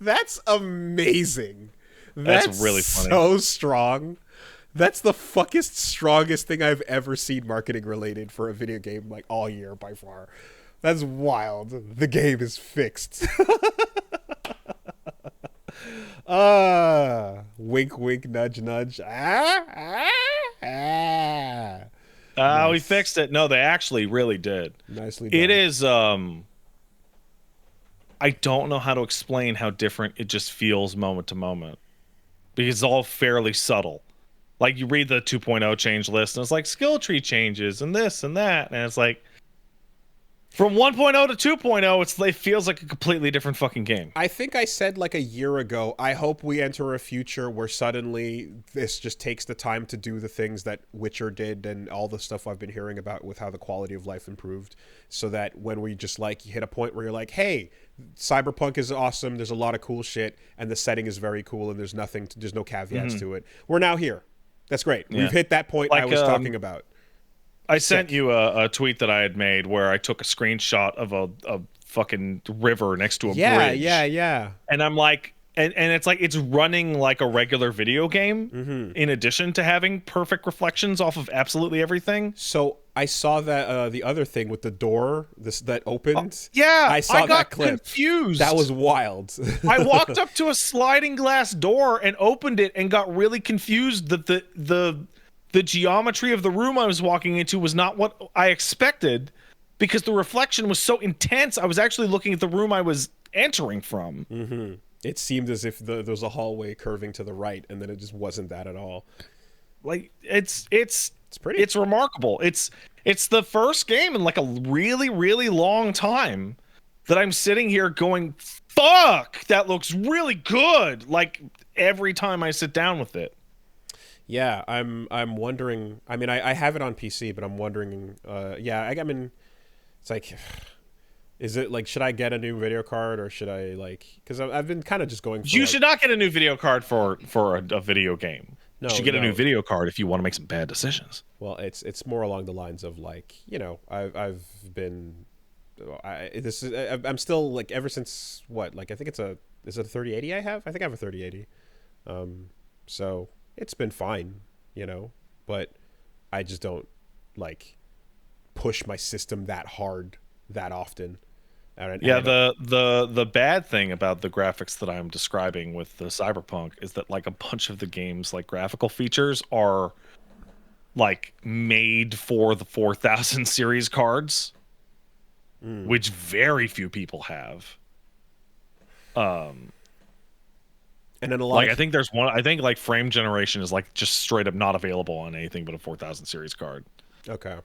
That's amazing. That's really funny. so strong. That's the fuckest strongest thing I've ever seen marketing related for a video game like all year by far. That's wild. The game is fixed. Wink wink nudge nudge. We Nice. fixed it. No, they actually really did. Nicely It done. is I don't know how to explain how different it just feels moment to moment because it's all fairly subtle. Like you read the 2.0 change list and it's like skill tree changes and this and that, and it's like from 1.0 to 2.0 it feels like a completely different fucking game. I think I said like a year ago, I hope we enter a future where suddenly this just takes the time to do the things that Witcher did and all the stuff I've been hearing about with how the quality of life improved, so that when we just like hit a point where you're like, hey, Cyberpunk is awesome, there's a lot of cool shit, and the setting is very cool, and there's no caveats to it. We're now here. That's great. We've Yeah. hit that point I Like was talking about. I sent Sick. you a tweet that I had made where I took a screenshot of a fucking river next to a Yeah, bridge. yeah. And I'm like, and it's like it's running like a regular video game in addition to having perfect reflections off of absolutely everything. So I saw that the other thing with the door that opened. Yeah, I saw I that got clip. confused. That was wild. I walked up to a sliding glass door and opened it and got really confused that the geometry of the room I was walking into was not what I expected because the reflection was so intense. I was actually looking at the room I was entering from. It seemed as if there was a hallway curving to the right, and then it just wasn't that at all. Like It's pretty. it's remarkable. It's the first game in like a really long time that I'm sitting here going, "Fuck, that looks really good." Like every time I sit down with it. Yeah, I'm wondering. I mean, I have it on PC, but I'm wondering. Yeah, I mean, it's like, is it like, should I get a new video card or should I like? Because I've been kind of just going for You like, should not get a new video card for a video game. You no, should get a new no. video card if you want to make some bad decisions. Well, it's more along the lines of like, I've been, I'm still like ever since what, like I think is it a 3080 I have? I think I have a 3080. So it's been fine, but I just don't like push my system that hard that often. And Yeah, I don't. the bad thing about the graphics that I'm describing with the Cyberpunk is that like a bunch of the game's like graphical features are like made for the 4000 series cards, which very few people have. And then a lot Like of I think there's one. I think like frame generation is like just straight up not available on anything but a 4000 series card. okay.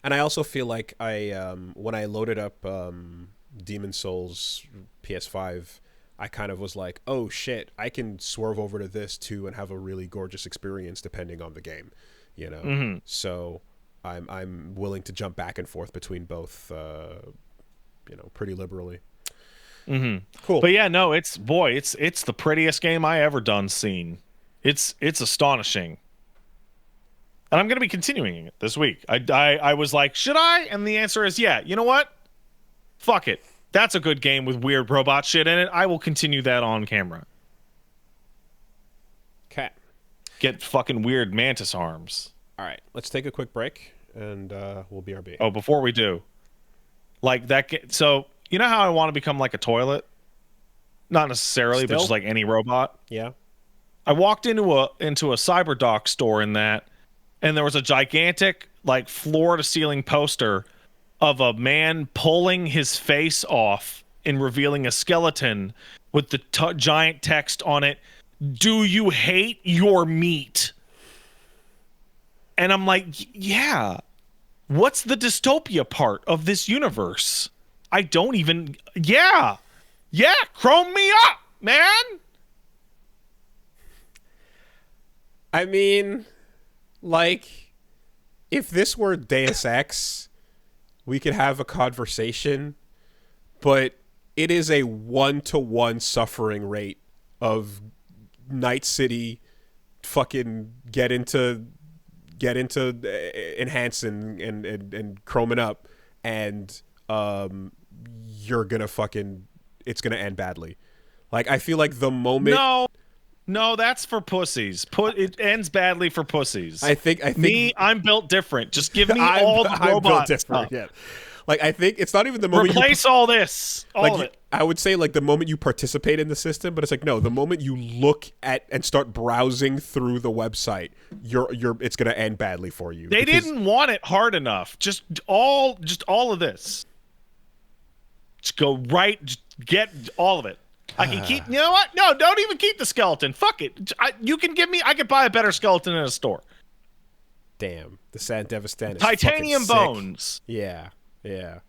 And I also feel like I when I loaded up Demon Souls PS5, I kind of was like, oh shit, I can swerve over to this too and have a really gorgeous experience depending on the game, you know. Mm-hmm. So I'm willing to jump back and forth between both, pretty liberally. Mm-hmm. Cool. But yeah, no, it's the prettiest game I ever done seen. It's astonishing. And I'm going to be continuing it this week. I was like, should I? And the answer is yeah. You know what? Fuck it. That's a good game with weird robot shit in it. I will continue that on camera. Okay. Get fucking weird mantis arms. All right. Let's take a quick break, and we'll BRB. Oh, before we do, like that. So you know how I want to become like a toilet? Not necessarily, but just like any robot. Yeah. I walked into a CyberDoc store in that, and there was a gigantic like floor to ceiling poster of a man pulling his face off and revealing a skeleton with the giant text on it, "Do you hate your meat?" And I'm like, yeah. What's the dystopia part of this universe? I don't even. Yeah. Yeah. Chrome me up, man. I mean, like, if this were Deus Ex, we could have a conversation, but it is a 1-to-1 suffering rate of Night City fucking get into enhancing and chroming up, and you're gonna fucking, it's gonna end badly. Like, I feel like the moment No, that's for pussies. It ends badly for pussies. I think I'm built different. Just give me all the robot stuff. Yeah. Like, I think it's not even the moment replace all this, all of it. I would say like the moment you participate in the system, but it's like no, the moment you look at and start browsing through the website, it's gonna end badly for you. They didn't want it hard enough. Just all of this. Just go right. Just get all of it. I can keep. You know what? No, don't even keep the skeleton. Fuck it. You can give me. I could buy a better skeleton in a store. Damn, the San Devastan is titanium bones. Sick. Yeah.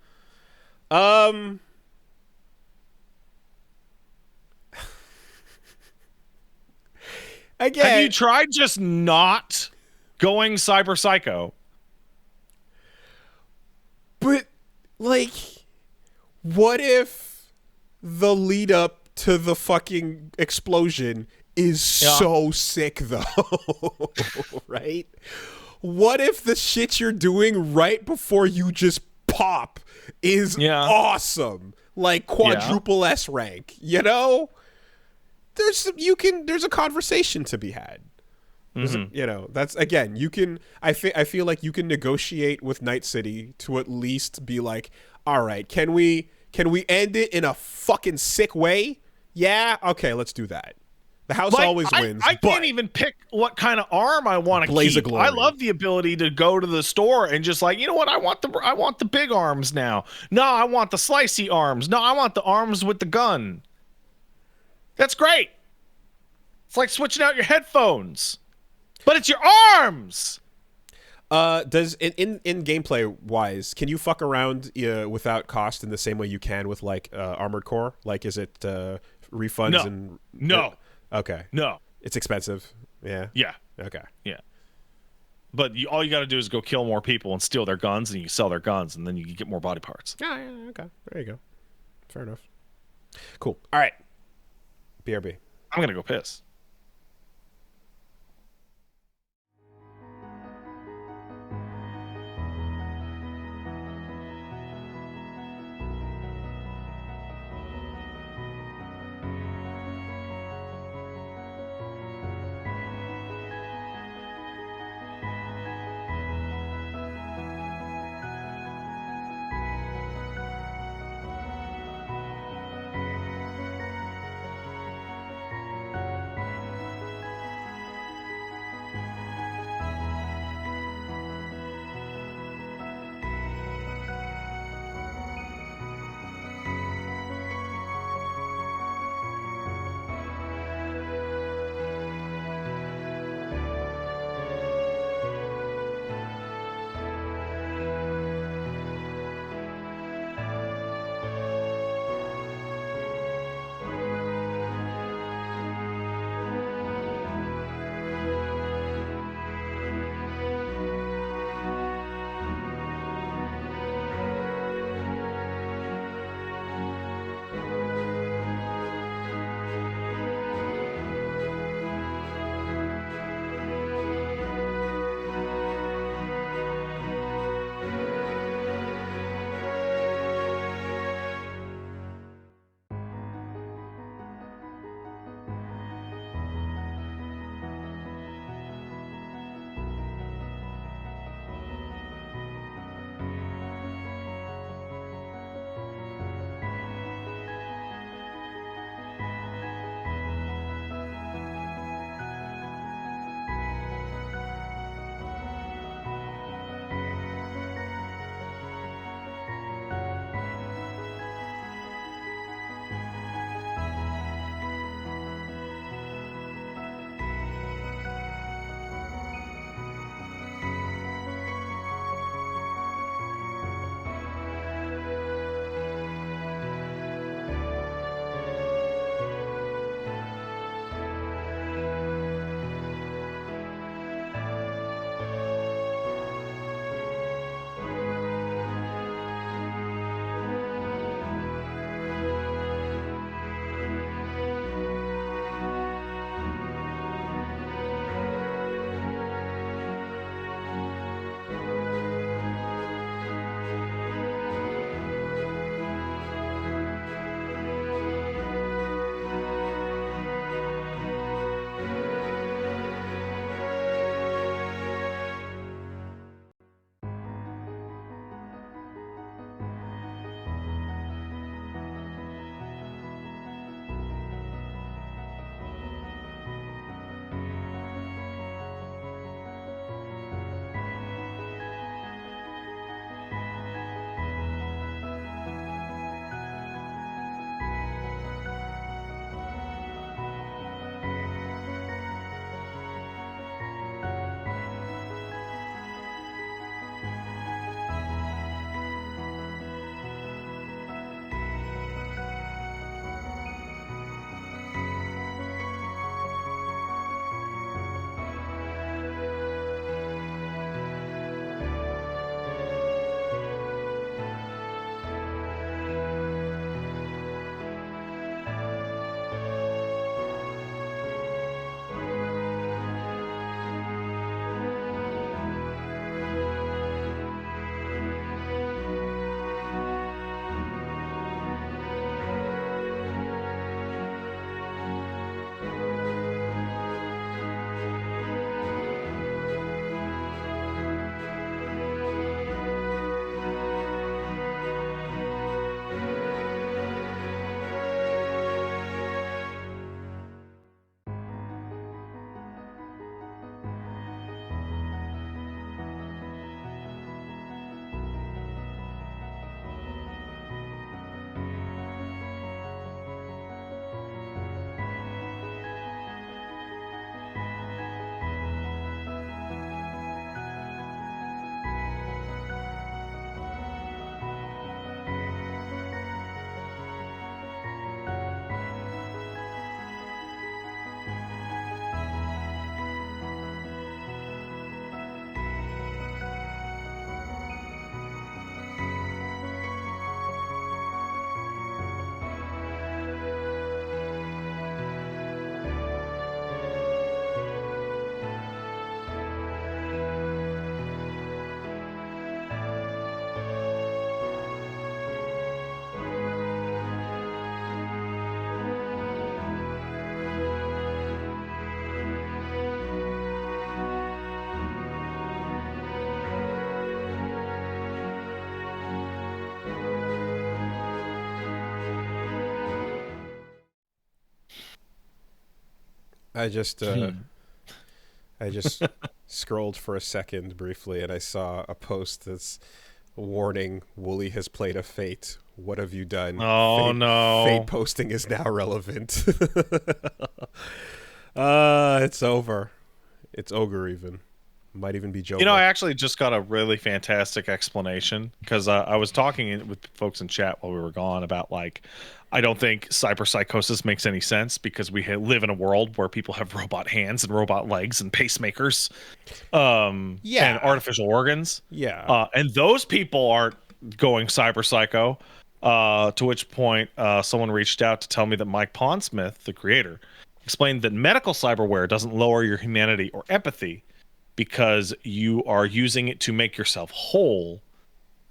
Again, have you tried just not going cyber psycho? But like, what if the lead up to the fucking explosion is so sick though? Right? What if the shit you're doing right before you just pop is awesome? Like quadruple S rank, you know? There's a conversation to be had. That's again, you can I feel like you can negotiate with Night City to at least be like, all right, can we end it in a fucking sick way? Yeah, okay, let's do that. The house always wins. I can't even pick what kind of arm I want to keep. Blaze of Glory. I love the ability to go to the store and just like, you know what, I want the big arms now. No, I want the slicey arms. No, I want the arms with the gun. That's great. It's like switching out your headphones, but it's your arms. Does in gameplay wise, can you fuck around without cost in the same way you can with like Armored Core? Like, is it refunds? No. Okay. No. It's expensive. Yeah. Yeah. Okay. Yeah. But all you got to do is go kill more people and steal their guns, and you sell their guns, and then you can get more body parts. Yeah. Okay. There you go. Fair enough. Cool. All right. BRB. I'm gonna go piss. I just I just scrolled for a second briefly, and I saw a post that's warning: Wooly has played a Fate. What have you done? Oh Fate no. posting is now relevant. It's over. It's ogre even. Might even be You know, Jover. I actually just got a really fantastic explanation because I was talking with folks in chat while we were gone about like, I don't think cyberpsychosis makes any sense because we live in a world where people have robot hands and robot legs and pacemakers, and Yeah. artificial organs, Yeah. and those people aren't going cyber psycho. To which point, someone reached out to tell me that Mike Pondsmith, the creator, explained that medical cyberware doesn't lower your humanity or empathy because you are using it to make yourself whole.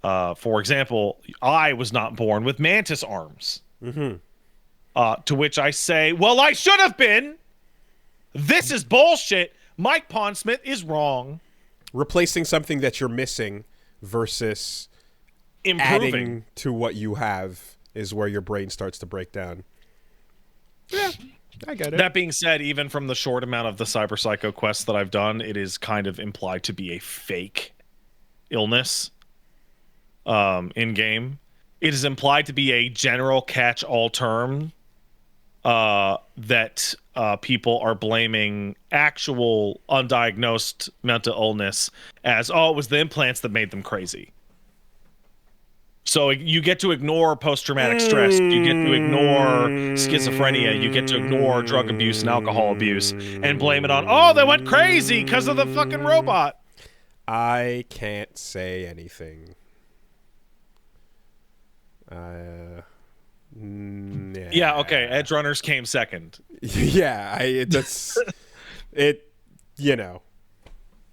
For example, I was not born with mantis arms. Mm-hmm. To which I say, well, I should have been. This is bullshit. Mike Pondsmith is wrong. Replacing something that you're missing versus Improving. adding to what you have is where your brain starts to break down. Yeah, I get it. That being said, even from the short amount of the Cyber Psycho quests that I've done, it is kind of implied to be a fake illness in game. It is implied to be a general catch-all term that people are blaming actual undiagnosed mental illness as, oh, it was the implants that made them crazy. So you get to ignore post-traumatic stress. You get to ignore schizophrenia. You get to ignore drug abuse and alcohol abuse and blame it on, oh, they went crazy because of the fucking robot. I can't say anything. Yeah. Yeah, okay. Edge Runners came second. Yeah, that's it. You know,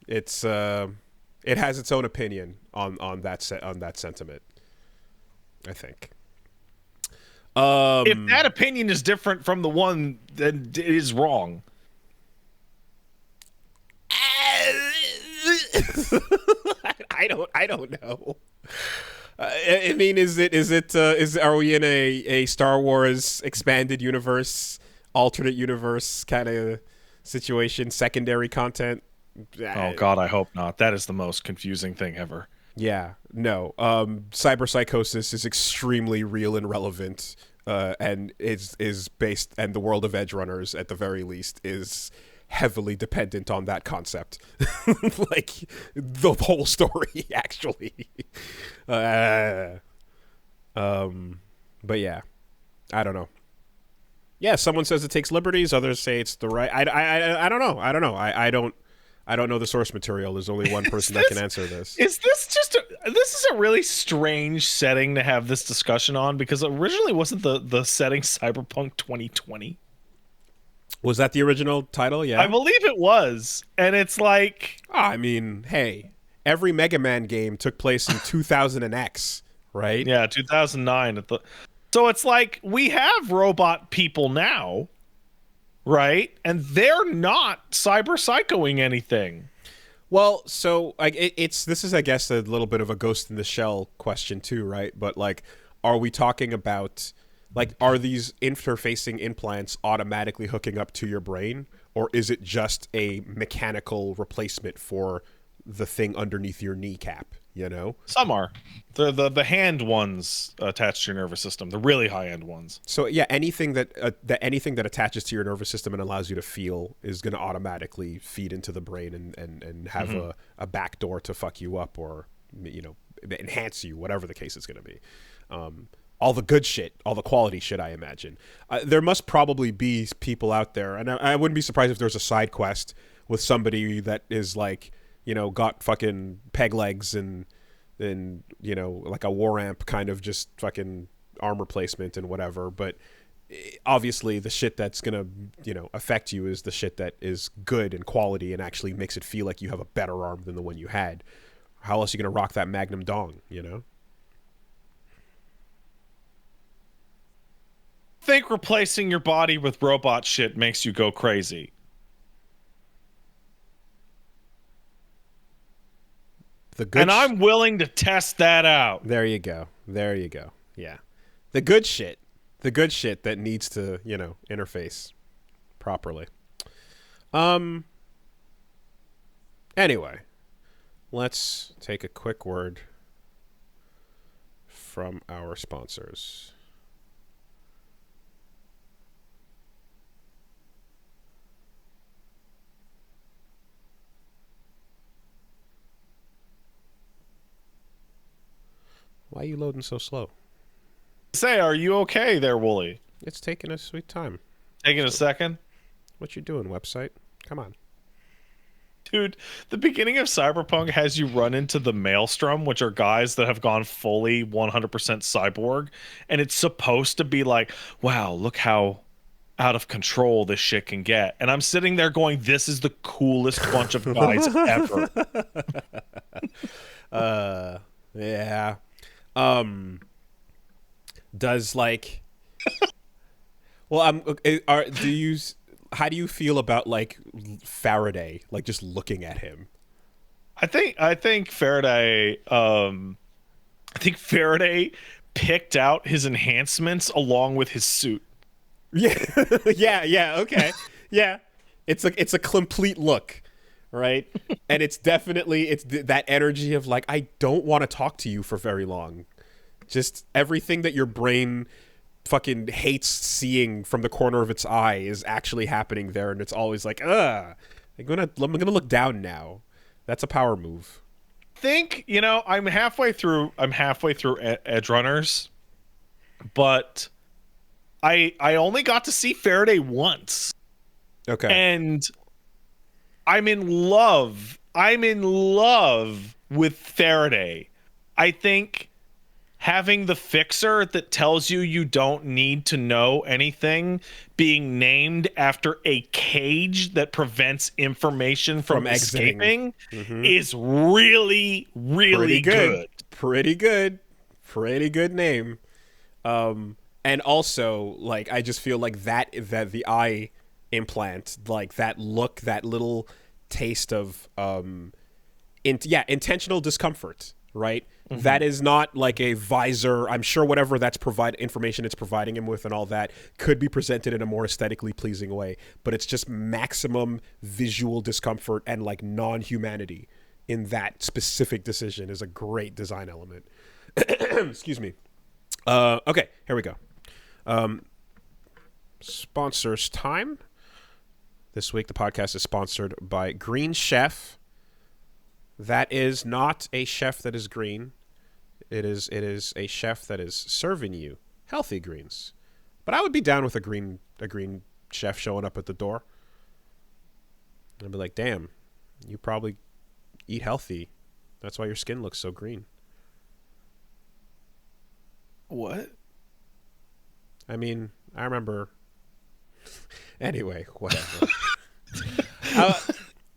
it's it has its own opinion on that sentiment. I think. If that opinion is different from the one, then it is wrong. I don't know. I mean, are we in a Star Wars expanded universe, alternate universe kind of situation, secondary content? Oh God, I hope not. That is the most confusing thing ever. Yeah, no. Cyberpsychosis is extremely real and relevant, and is based, and the world of Edge Runners, at the very least, is heavily dependent on that concept. Like the whole story, actually. But yeah, I don't know. Yeah, someone says it takes liberties. Others say it's the right. I don't know. I don't know the source material. There's only one person that can answer this. Is this just this is a really strange setting to have this discussion on because originally wasn't the setting Cyberpunk 2020? Was that the original title? Yeah. I believe it was. And it's like, I mean, hey, every Mega Man game took place in 2000X, right? yeah, 2009 at the. So it's like we have robot people now, right? And they're not cyber psychoing anything. Well, so like this is, I guess, a little bit of a Ghost in the Shell question too, right? But like, are we talking about, like, are these interfacing implants automatically hooking up to your brain, or is it just a mechanical replacement for the thing underneath your kneecap? You know, Some are. The hand ones attached to your nervous system, the really high end ones. so yeah, anything that anything that attaches to your nervous system and allows you to feel is going to automatically feed into the brain and have a back door to fuck you up, or, you know, enhance you, whatever the case is going to be. All the good shit, all the quality shit, I imagine. There must probably be people out there, and I wouldn't be surprised if there's a side quest with somebody that is like, you know, got fucking peg legs and you know, like a war amp kind of just fucking arm replacement and whatever. But obviously the shit that's gonna, you know, affect you is the shit that is good in quality and actually makes it feel like you have a better arm than the one you had. How else are you gonna rock that Magnum dong, you know? I think replacing your body with robot shit makes you go crazy. The good And I'm willing to test that out. There you go. There you go. Yeah. The good shit. The good shit that needs to, you know, interface properly. Um. Anyway, let's take a quick word from our sponsors. Why are you loading so slow? Say, are you okay there, Wooly? It's taking a sweet time. Taking a So, second? what you doing, website? Come on. Dude, the beginning of Cyberpunk has you run into the Maelstrom, which are guys that have gone fully 100% cyborg, and it's supposed to be like, wow, look how out of control this shit can get. And I'm sitting there going, this is the coolest bunch of guys ever. Yeah. Um. Does like well, do you how do you feel about like Faraday, like just looking at him? I think Faraday picked out his enhancements along with his suit. Yeah. Yeah, okay. Yeah. It's a complete look, right? And it's definitely that energy of like I don't want to talk to you for very long. Just everything that your brain fucking hates seeing from the corner of its eye is actually happening there, and it's always like, I'm gonna look down now. That's a power move. Think, I'm halfway through Edge Runners, but I only got to see Faraday once. Okay. And I'm in love. I'm in love with Faraday. I think having the fixer that tells you don't need to know anything being named after a cage that prevents information from Exiting. escaping is really, Pretty really good. good. Pretty good. Pretty good name. And also, like, I just feel like that the eye implant, like that look, that little taste of intentional discomfort, right? That is not like a visor. I'm sure whatever that's provide information it's providing him with and all that could be presented in a more aesthetically pleasing way, but it's just maximum visual discomfort and like non-humanity in that specific decision is a great design element. Excuse me. Okay, here we go. Sponsors time. This week the podcast is sponsored by Green Chef. That is not a chef that is green. It is a chef that is serving you healthy greens. But I would be down with a green chef showing up at the door. And I'd be like, "Damn, you probably eat healthy. That's why your skin looks so green." What? I mean, I remember. Anyway, whatever. uh,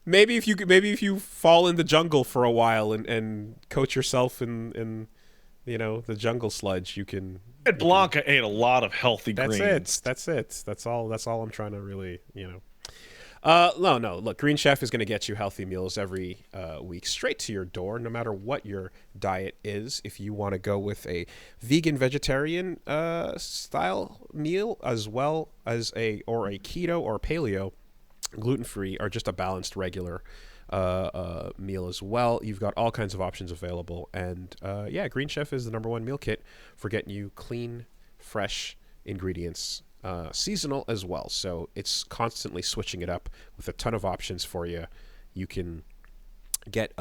maybe if you fall in the jungle for a while and coach yourself in the jungle sludge, you can. Ed Blanca ate a lot of healthy That's greens. it. That's it. That's all I'm trying to really. No. Look, Green Chef is going to get you healthy meals every week straight to your door, no matter what your diet is. If you want to go with a vegan, vegetarian style meal, as well as a keto or paleo, gluten-free, or just a balanced regular meal as well, you've got all kinds of options available. And Green Chef is the #1 meal kit for getting you clean, fresh ingredients. Seasonal as well, so it's constantly switching it up with a ton of options for you. You can get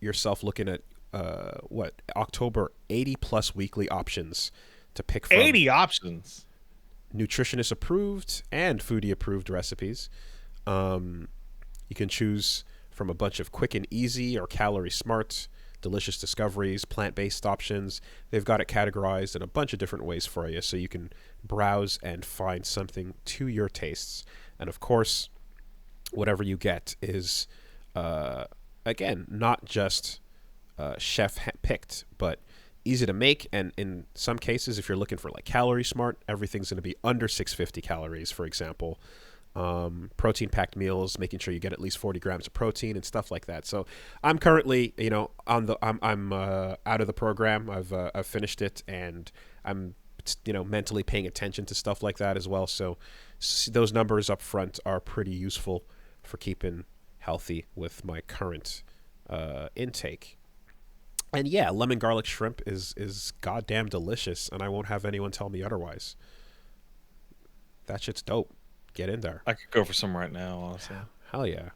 yourself looking at October 80 plus weekly options to pick from. 80 options. Nutritionist approved and foodie approved recipes. You can choose from a bunch of quick and easy or calorie smart delicious discoveries, plant-based options. They've got it categorized in a bunch of different ways for you, so you can browse and find something to your tastes. And of course, whatever you get is, again, not just chef picked, but easy to make. And in some cases, if you're looking for like calorie smart, everything's going to be under 650 calories, for example. Protein packed meals, making sure you get at least 40 grams of protein and stuff like that. So I'm currently, I'm out of the program. I've finished it, and I'm, mentally paying attention to stuff like that as well. So those numbers up front are pretty useful for keeping healthy with my current intake. And yeah, lemon garlic shrimp is goddamn delicious, and I won't have anyone tell me otherwise. That shit's dope. Get in there. I could go for some right now, honestly. Hell yeah.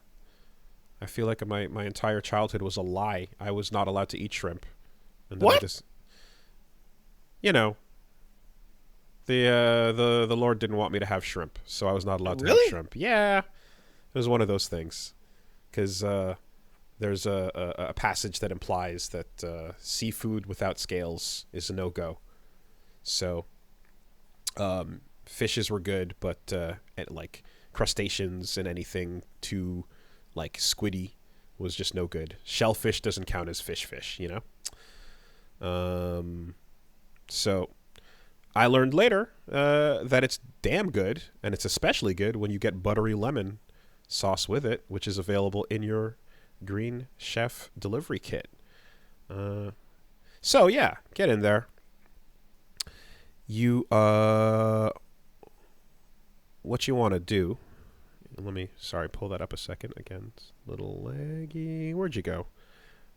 I feel like my entire childhood was a lie. I was not allowed to eat shrimp. And then I What? just, you know, the Lord didn't want me to have shrimp, so I was not allowed to have Really? shrimp. Yeah, it was one of those things. Because there's a passage that implies that seafood without scales is a no-go. So fishes were good, but like crustaceans and anything too like squiddy was just no good. Shellfish doesn't count as fish, you know? So I learned later that it's damn good, and it's especially good when you get buttery lemon sauce with it, which is available in your Green Chef delivery kit. So yeah, get in there. You what you want to do? Let me pull that up a second again. It's a little laggy. Where'd you go?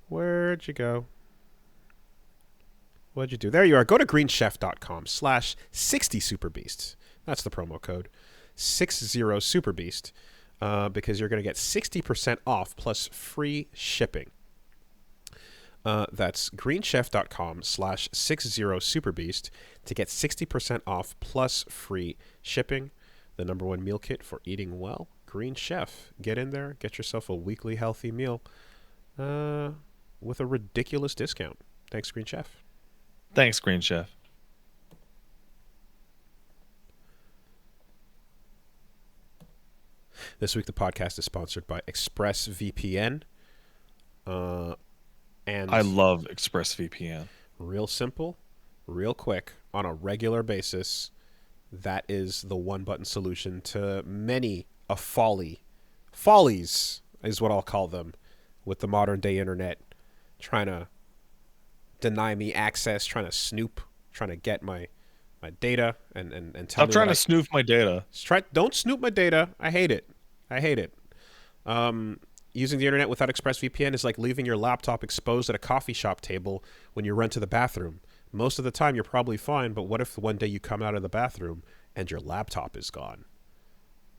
What'd you do? There you are. Go to greenchef.com/60superbeast. That's the promo code. 60superbeast. Because you're going to get 60% off plus free shipping. That's greenchef.com/60superbeast to get 60% off plus free shipping. The #1 meal kit for eating well. Green Chef. Get in there. Get yourself a weekly healthy meal with a ridiculous discount. Thanks, Green Chef. Thanks, Green Chef. This week, the podcast is sponsored by ExpressVPN. And I love ExpressVPN. real simple, real quick, on a regular basis, that is the one-button solution to many a follies is what I'll call them, with the modern-day internet, trying to deny me access, trying to snoop, trying to get my data and tell Stop me trying what to snoof my data. don't snoop my data. I hate it. Using the internet without ExpressVPN is like leaving your laptop exposed at a coffee shop table when you run to the bathroom. Most of the time, you're probably fine, but what if one day you come out of the bathroom and your laptop is gone?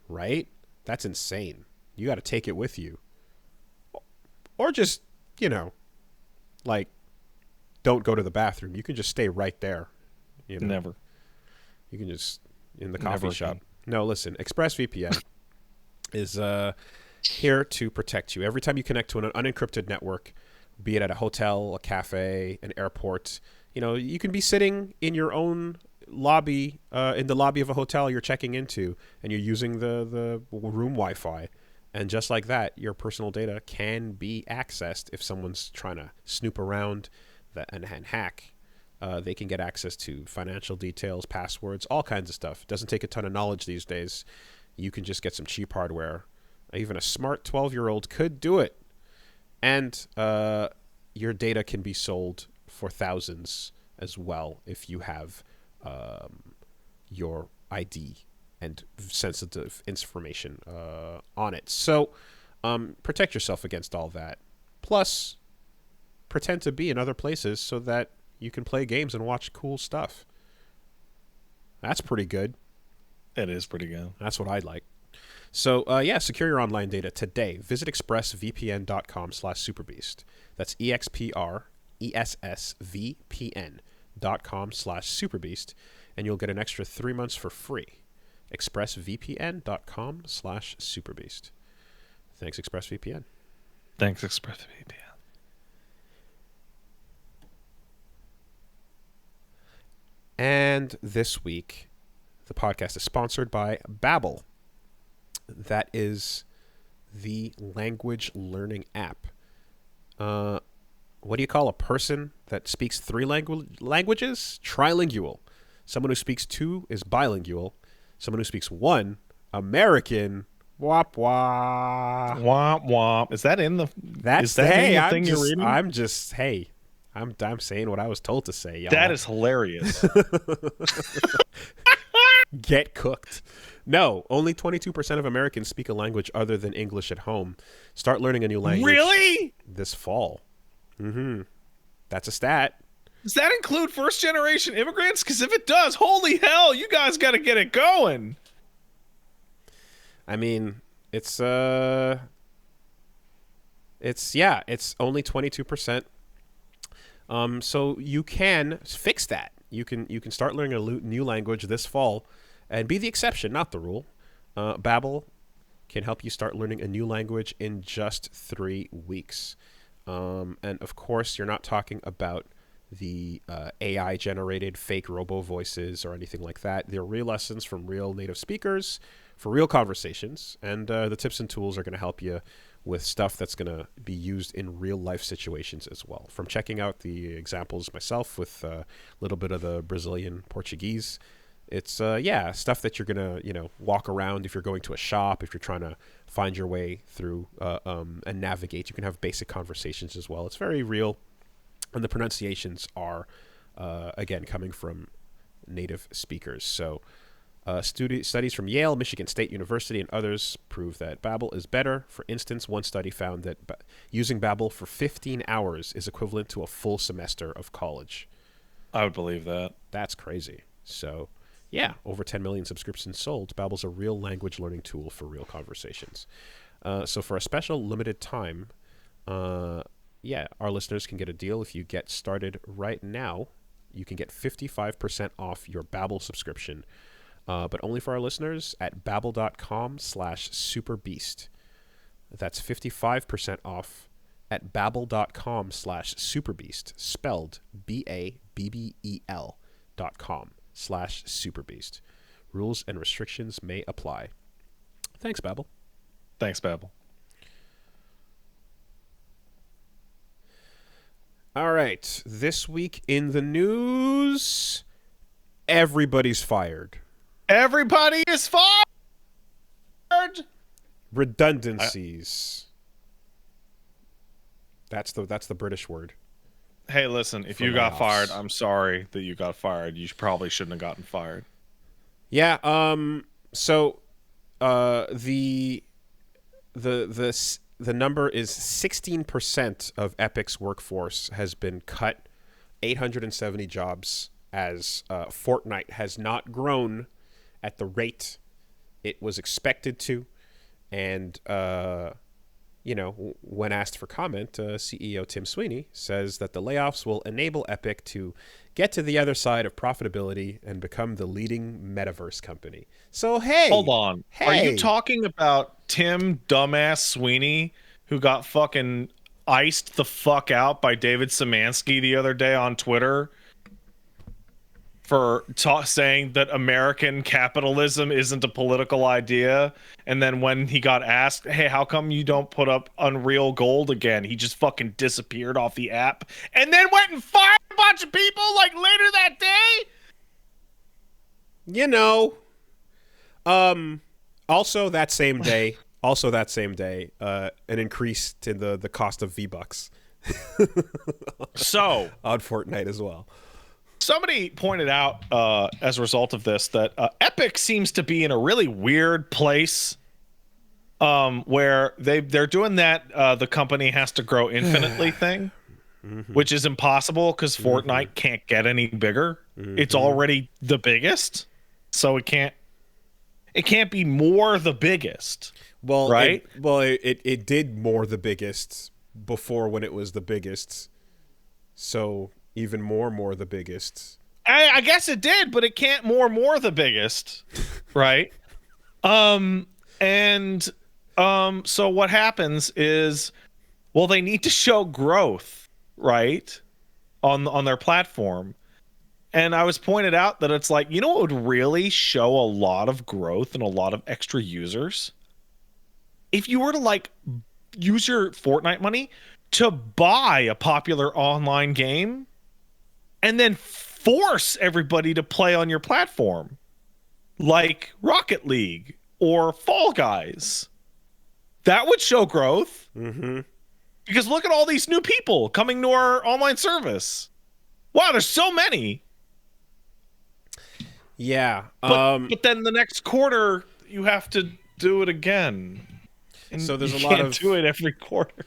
Right? That's insane. You got to take it with you. Or just, like, don't go to the bathroom. You can just stay right there. Never. You can just, in the coffee Never shop. again. No, listen, ExpressVPN is here to protect you. Every time you connect to an unencrypted network, be it at a hotel, a cafe, an airport, you can be sitting in your own lobby, in the lobby of a hotel you're checking into, and you're using the room Wi-Fi. And just like that, your personal data can be accessed if someone's trying to snoop around and hack. They can get access to financial details, passwords, all kinds of stuff. It doesn't take a ton of knowledge these days. You can just get some cheap hardware. Even a smart 12-year-old could do it. And your data can be sold for thousands as well if you have your ID and sensitive information on it. So protect yourself against all that. Plus, pretend to be in other places so that you can play games and watch cool stuff. That's pretty good. It is pretty good. That's what I'd like. So, secure your online data today. Visit expressvpn.com/superbeast. That's expressvpn.com/superbeast, and you'll get an extra 3 months for free. expressvpn.com/superbeast. Thanks, ExpressVPN. Thanks, ExpressVPN. And this week, the podcast is sponsored by Babbel. That is the language learning app. What do you call a person that speaks 3 languages? Trilingual. Someone who speaks 2 is bilingual. Someone who speaks 1, American. Wop wop. Womp womp. Is that in the? That's is that hey. in the I'm thing just. you're reading? I'm just. Hey. I'm saying what I was told to say, y'all. That is hilarious. Get cooked. No, only 22% of Americans speak a language other than English at home. Start learning a new language Really? this fall. Mm-hmm. That's a stat. Does that include first generation immigrants? Because if it does, holy hell, you guys got to get it going. I mean, it's it's only 22%. So you can fix that. You can start learning a new language this fall, and be the exception, not the rule. Babbel can help you start learning a new language in just 3 weeks. And of course, you're not talking about the AI generated fake robo voices or anything like that. They're real lessons from real native speakers for real conversations, and the tips and tools are going to help you with stuff that's going to be used in real life situations as well. From checking out the examples myself with a little bit of the Brazilian Portuguese, it's stuff that you're going to walk around if you're going to a shop, if you're trying to find your way through and navigate. You can have basic conversations as well. It's very real, and the pronunciations are again coming from native speakers. So studies from Yale, Michigan State University, and others prove that Babbel is better. For instance, one study found that using Babbel for 15 hours is equivalent to a full semester of college. I would believe that. That's crazy. So, yeah, over 10 million subscriptions sold. Babbel's a real language learning tool for real conversations. So for a special limited time, our listeners can get a deal. If you get started right now, you can get 55% off your Babbel subscription. But only for our listeners at babbel.com/superbeast. That's 55% off at babbel.com/superbeast, spelled BABBEL.com/superbeast. Rules and restrictions may apply. Thanks, Babbel. Thanks, Babbel. All right. This week in the news, everybody's fired. Everybody is fired. Redundancies. That's the British word. Hey, listen, if you got fired, I'm sorry that you got fired. You probably shouldn't have gotten fired. Yeah, so the number is 16% of Epic's workforce has been cut, 870 jobs, as Fortnite has not grown at the rate it was expected to. And, when asked for comment, CEO Tim Sweeney says that the layoffs will enable Epic to get to the other side of profitability and become the leading metaverse company. So, hey. Hold on. Hey. Are you talking about Tim Dumbass Sweeney, who got fucking iced the fuck out by David Szymanski the other day on Twitter for saying that American capitalism isn't a political idea? And then when he got asked, hey, how come you don't put up Unreal Gold again? He just fucking disappeared off the app and then went and fired a bunch of people like later that day? Also that same day, an increase to the cost of V-Bucks. So on Fortnite as well. Somebody pointed out as a result of this that Epic seems to be in a really weird place where they're doing that the company has to grow infinitely thing, which is impossible because Fortnite can't get any bigger. It's already the biggest, so it can't be more the biggest. Well, right? It did more the biggest before when it was the biggest, so even more the biggest. I guess it did, but it can't more the biggest, right? So what happens is, well, they need to show growth, right, on their platform. And I was pointed out that it's like, what would really show a lot of growth and a lot of extra users? If you were to like use your Fortnite money to buy a popular online game and then force everybody to play on your platform, like Rocket League or Fall Guys. That would show growth. Because look at all these new people coming to our online service. Wow, there's so many. Yeah. But then the next quarter, you have to do it again, So and there's you a lot can't do of it every quarter.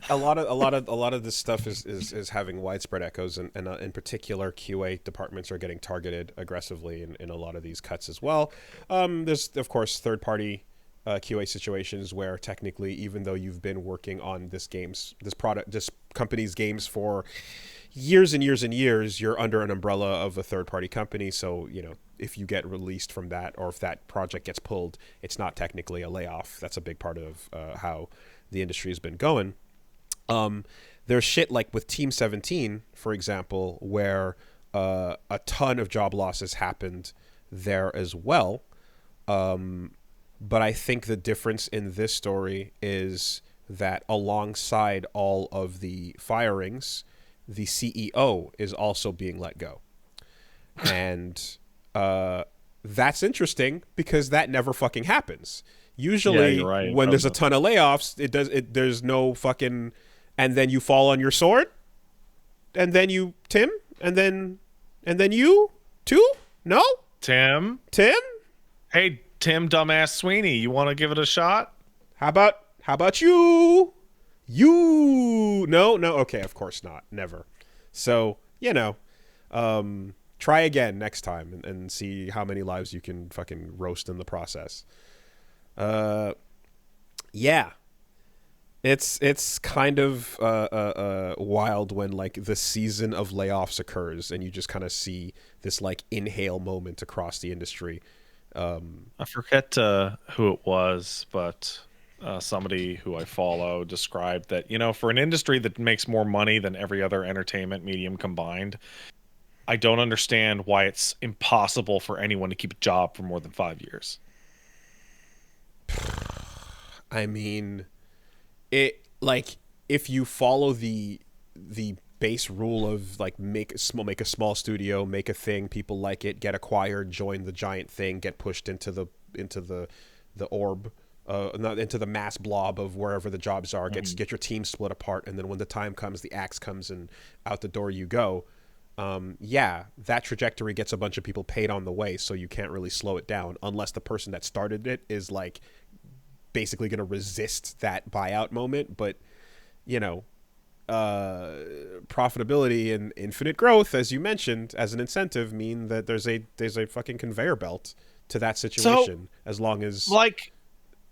a lot of this stuff is having widespread echoes, and in particular, QA departments are getting targeted aggressively in a lot of these cuts as well. There's of course third party QA situations where technically, even though you've been working on this company's games for years and years and years, you're under an umbrella of a third party company. So if you get released from that, or if that project gets pulled, it's not technically a layoff. That's a big part of how the industry has been going. There's shit like with Team 17, for example, where a ton of job losses happened there as well. But I think the difference in this story is that alongside all of the firings, the CEO is also being let go. And that's interesting because that never fucking happens. Yeah, you're Usually, right. It when there's a doesn't. ton of layoffs, there's no fucking, and then you fall on your sword, and then you Tim, and then you too. No, Tim, Tim. hey Tim, dumbass Sweeney, you want to give it a shot? How about you? You no. Okay, of course not. Never. So try again next time and see how many lives you can fucking roast in the process. Yeah, it's kind of wild when like the season of layoffs occurs and you just kind of see this like inhale moment across the industry. I forget who it was, but somebody who I follow described that, for an industry that makes more money than every other entertainment medium combined, I don't understand why it's impossible for anyone to keep a job for more than 5 years. I mean, it like if you follow the base rule of like make a small studio, make a thing, people like it, get acquired, join the giant thing, get pushed into the orb, not into the mass blob of wherever the jobs are, get your team split apart, and then when the time comes, the axe comes and out the door you go. Yeah, that trajectory gets a bunch of people paid on the way, so you can't really slow it down unless the person that started it is like basically going to resist that buyout moment. But you know, profitability and infinite growth, as you mentioned, as an incentive, mean that there's a fucking conveyor belt to that So, situation as long as like,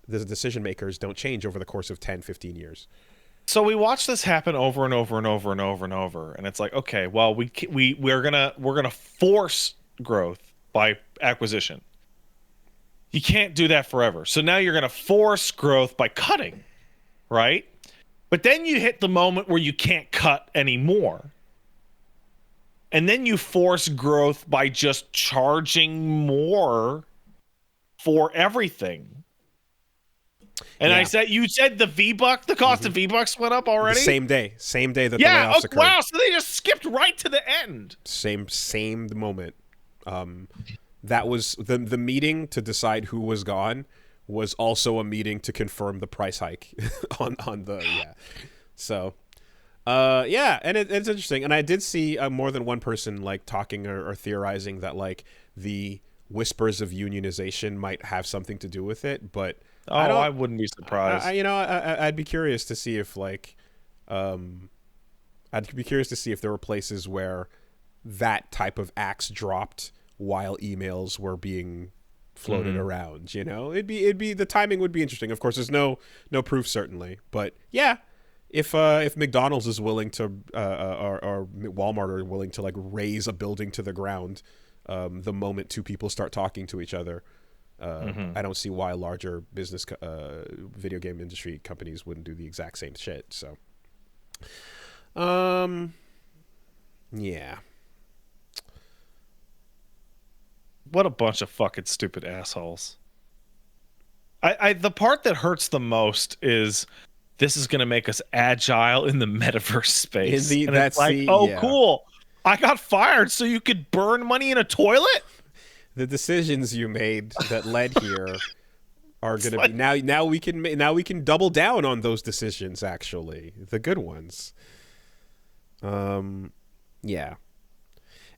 the decision makers don't change over the course of 10, 15 years. so we watch this happen over and over and over and over and over, and it's like, okay, well, we're gonna force growth by acquisition. You can't do that forever. So now you're gonna force growth by cutting, right? But then you hit the moment where you can't cut anymore. And then you force growth by just charging more for everything. And Yeah. you said the cost of V-Bucks went up The already? same day that the Yeah. Oh, layoffs occurred. wow. So they just skipped right to the end. Same moment. That was the meeting to decide who was gone was also a meeting to confirm the price hike on the yeah. So yeah, and it's interesting. And I did see more than one person like talking or theorizing that like the whispers of unionization might have something to do with it, but I Oh, don't. I wouldn't be surprised. I'd be curious to see if like, I'd be curious to see if there were places where that type of axe dropped while emails were being floated around. It'd be the timing would be interesting. Of course, there's no proof certainly, but yeah, if McDonald's is willing to or Walmart are willing to like raise a building to the ground, the moment two people start talking to each other. I don't see why larger business, video game industry companies wouldn't do the exact same shit. So, yeah, What a bunch of fucking stupid assholes. The part that hurts the most is this is going to make us agile in the metaverse in space. the And it's that's the like, oh, yeah cool. I got fired so you could burn money in a toilet? the decisions you made that led here are It's going to be like, now we can double down on those decisions. Actually, the good ones. Yeah.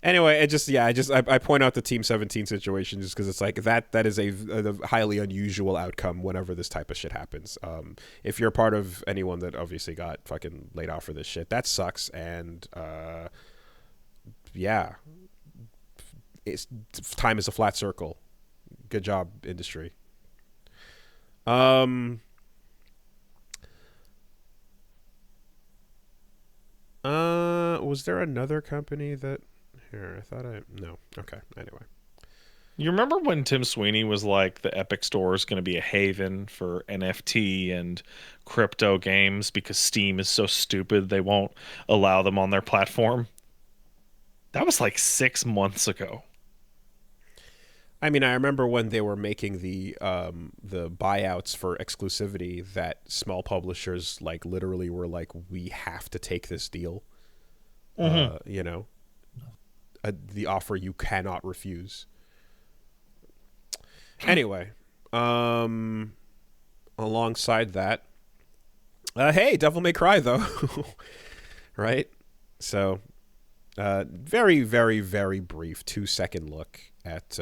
Anyway, I point out the Team 17 situation just because it's like that is a highly unusual outcome whenever this type of shit happens. If you're part of anyone that obviously got fucking laid off for this shit, that sucks. And yeah, it's time is a flat circle. Good job, industry. Um. Was there another company that? Here, I thought I no. Okay. Anyway. You remember when Tim Sweeney was like the Epic Store is going to be a haven for NFT and crypto games because Steam is so stupid they won't allow them on their platform? That was like 6 months ago. I mean, I remember when they were making the buyouts for exclusivity that small publishers like literally were like, we have to take this deal. Hmm. You know, the offer you cannot refuse. Anyway, alongside that, hey, Devil May Cry though, right? So, very, very, very brief 2-second look at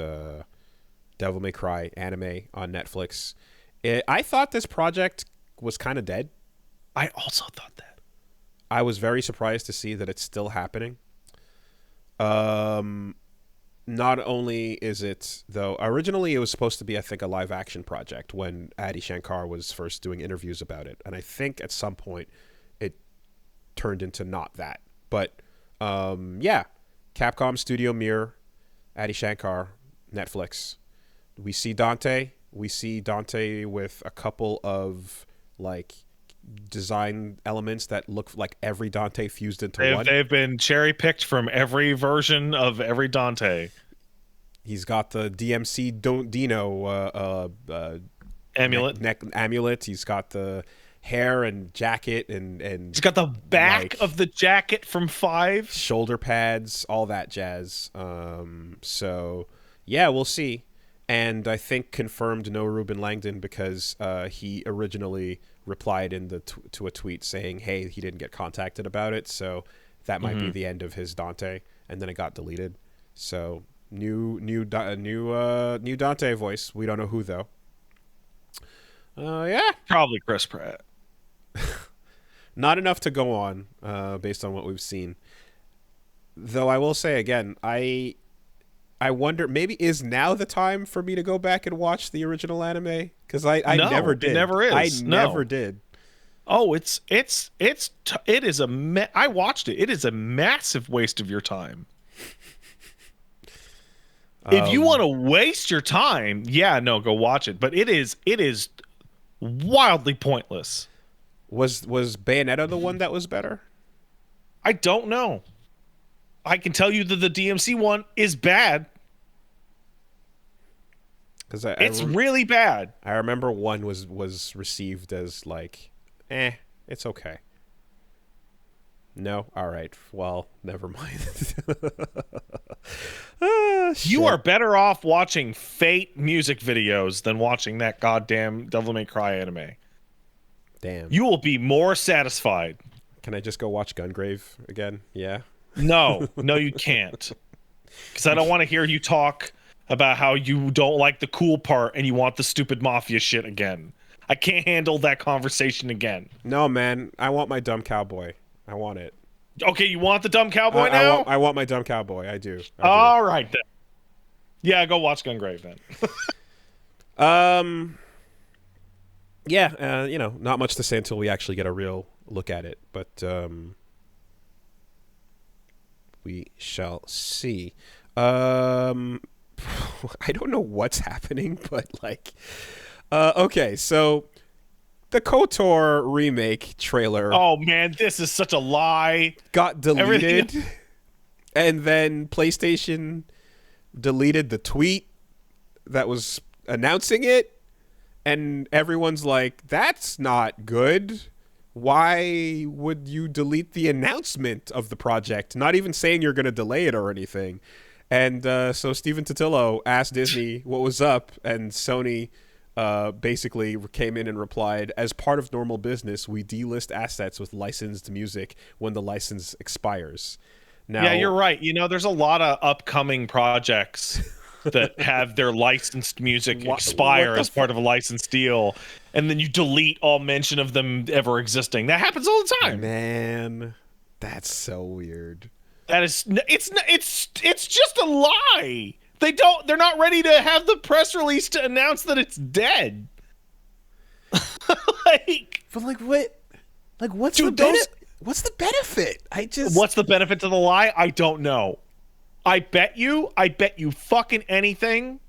Devil May Cry anime on Netflix. I thought this project was kind of dead. I also thought that. I was very surprised to see that it's still happening. Not only is it, though, originally it was supposed to be, I think, a live action project when Adi Shankar was first doing interviews about it. And I think at some point it turned into not that. But yeah, Capcom Studio Mir, Adi Shankar, Netflix. We see Dante. We see Dante with a couple of like design elements that look like every Dante fused into one. They've been cherry picked from every version of every Dante. He's got the DMC Dino Amulet. neck amulet. He's got the hair and jacket He's got the back like, of the jacket from 5. shoulder pads, all that jazz. So yeah, we'll see. And I think confirmed no Ruben Langdon because he originally replied in to a tweet saying, "Hey, he didn't get contacted about it, so that might be the end of his Dante." And then it got deleted. So new Dante voice. We don't know who though. Yeah, Probably Chris Pratt. not enough to go on based on what we've seen. Though I will say again, I wonder, maybe is now the time for me to go back and watch the original anime? Because I No, never did. it never is. I No. never did. Oh, it is I watched it. It is a massive waste of your time. If you want to waste your time, yeah, no, go watch it. But it is wildly pointless. Was Bayonetta the one that was better? I don't know. I can tell you that the DMC one is bad. Because It's really bad. I remember one was received as like, it's okay. No, all right. Well, never mind. You are better off watching Fate music videos than watching that goddamn Devil May Cry anime. Damn. You will be more satisfied. Can I just go watch Gungrave again? Yeah. No, you can't. Because I don't want to hear you talk about how you don't like the cool part and you want the stupid mafia shit again. I can't handle that conversation again. No, man. I want my dumb cowboy. I want it. Okay, you want the dumb cowboy now? I want my dumb cowboy. I do. All right then. Yeah, go watch Gungrave then. Yeah, not much to say until we actually get a real look at it, but we shall see. I don't know what's happening, but like, okay, so the KOTOR remake trailer. Oh man, this is such a lie. Got deleted, and then PlayStation deleted the tweet that was announcing it. And everyone's like, that's not good. Why would you delete the announcement of the project? Not even saying you're going to delay it or anything. And so Steven Totillo asked Disney what was up, and Sony basically came in and replied, as part of normal business, we delist assets with licensed music when the license expires. Yeah, Now, you're right. You know, there's a lot of upcoming projects that have their licensed music what expire the as part of fuck? a licensed deal, and then you delete all mention of them ever existing. That happens all the time. Man, that's so weird. That is, it's just a lie. They're not ready to have the press release to announce that it's dead. Like, But like what? Like what's the dude, those, What's the benefit? I just what's the benefit to the lie? I don't know. I bet you fucking anything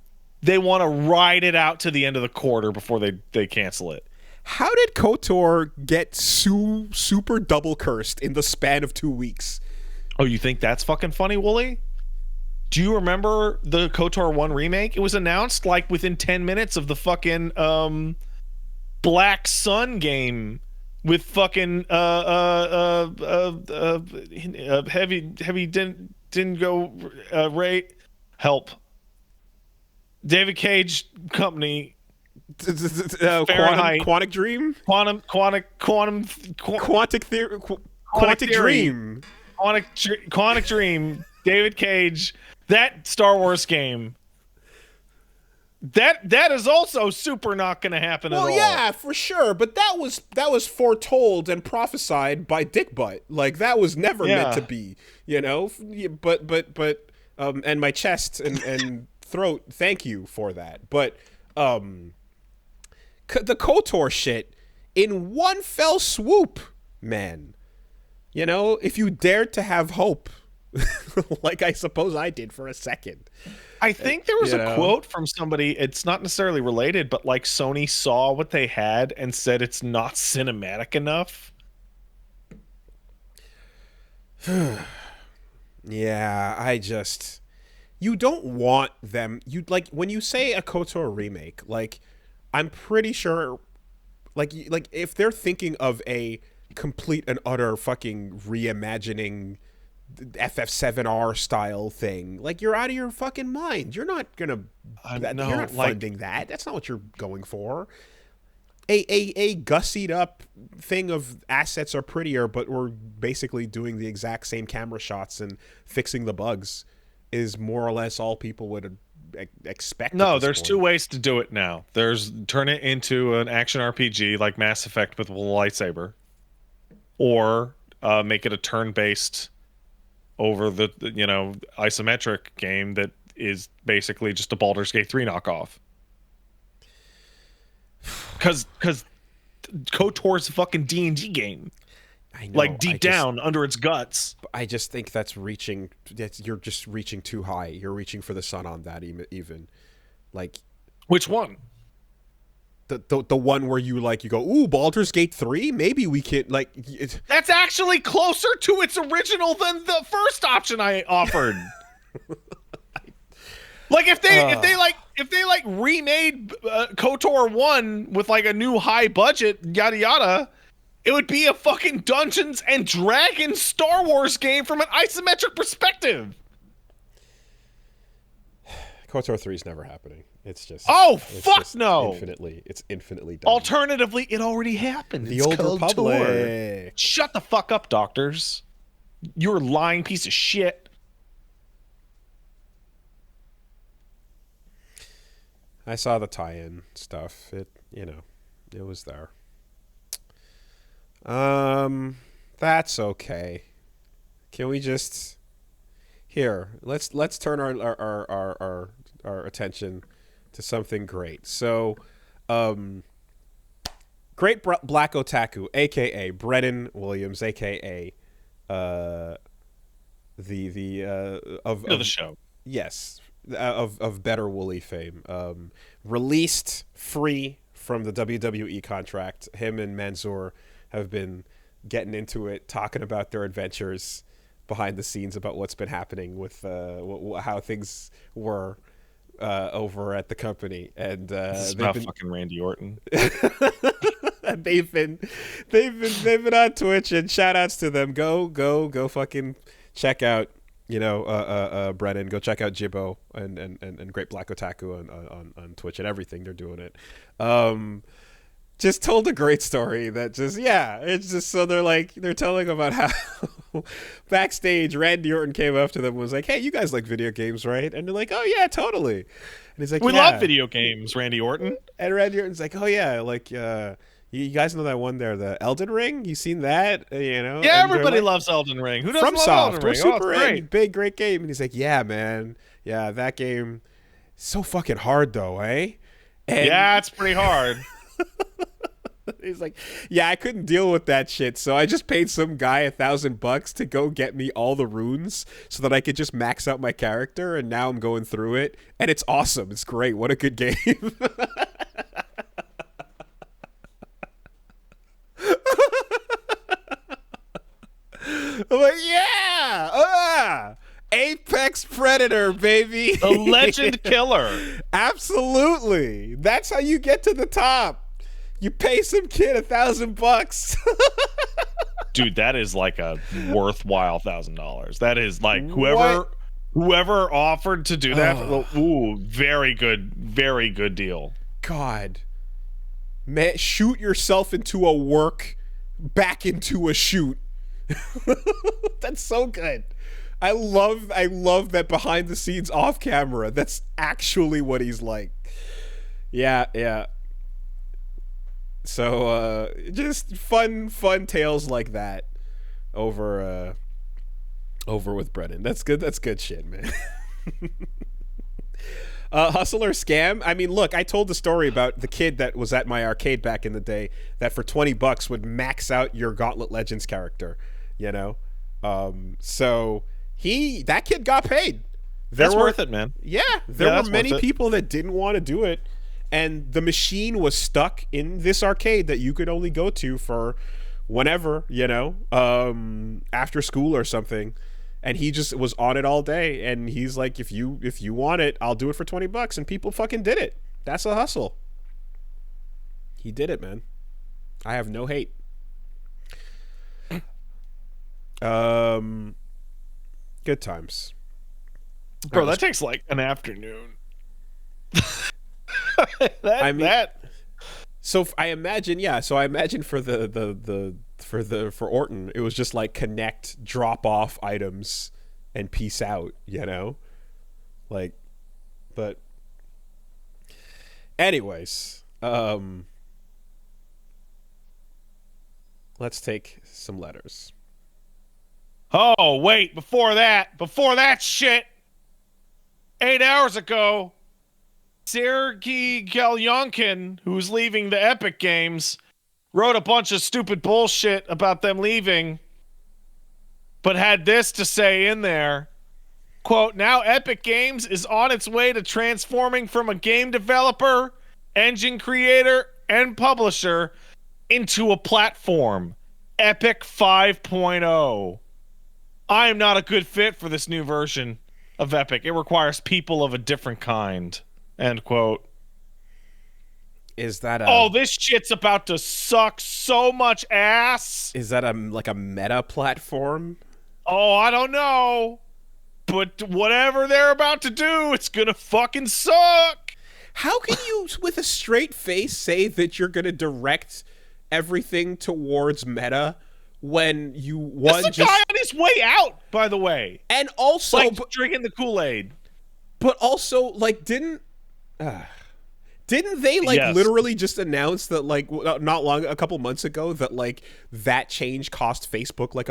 they want to ride it out to the end of the quarter before they cancel it. how did KOTOR get super double cursed in the span of 2 weeks? Oh, you think that's fucking funny, Wooly? Do you remember the KOTOR 1 remake? It was announced like within 10 minutes of the fucking Black Sun game with fucking heavy didn't go rate help. David Cage company Fahrenheit Quantic Dream, Quantic Theory, quantic Quantic theory Dream. quantic dream David Cage, that Star Wars game, that is also super not going to happen at Well, all. yeah, for sure, but that was foretold and prophesied by Dick Butt. Like that was never meant to Yeah. be, you know. And my chest and throat, thank you for that. But um, the KOTOR shit in one fell swoop, man. You know, if you dared to have hope, like I suppose I did for a second, I think there was you a know. quote from somebody, it's not necessarily related, but like Sony saw what they had and said it's not cinematic enough. Yeah, I just you don't want them. You like when you say a KOTOR remake, like I'm pretty sure like if they're thinking of a complete and utter fucking reimagining FF7R style thing, like you're out of your fucking mind. You're not gonna I you're know, not like, funding that. That's not what you're going for. A gussied up thing of assets are prettier, but we're basically doing the exact same camera shots and fixing the bugs is more or less all people would expect at no, this there's two point. ways to do it now. There's turn it into an action RPG like Mass Effect with a lightsaber, or make it a turn-based over the isometric game that is basically just a Baldur's Gate 3 knockoff. Because KOTOR's a fucking D&D game, I know. like deep down under its guts. I just think that's reaching. You're just reaching too high. You're reaching for the sun on that. Even like Which one? the one where you go, ooh, Baldur's Gate 3. Maybe we can like. That's actually closer to its original than the first option I offered. Like if they remade KOTOR 1 with like a new high budget yada yada, it would be a fucking Dungeons and Dragons Star Wars game from an isometric perspective. KOTOR 3 is never happening. It's just Oh it's fuck just no. infinitely dumb. Alternatively, it already happened. The It's Old called Tor. Republic. Shut the fuck up, doctors. You're a lying piece of shit. I saw the tie-in stuff. It was there. That's okay. Can we just here? Let's turn our attention to something great. So, great black otaku, aka Brennan Williams, aka the End of the show. yes, of Better Wooly fame, released free from the WWE contract. Him and Mansoor have been getting into it, talking about their adventures behind the scenes about what's been happening with how things were over at the company, and This is about fucking Randy Orton. they've been on Twitch, and shout outs to them. Go fucking check out Brennan. Go check out Jibbo and Great Black Otaku on Twitch and everything. They're doing it. just told a great story that just, yeah, it's just, so they're telling about how backstage Randy Orton came up to them and was like, hey, you guys like video games, right? And they're like, oh yeah, totally. And he's like, We love yeah. video games, Randy Orton. And Randy Orton's like, oh yeah, like you guys know that one there, the Elden Ring? You seen that? You know? Yeah, And they're everybody like, loves Elden Ring. Who doesn't From love Soft, Elden we're Ring? Oh, super it's in, great. big great game. And he's like, yeah, man, yeah, that game, so fucking hard though, eh? And Yeah, it's pretty hard. he's like, yeah, I couldn't deal with that shit, so I just paid some guy $1,000 to go get me all the runes so that I could just max out my character, and now I'm going through it, and it's awesome. It's great. What a good game. I'm like, yeah, Apex Predator, baby. The Legend Killer. Absolutely. That's how you get to the top. You pay some kid $1,000. Dude, that is like a worthwhile $1,000. That is like What? whoever offered to do that. Oh. Ooh, very good deal. God. Man, shoot yourself into a work, back into a shoot. That's so good. I love that behind the scenes off camera. That's actually what he's like. Yeah, yeah. So just fun tales like that over with Brennan. That's good. That's good shit, man. Hustle or scam? I mean, look, I told the story about the kid that was at my arcade back in the day that for $20 would max out your Gauntlet Legends character, you know? So that kid got paid. That's worth it, man. Yeah, there were that's many worth it. people that didn't want to do it, and the machine was stuck in this arcade that you could only go to for whenever, you know, after school or something. And he just was on it all day, and he's like, if you want it, I'll do it for $20. And people fucking did it. That's a hustle. He did it, man. I have no hate. Good times. Bro, that takes like an afternoon. So I imagine, yeah. So I imagine for for Orton, it was just like connect, drop off items, and peace out. You know, like, but anyways, let's take some letters. Oh, wait, before that shit, 8 hours ago, Sergei Galyonkin, who's leaving the Epic Games, wrote a bunch of stupid bullshit about them leaving, but had this to say in there, quote, now Epic Games is on its way to transforming from a game developer, engine creator, and publisher into a platform, Epic 5.0. I am not a good fit for this new version of Epic. It requires people of a different kind. End quote. Is that Oh, this shit's about to suck so much ass. Is that like a meta platform? Oh, I don't know. But whatever they're about to do, it's gonna fucking suck. How can you, with a straight face, say that you're gonna direct everything towards meta when you This guy on his way out, by the way, and also like drinking the Kool-Aid. But also, like, didn't they like Yes. literally just announce that, like, a couple months ago, that like that change cost Facebook like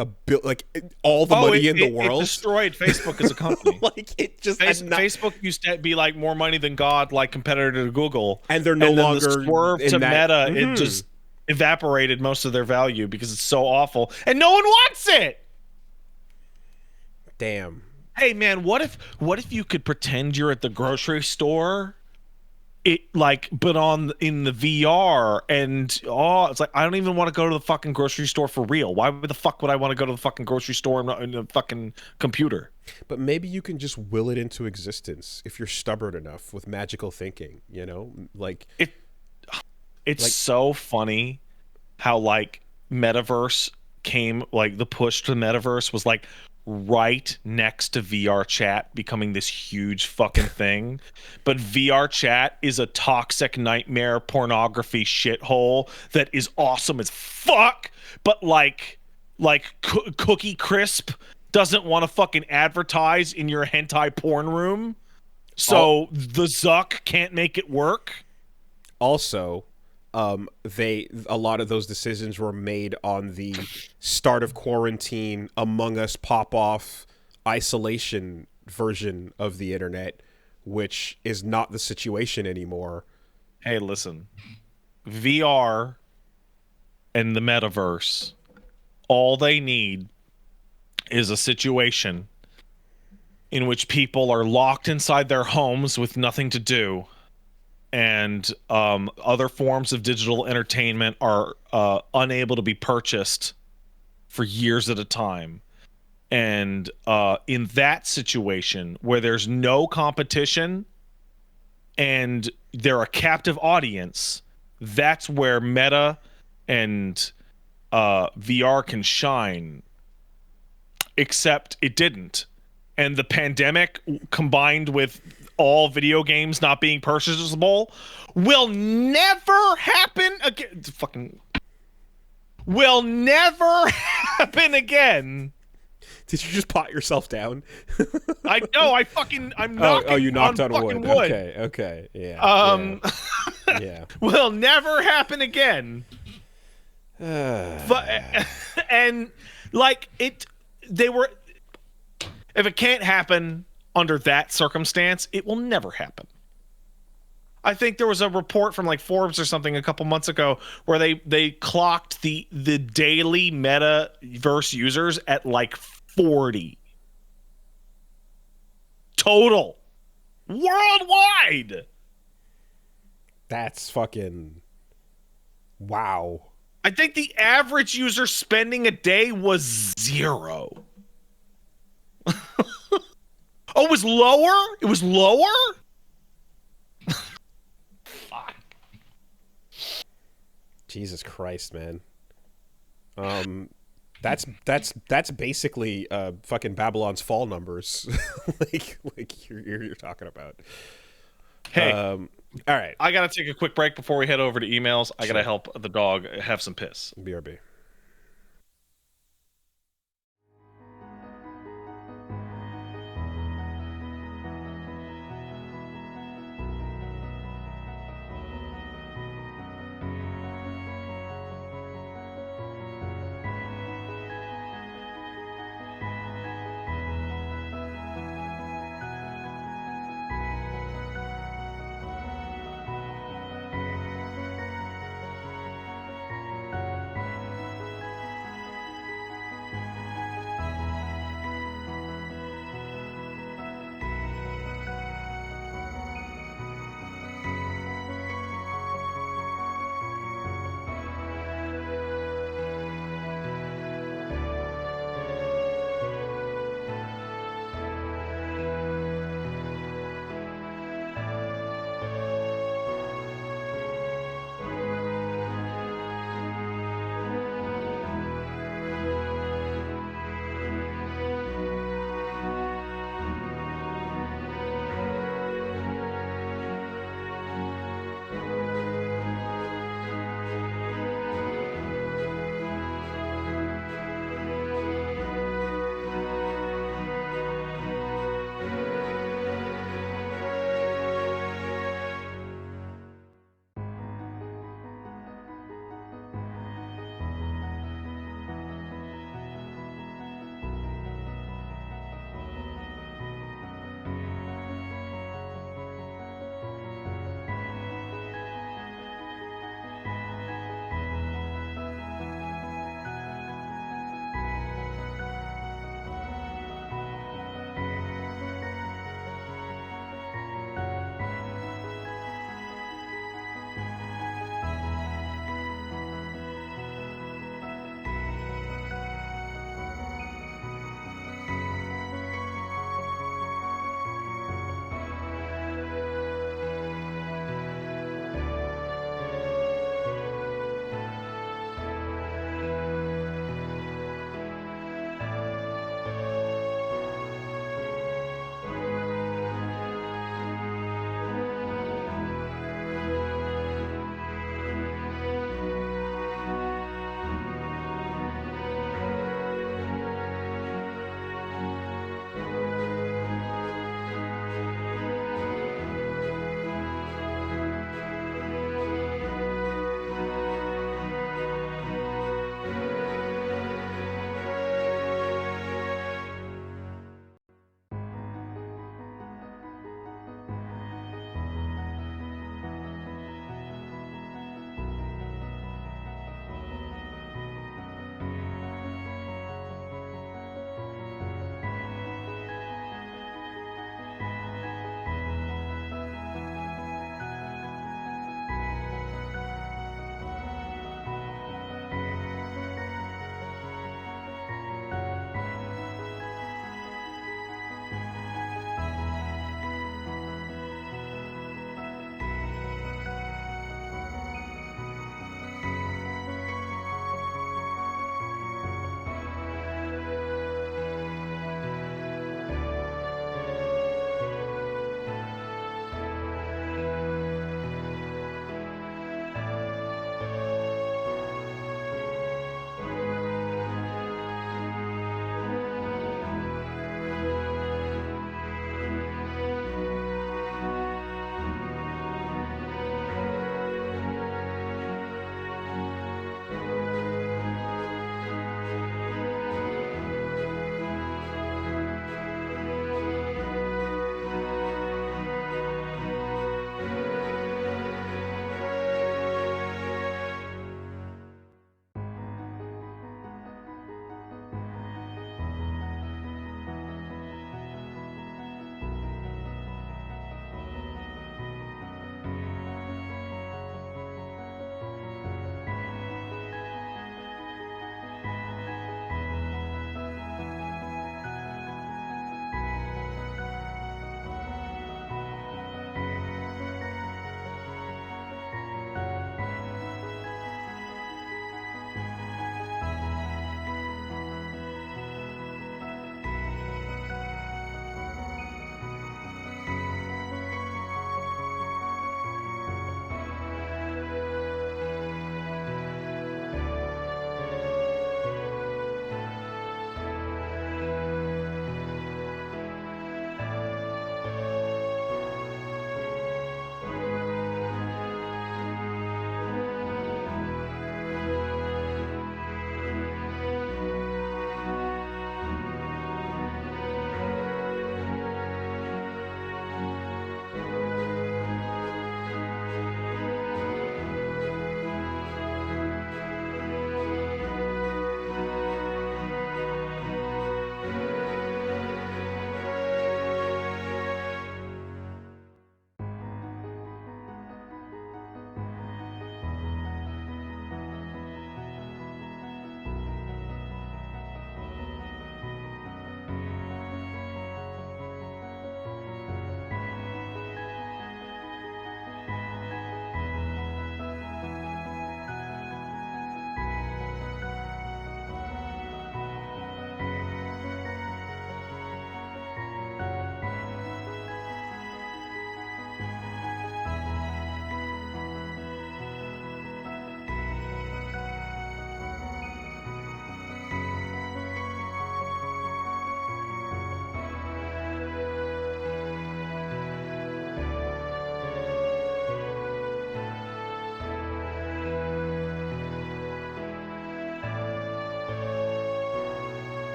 all the money in the world? It destroyed Facebook as a company. Like, it just Facebook used to be like more money than God, like competitor to Google, and they're no longer the swerve in to that, Meta. It just evaporated most of their value because it's so awful, and no one wants it. Damn. Hey man, what if you could pretend you're at the grocery store, but in the VR, and it's like I don't even want to go to the fucking grocery store for real. Why the fuck would I want to go to the fucking grocery store in a fucking computer? But maybe you can just will it into existence if you're stubborn enough with magical thinking, you know? Like it's like, so funny how like metaverse came, like the push to metaverse was like, right next to VR chat becoming this huge fucking thing. But VR chat is a toxic nightmare pornography shithole that is awesome as fuck. But Cookie Crisp doesn't want to fucking advertise in your hentai porn room. All, So the Zuck can't make it work. also, they a lot of those decisions were made on the start of quarantine, Among Us pop off, isolation version of the internet, which is not the situation anymore. Hey, listen. VR and the metaverse, all they need is a situation in which people are locked inside their homes with nothing to do, and other forms of digital entertainment are unable to be purchased for years at a time. And in that situation where there's no competition and they're a captive audience, that's where Meta and VR can shine. Except it didn't. And the pandemic, combined with all video games not being purchasable, will never happen again. Fucking will never happen again. Did you just pot yourself down? I know. I'm Oh, knocking you knocked on fucking wood. wood. Okay, yeah. Yeah. Will never happen again. But, and like it, they were. If it can't happen under that circumstance, it will never happen. I think there was a report from like Forbes or something a couple months ago where they clocked the daily metaverse users at like 40 total worldwide. That's fucking wow. I think the average user spending a day was 0. Oh, it was lower? It was lower? Fuck. Jesus Christ, man. That's basically fucking Babylon's Fall numbers, like you're talking about. Hey, All right. I gotta take a quick break before we head over to emails. I gotta Sure. help the dog have some piss. BRB.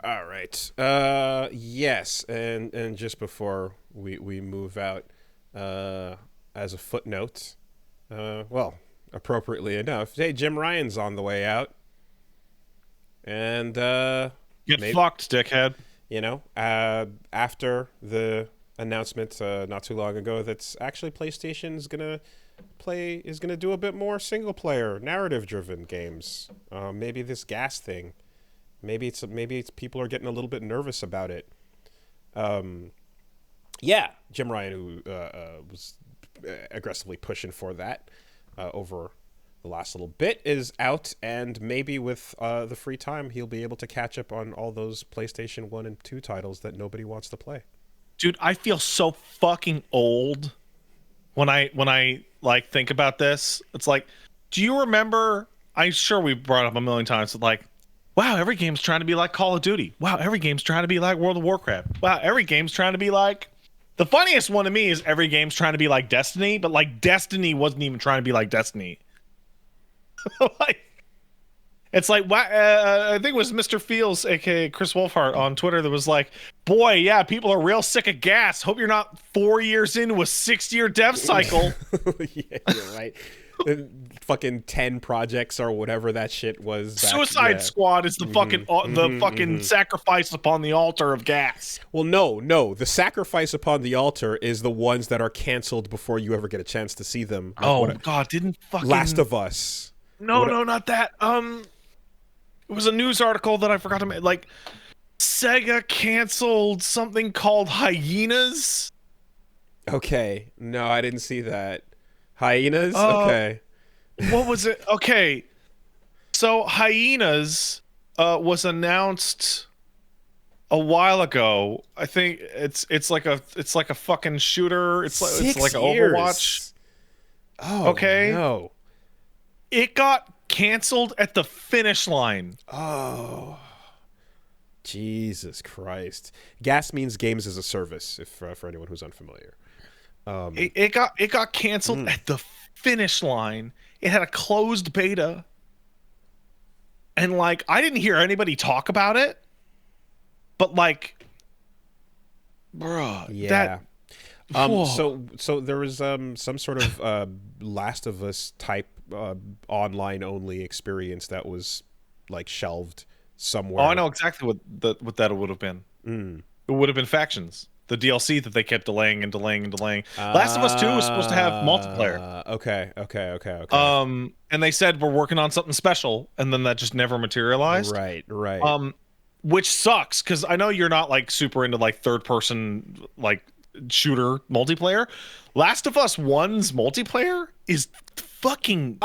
All right. Yes, and just before we move out, as a footnote, well, appropriately enough, hey, Jim Ryan's on the way out, and Get maybe fucked, dickhead. after the announcement not too long ago that's actually PlayStation's gonna do a bit more single player narrative driven games. Maybe this gas thing. Maybe it's people are getting a little bit nervous about it. Yeah, Jim Ryan, who was aggressively pushing for that over the last little bit, is out, and maybe with the free time, he'll be able to catch up on all those PlayStation 1 and 2 titles that nobody wants to play. Dude, I feel so fucking old when I like think about this. It's like, do you remember? I'm sure we brought up a million times. Like, wow, every game's trying to be like Call of Duty. Wow, every game's trying to be like World of Warcraft. Wow, every game's trying to be like. The funniest one to me is every game's trying to be like Destiny, but like Destiny wasn't even trying to be like Destiny. Like, it's like, I think it was Mr. Fields, aka Chris Wolfhart, on Twitter that was like, "Boy, yeah, people are real sick of gas. Hope you're not 4 years into a 6-year dev cycle." Yeah, you're right. Fucking 10 projects or whatever that shit was. Suicide Squad is the fucking sacrifice upon the altar of gas. Well, no. The sacrifice upon the altar is the ones that are canceled before you ever get a chance to see them. Like God, didn't fucking Last of Us. No, not that. It was a news article that I forgot to make. Like, Sega canceled something called Hyenas. Okay. No, I didn't see that. Hyenas? Okay. What was it? Okay. So Hyenas was announced a while ago. I think it's like a fucking shooter. It's like an Overwatch. Oh, okay. No. It got canceled at the finish line. Oh. Jesus Christ. GAS means games as a service, if for anyone who's unfamiliar. It got canceled at the finish line. It had a closed beta, and like I didn't hear anybody talk about it, but like, bruh, yeah. So there was some sort of Last of Us type online only experience that was like shelved somewhere. Oh, I know exactly what that would have been. It would have been Factions. The DLC that they kept delaying and delaying and delaying. Last of Us 2 was supposed to have multiplayer. Okay. And they said we're working on something special, and then that just never materialized. Right. Which sucks because I know you're not like super into like third person like shooter multiplayer. Last of Us 1's multiplayer is fucking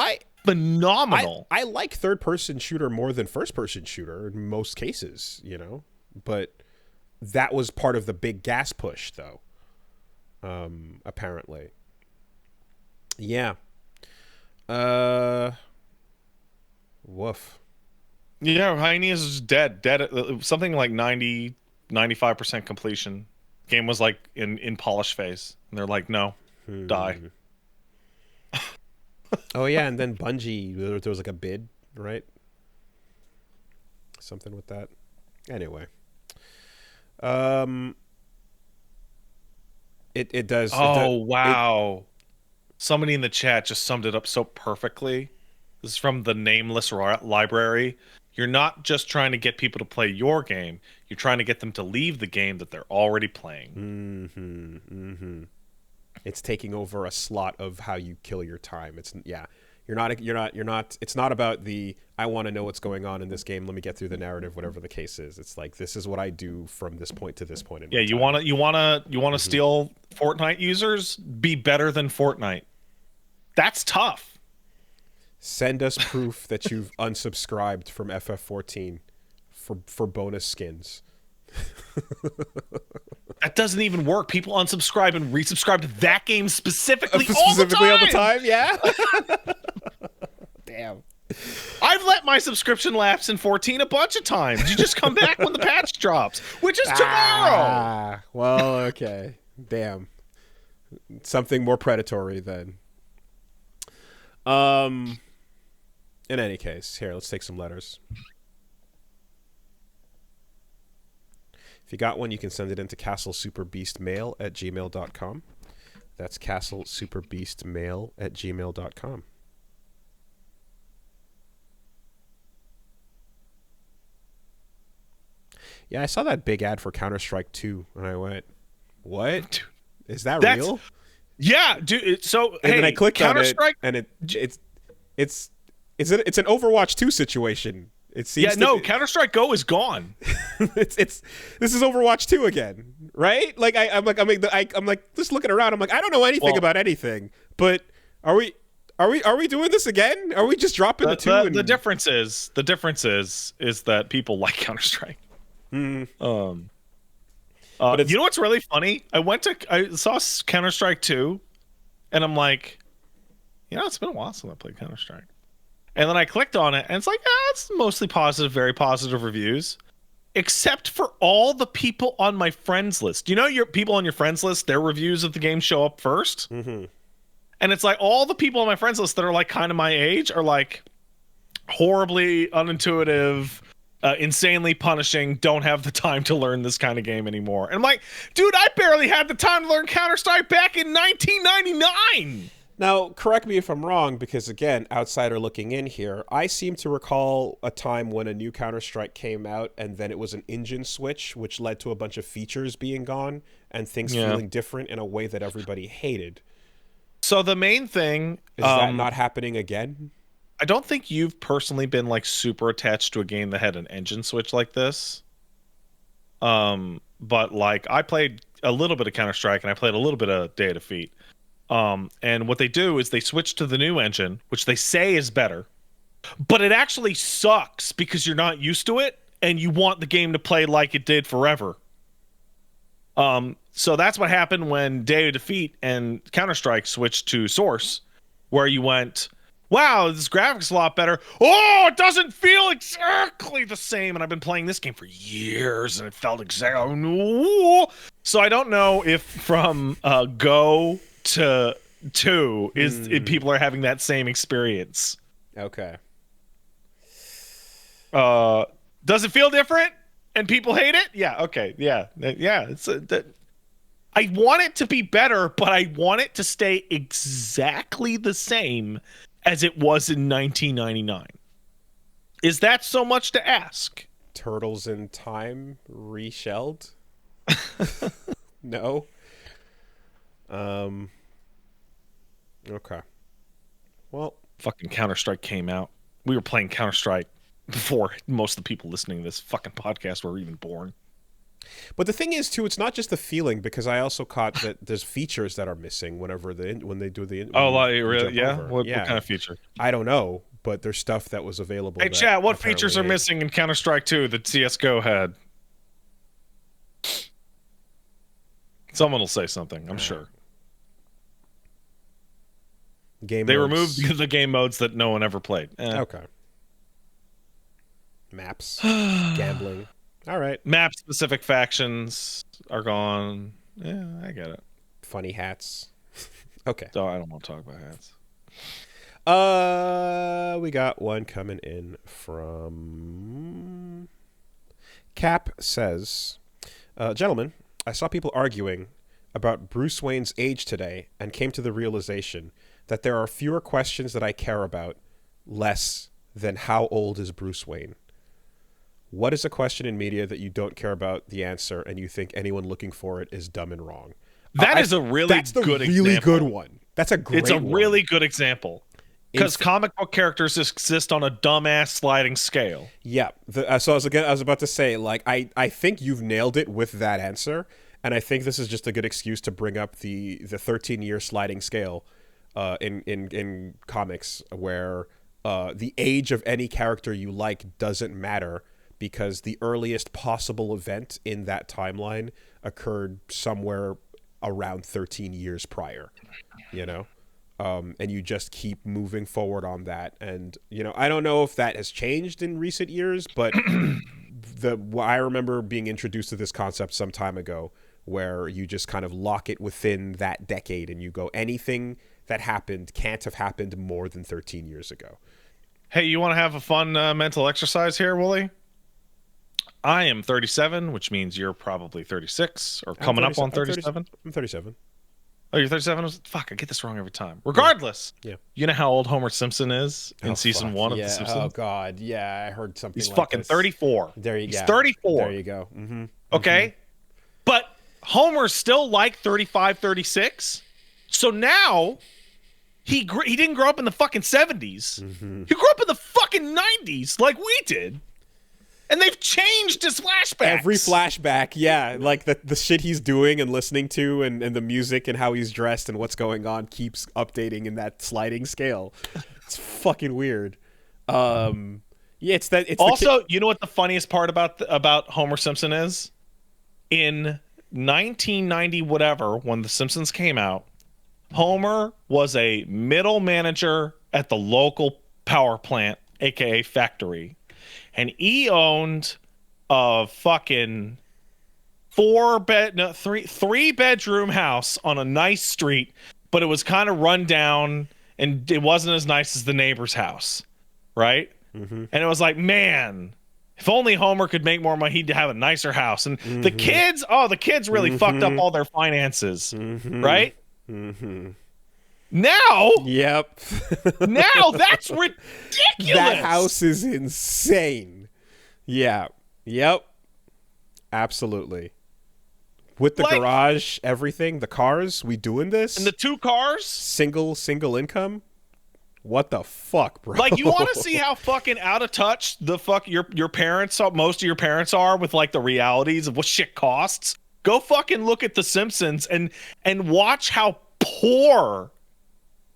phenomenal. I like third person shooter more than first person shooter in most cases, but that was part of the big gas push, though. Apparently. Yeah. Woof. Yeah, Hyenas is dead. Dead at something like 95% completion. Game was like in polish phase. And they're like, no, die. Oh, yeah, and then Bungie, there was like a bid, right? Something with that. Anyway. It does. Wow. Somebody in the chat just summed it up so perfectly. This is from the Nameless Library. You're not just trying to get people to play your game. You're trying to get them to leave the game that they're already playing. It's taking over a slot of how you kill your time. You're not. It's not about I want to know what's going on in this game. Let me get through the narrative, whatever the case is. It's like, this is what I do from this point to this point. Yeah, you want to steal Fortnite users? Be better than Fortnite. That's tough. Send us proof that you've unsubscribed from FF14 for bonus skins. That doesn't even work. People unsubscribe and resubscribe to that game specifically all the time. Yeah. Damn. I've let my subscription lapse in 14 a bunch of times. You just come back when the patch drops, which is tomorrow. Well, okay. Damn. Something more predatory then. In any case, here, let's take some letters. If you got one, you can send it into castlesuperbeastmail@gmail.com. That's castlesuperbeastmail@gmail.com. Yeah, I saw that big ad for Counter-Strike 2, and I went, what? Is that That's real? yeah, dude. So And then I hey, clicked on Counter it, Strike. and it's it's an Overwatch 2 situation. It Yeah, seems to no, be, Counter Strike Go is gone. it's this is Overwatch 2 again, right? Like I'm like just looking around. I'm like, I don't know anything Well, about anything, but are we doing this again? Are we just dropping the two? the difference is that people like Counter Strike. Um, But it's you know what's really funny? I saw Counter Strike 2, and I'm like, it's been a while since I played Counter Strike. And then I clicked on it, and it's like, it's mostly positive, very positive reviews, except for all the people on my friends list. You know, your people on your friends list, their reviews of the game show up first. mm-hmm. And it's like all the people on my friends list that are like kind of my age are like horribly unintuitive, insanely punishing, don't have the time to learn this kind of game anymore. And I'm like, dude, I barely had the time to learn Counter-Strike back in 1999. Now, correct me if I'm wrong, because again, outsider looking in here, I seem to recall a time when a new Counter-Strike came out and then it was an engine switch, which led to a bunch of features being gone and things feeling different in a way that everybody hated. So the main thing is that not happening again? I don't think you've personally been like super attached to a game that had an engine switch like this. But like I played a little bit of Counter-Strike and I played a little bit of Day of Defeat. And what they do is they switch to the new engine, which they say is better, but it actually sucks because you're not used to it and you want the game to play like it did forever. So that's what happened when Day of Defeat and Counter-Strike switched to Source, where you went, wow, this graphics a lot better. Oh, it doesn't feel exactly the same. And I've been playing this game for years and it felt exactly. So I don't know if from Go to 2 if people are having that same experience. Okay. Does it feel different and people hate it? Yeah. Okay. Yeah. It's I want it to be better, but I want it to stay exactly the same as it was in 1999. Is that so much to ask? Turtles in Time reshelled? No. Okay. Well, fucking Counter-Strike came out. We were playing Counter-Strike before most of the people listening to this fucking podcast were even born. But the thing is, too, it's not just the feeling, because I also caught that there's features that are missing when they do the. Oh, like really? Yeah. What kind of feature? I don't know, but there's stuff that was available. Hey, chat, what features are missing in Counter-Strike 2 that CS:GO had? Someone will say something, I'm sure. They removed the game modes that no one ever played. Okay. Maps, gambling. All right. Map-specific factions are gone. Yeah, I get it. Funny hats. Okay. So I don't want to talk about hats. We got one coming in from Cap says, gentlemen, I saw people arguing about Bruce Wayne's age today and came to the realization that there are fewer questions that I care about less than how old is Bruce Wayne. What is a question in media that you don't care about the answer and you think anyone looking for it is dumb and wrong? That's a really good one. That's a great It's a really good example. Because comic book characters exist on a dumbass sliding scale. Yeah. So I was about to say, like, I think you've nailed it with that answer. And I think this is just a good excuse to bring up the 13-year sliding scale in comics, where the age of any character you like doesn't matter, because the earliest possible event in that timeline occurred somewhere around 13 years prior, and you just keep moving forward on that. And, I don't know if that has changed in recent years, but I remember being introduced to this concept some time ago, where you just kind of lock it within that decade and you go, anything that happened can't have happened more than 13 years ago. Hey, you want to have a fun mental exercise here, Wooly? I am 37, which means you're probably 36 or I'm coming up 37. on 37. I'm 37. Oh, you're 37? Fuck, I get this wrong every time. Yeah. Regardless, Yeah. you know how old Homer Simpson is in Oh season fuck. one of The Yeah. Oh Simpsons? god. Yeah, I heard He's something like fucking this. 34. There you He's go. There 34. you go. Mm-hmm. Mm-hmm. Okay? But Homer's still like 35, 36. So now he didn't grow up in the fucking 70s. Mm-hmm. He grew up in the fucking 90s like we did. And they've changed his flashbacks. Every flashback, yeah, like the shit he's doing and listening to, and the music and how he's dressed and what's going on keeps updating in that sliding scale. It's fucking weird. Yeah, it's that. It's also, you know what the funniest part about Homer Simpson is? In 1990 whatever, when The Simpsons came out, Homer was a middle manager at the local power plant, aka factory, and he owned a fucking three bedroom house on a nice street, but it was kind of run down and it wasn't as nice as the neighbor's house, right? Mm-hmm. And it was like, man, if only Homer could make more money, he'd have a nicer house. And the kids really fucked up all their finances, right? Mm-hmm. Now, Yep. now that's ridiculous. That house is insane. Yeah. Yep. Absolutely. With the garage, everything, the cars, we doing this? And the two cars? Single income? What the fuck, bro? Like, you want to see how fucking out of touch the fuck your parents, most of your parents are with like the realities of what shit costs? Go fucking look at The Simpsons and watch how poor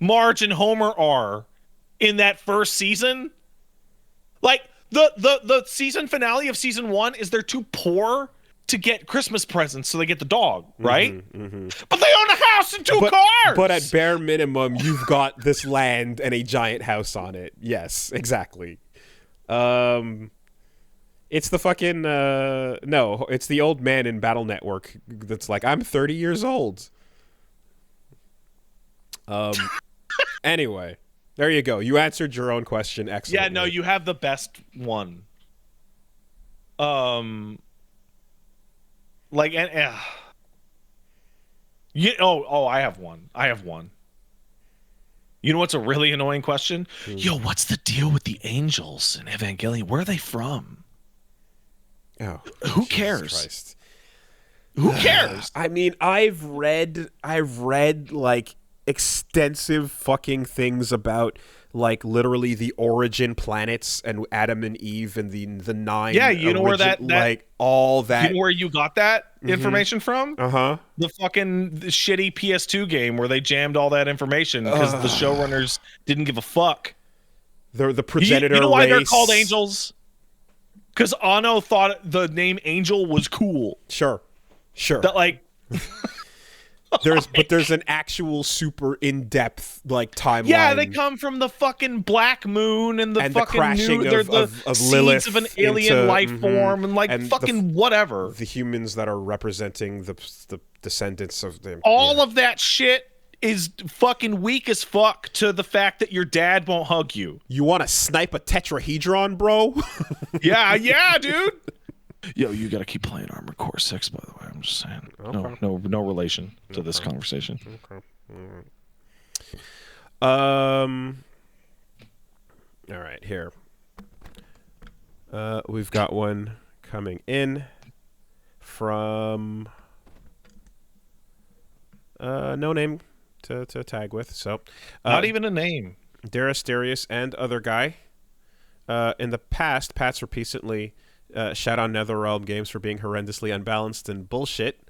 Marge and Homer are in that first season. Like the season finale of season 1 is they're too poor to get Christmas presents, so they get the dog, right? But they own a house and two cars. But at bare minimum, you've got this land and a giant house on it. Yes, exactly. It's the fucking no, it's the old man in Battle Network that's like, I'm 30 years old. Anyway, there you go. You answered your own question. Excellent. Yeah, no, you have the best one. Like, and I have one. You know what's a really annoying question? Yo, what's the deal with the angels in Evangelion? Where are they from? Oh, who cares? Christ. Who cares? I mean, I've read like extensive fucking things about like literally the origin planets and Adam and Eve and the 9. Yeah, you know where that like all that. You know where you got that information from? The fucking shitty PS2 game where they jammed all that information because the showrunners didn't give a fuck. They're the progenitor. You know why race. they're called angels? Because Anno thought the name Angel was cool. Sure. That like. There's an actual super in-depth like timeline. Yeah, they come from the fucking Black Moon and the fucking crashing they're the of seeds Lilith of an alien life form and like and fucking whatever. The humans that are representing the descendants of them. All of that shit is fucking weak as fuck to the fact that your dad won't hug you. You want to snipe a tetrahedron, bro? Yeah, dude. Yo, you gotta keep playing Armored Core 6, by the way. I'm just saying. Okay. No relation to this conversation. Okay. All right, here. We've got one coming in from no name to tag with. So not even a name. Darasterius and other guy. In the past, Pat's repeatedly shout on NetherRealm games for being horrendously unbalanced and bullshit.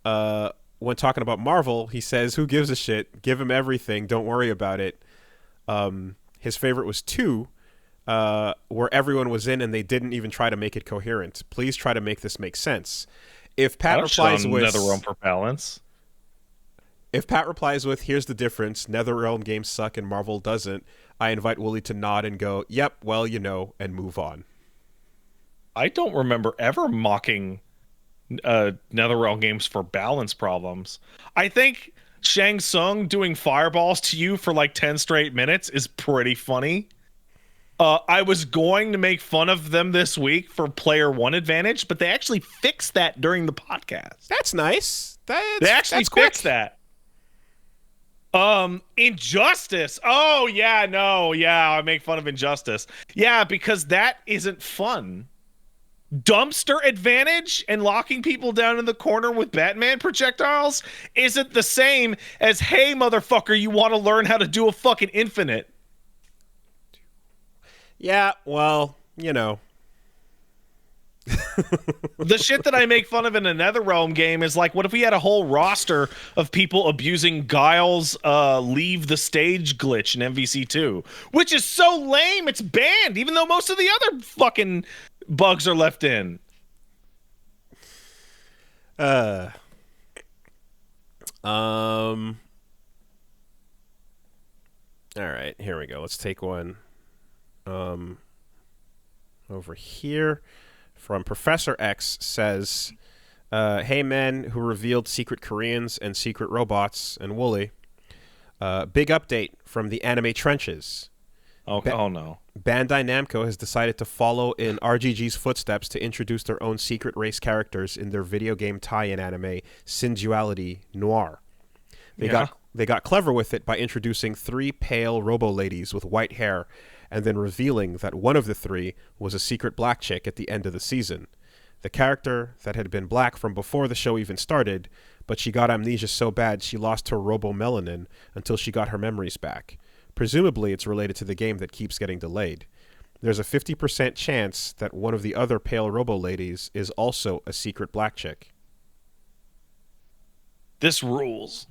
When talking about Marvel, he says, "Who gives a shit? Give him everything. Don't worry about it." His favorite was 2, where everyone was in and they didn't even try to make it coherent. Please try to make this make sense. If Pat replies with NetherRealm for balance. If Pat replies with, "Here's the difference. NetherRealm games suck and Marvel doesn't," I invite Wooly to nod and go, "Yep, well, you know," and move on. I don't remember ever mocking NetherRealm games for balance problems. I think Shang Tsung doing fireballs to you for like 10 straight minutes is pretty funny. I was going to make fun of them this week for player one advantage, but they actually fixed that during the podcast. That's nice. They actually That's fixed quick. that. Injustice. Oh yeah, no, yeah, I make fun of Injustice. Yeah, because that isn't fun. Dumpster advantage and locking people down in the corner with Batman projectiles isn't the same as, hey, motherfucker, you want to learn how to do a fucking infinite. Yeah, well, you know. The shit that I make fun of in a NetherRealm game is like, what if we had a whole roster of people abusing Guile's leave the stage glitch in MVC2, which is so lame, it's banned, even though most of the other fucking bugs are left in. Uh, um. All right, here we go. Let's take one. Over here from Professor X says, "Hey men who revealed secret Koreans and secret robots and Wooly. Big update from the anime trenches. Oh no. Bandai Namco has decided to follow in RGG's footsteps to introduce their own secret race characters in their video game tie-in anime, Sinduality Noir. They got clever with it by introducing 3 pale robo-ladies with white hair and then revealing that one of the 3 was a secret black chick at the end of the season. The character that had been black from before the show even started, but she got amnesia so bad she lost her robo-melanin until she got her memories back. Presumably it's related to the game that keeps getting delayed. There's a 50% chance that one of the other pale robo-ladies is also a secret black chick." This rules.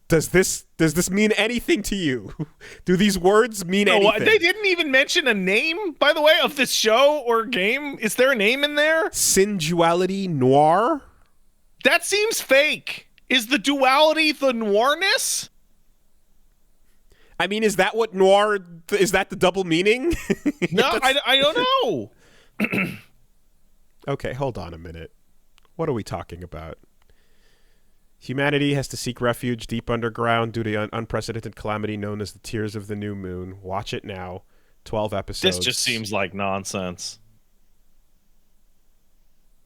Does this mean anything to you? Do these words mean anything? They didn't even mention a name, by the way, of this show or game. Is there a name in there? Sinduality Noir? That seems fake. Is the duality the noirness? I mean, is that what noir... Is that the double meaning? No, I don't know. Okay, hold on a minute. What are we talking about? Humanity has to seek refuge deep underground due to an unprecedented calamity known as the Tears of the New Moon. Watch it now. 12 episodes. This just seems like nonsense.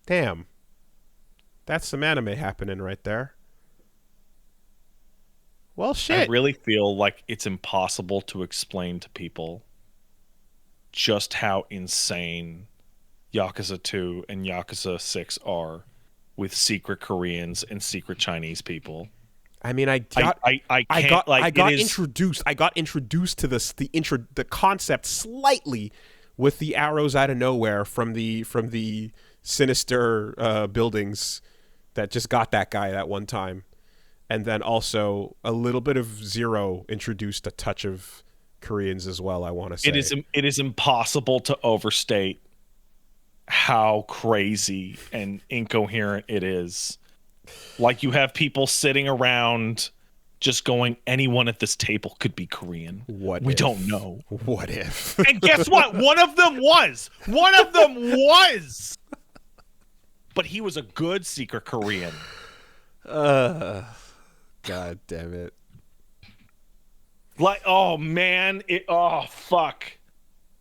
Damn. That's some anime happening right there. Well, shit. I really feel like it's impossible to explain to people just how insane Yakuza 2 and Yakuza 6 are with secret Koreans and secret Chinese people. I mean, I got introduced to this the concept slightly with the arrows out of nowhere from the sinister buildings that just got that guy that one time, and then also a little bit of Zero introduced a touch of Koreans as well. I want to say it is impossible to overstate how crazy and incoherent it is. Like, you have people sitting around just going, anyone at this table could be Korean. We don't know. What if? And guess what? One of them was. But he was a good secret Korean. God damn it. Like, oh man, fuck.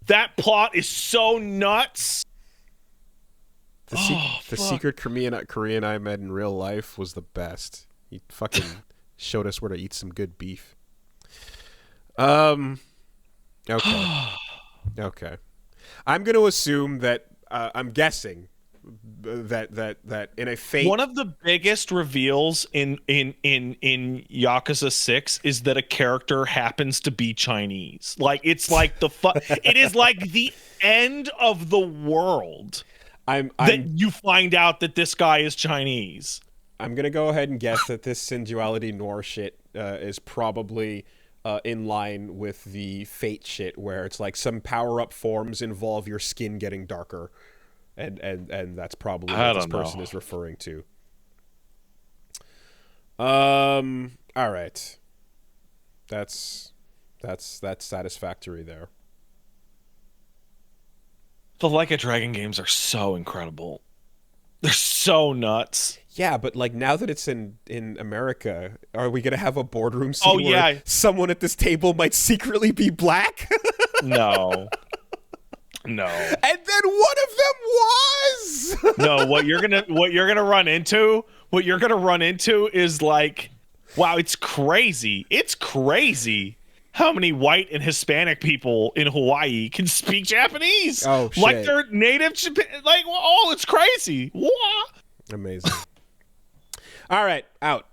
That plot is so nuts. The secret Korean I met in real life was the best. He fucking showed us where to eat some good beef. Okay. Okay. I'm going to assume that I'm guessing that in a fate, one of the biggest reveals in Yakuza 6 is that a character happens to be Chinese. Like, it's like it is like the end of the world. That you find out that this guy is Chinese. I'm gonna go ahead and guess that this Sinduality Noir shit is probably in line with the Fate shit, where it's like some power-up forms involve your skin getting darker, and that's probably what this person is referring to. All right, that's satisfactory there. The Like a Dragon games are so incredible. They're so nuts. Yeah, but like, now that it's in America, are we gonna have a boardroom scene where someone at this table might secretly be black? No. No. And then one of them was. No, what you're gonna run into is like, wow, it's crazy. It's crazy how many white and Hispanic people in Hawaii can speak Japanese. Oh, Like shit. they're native Japan. Like, oh, it's crazy. What? Amazing. All right, out.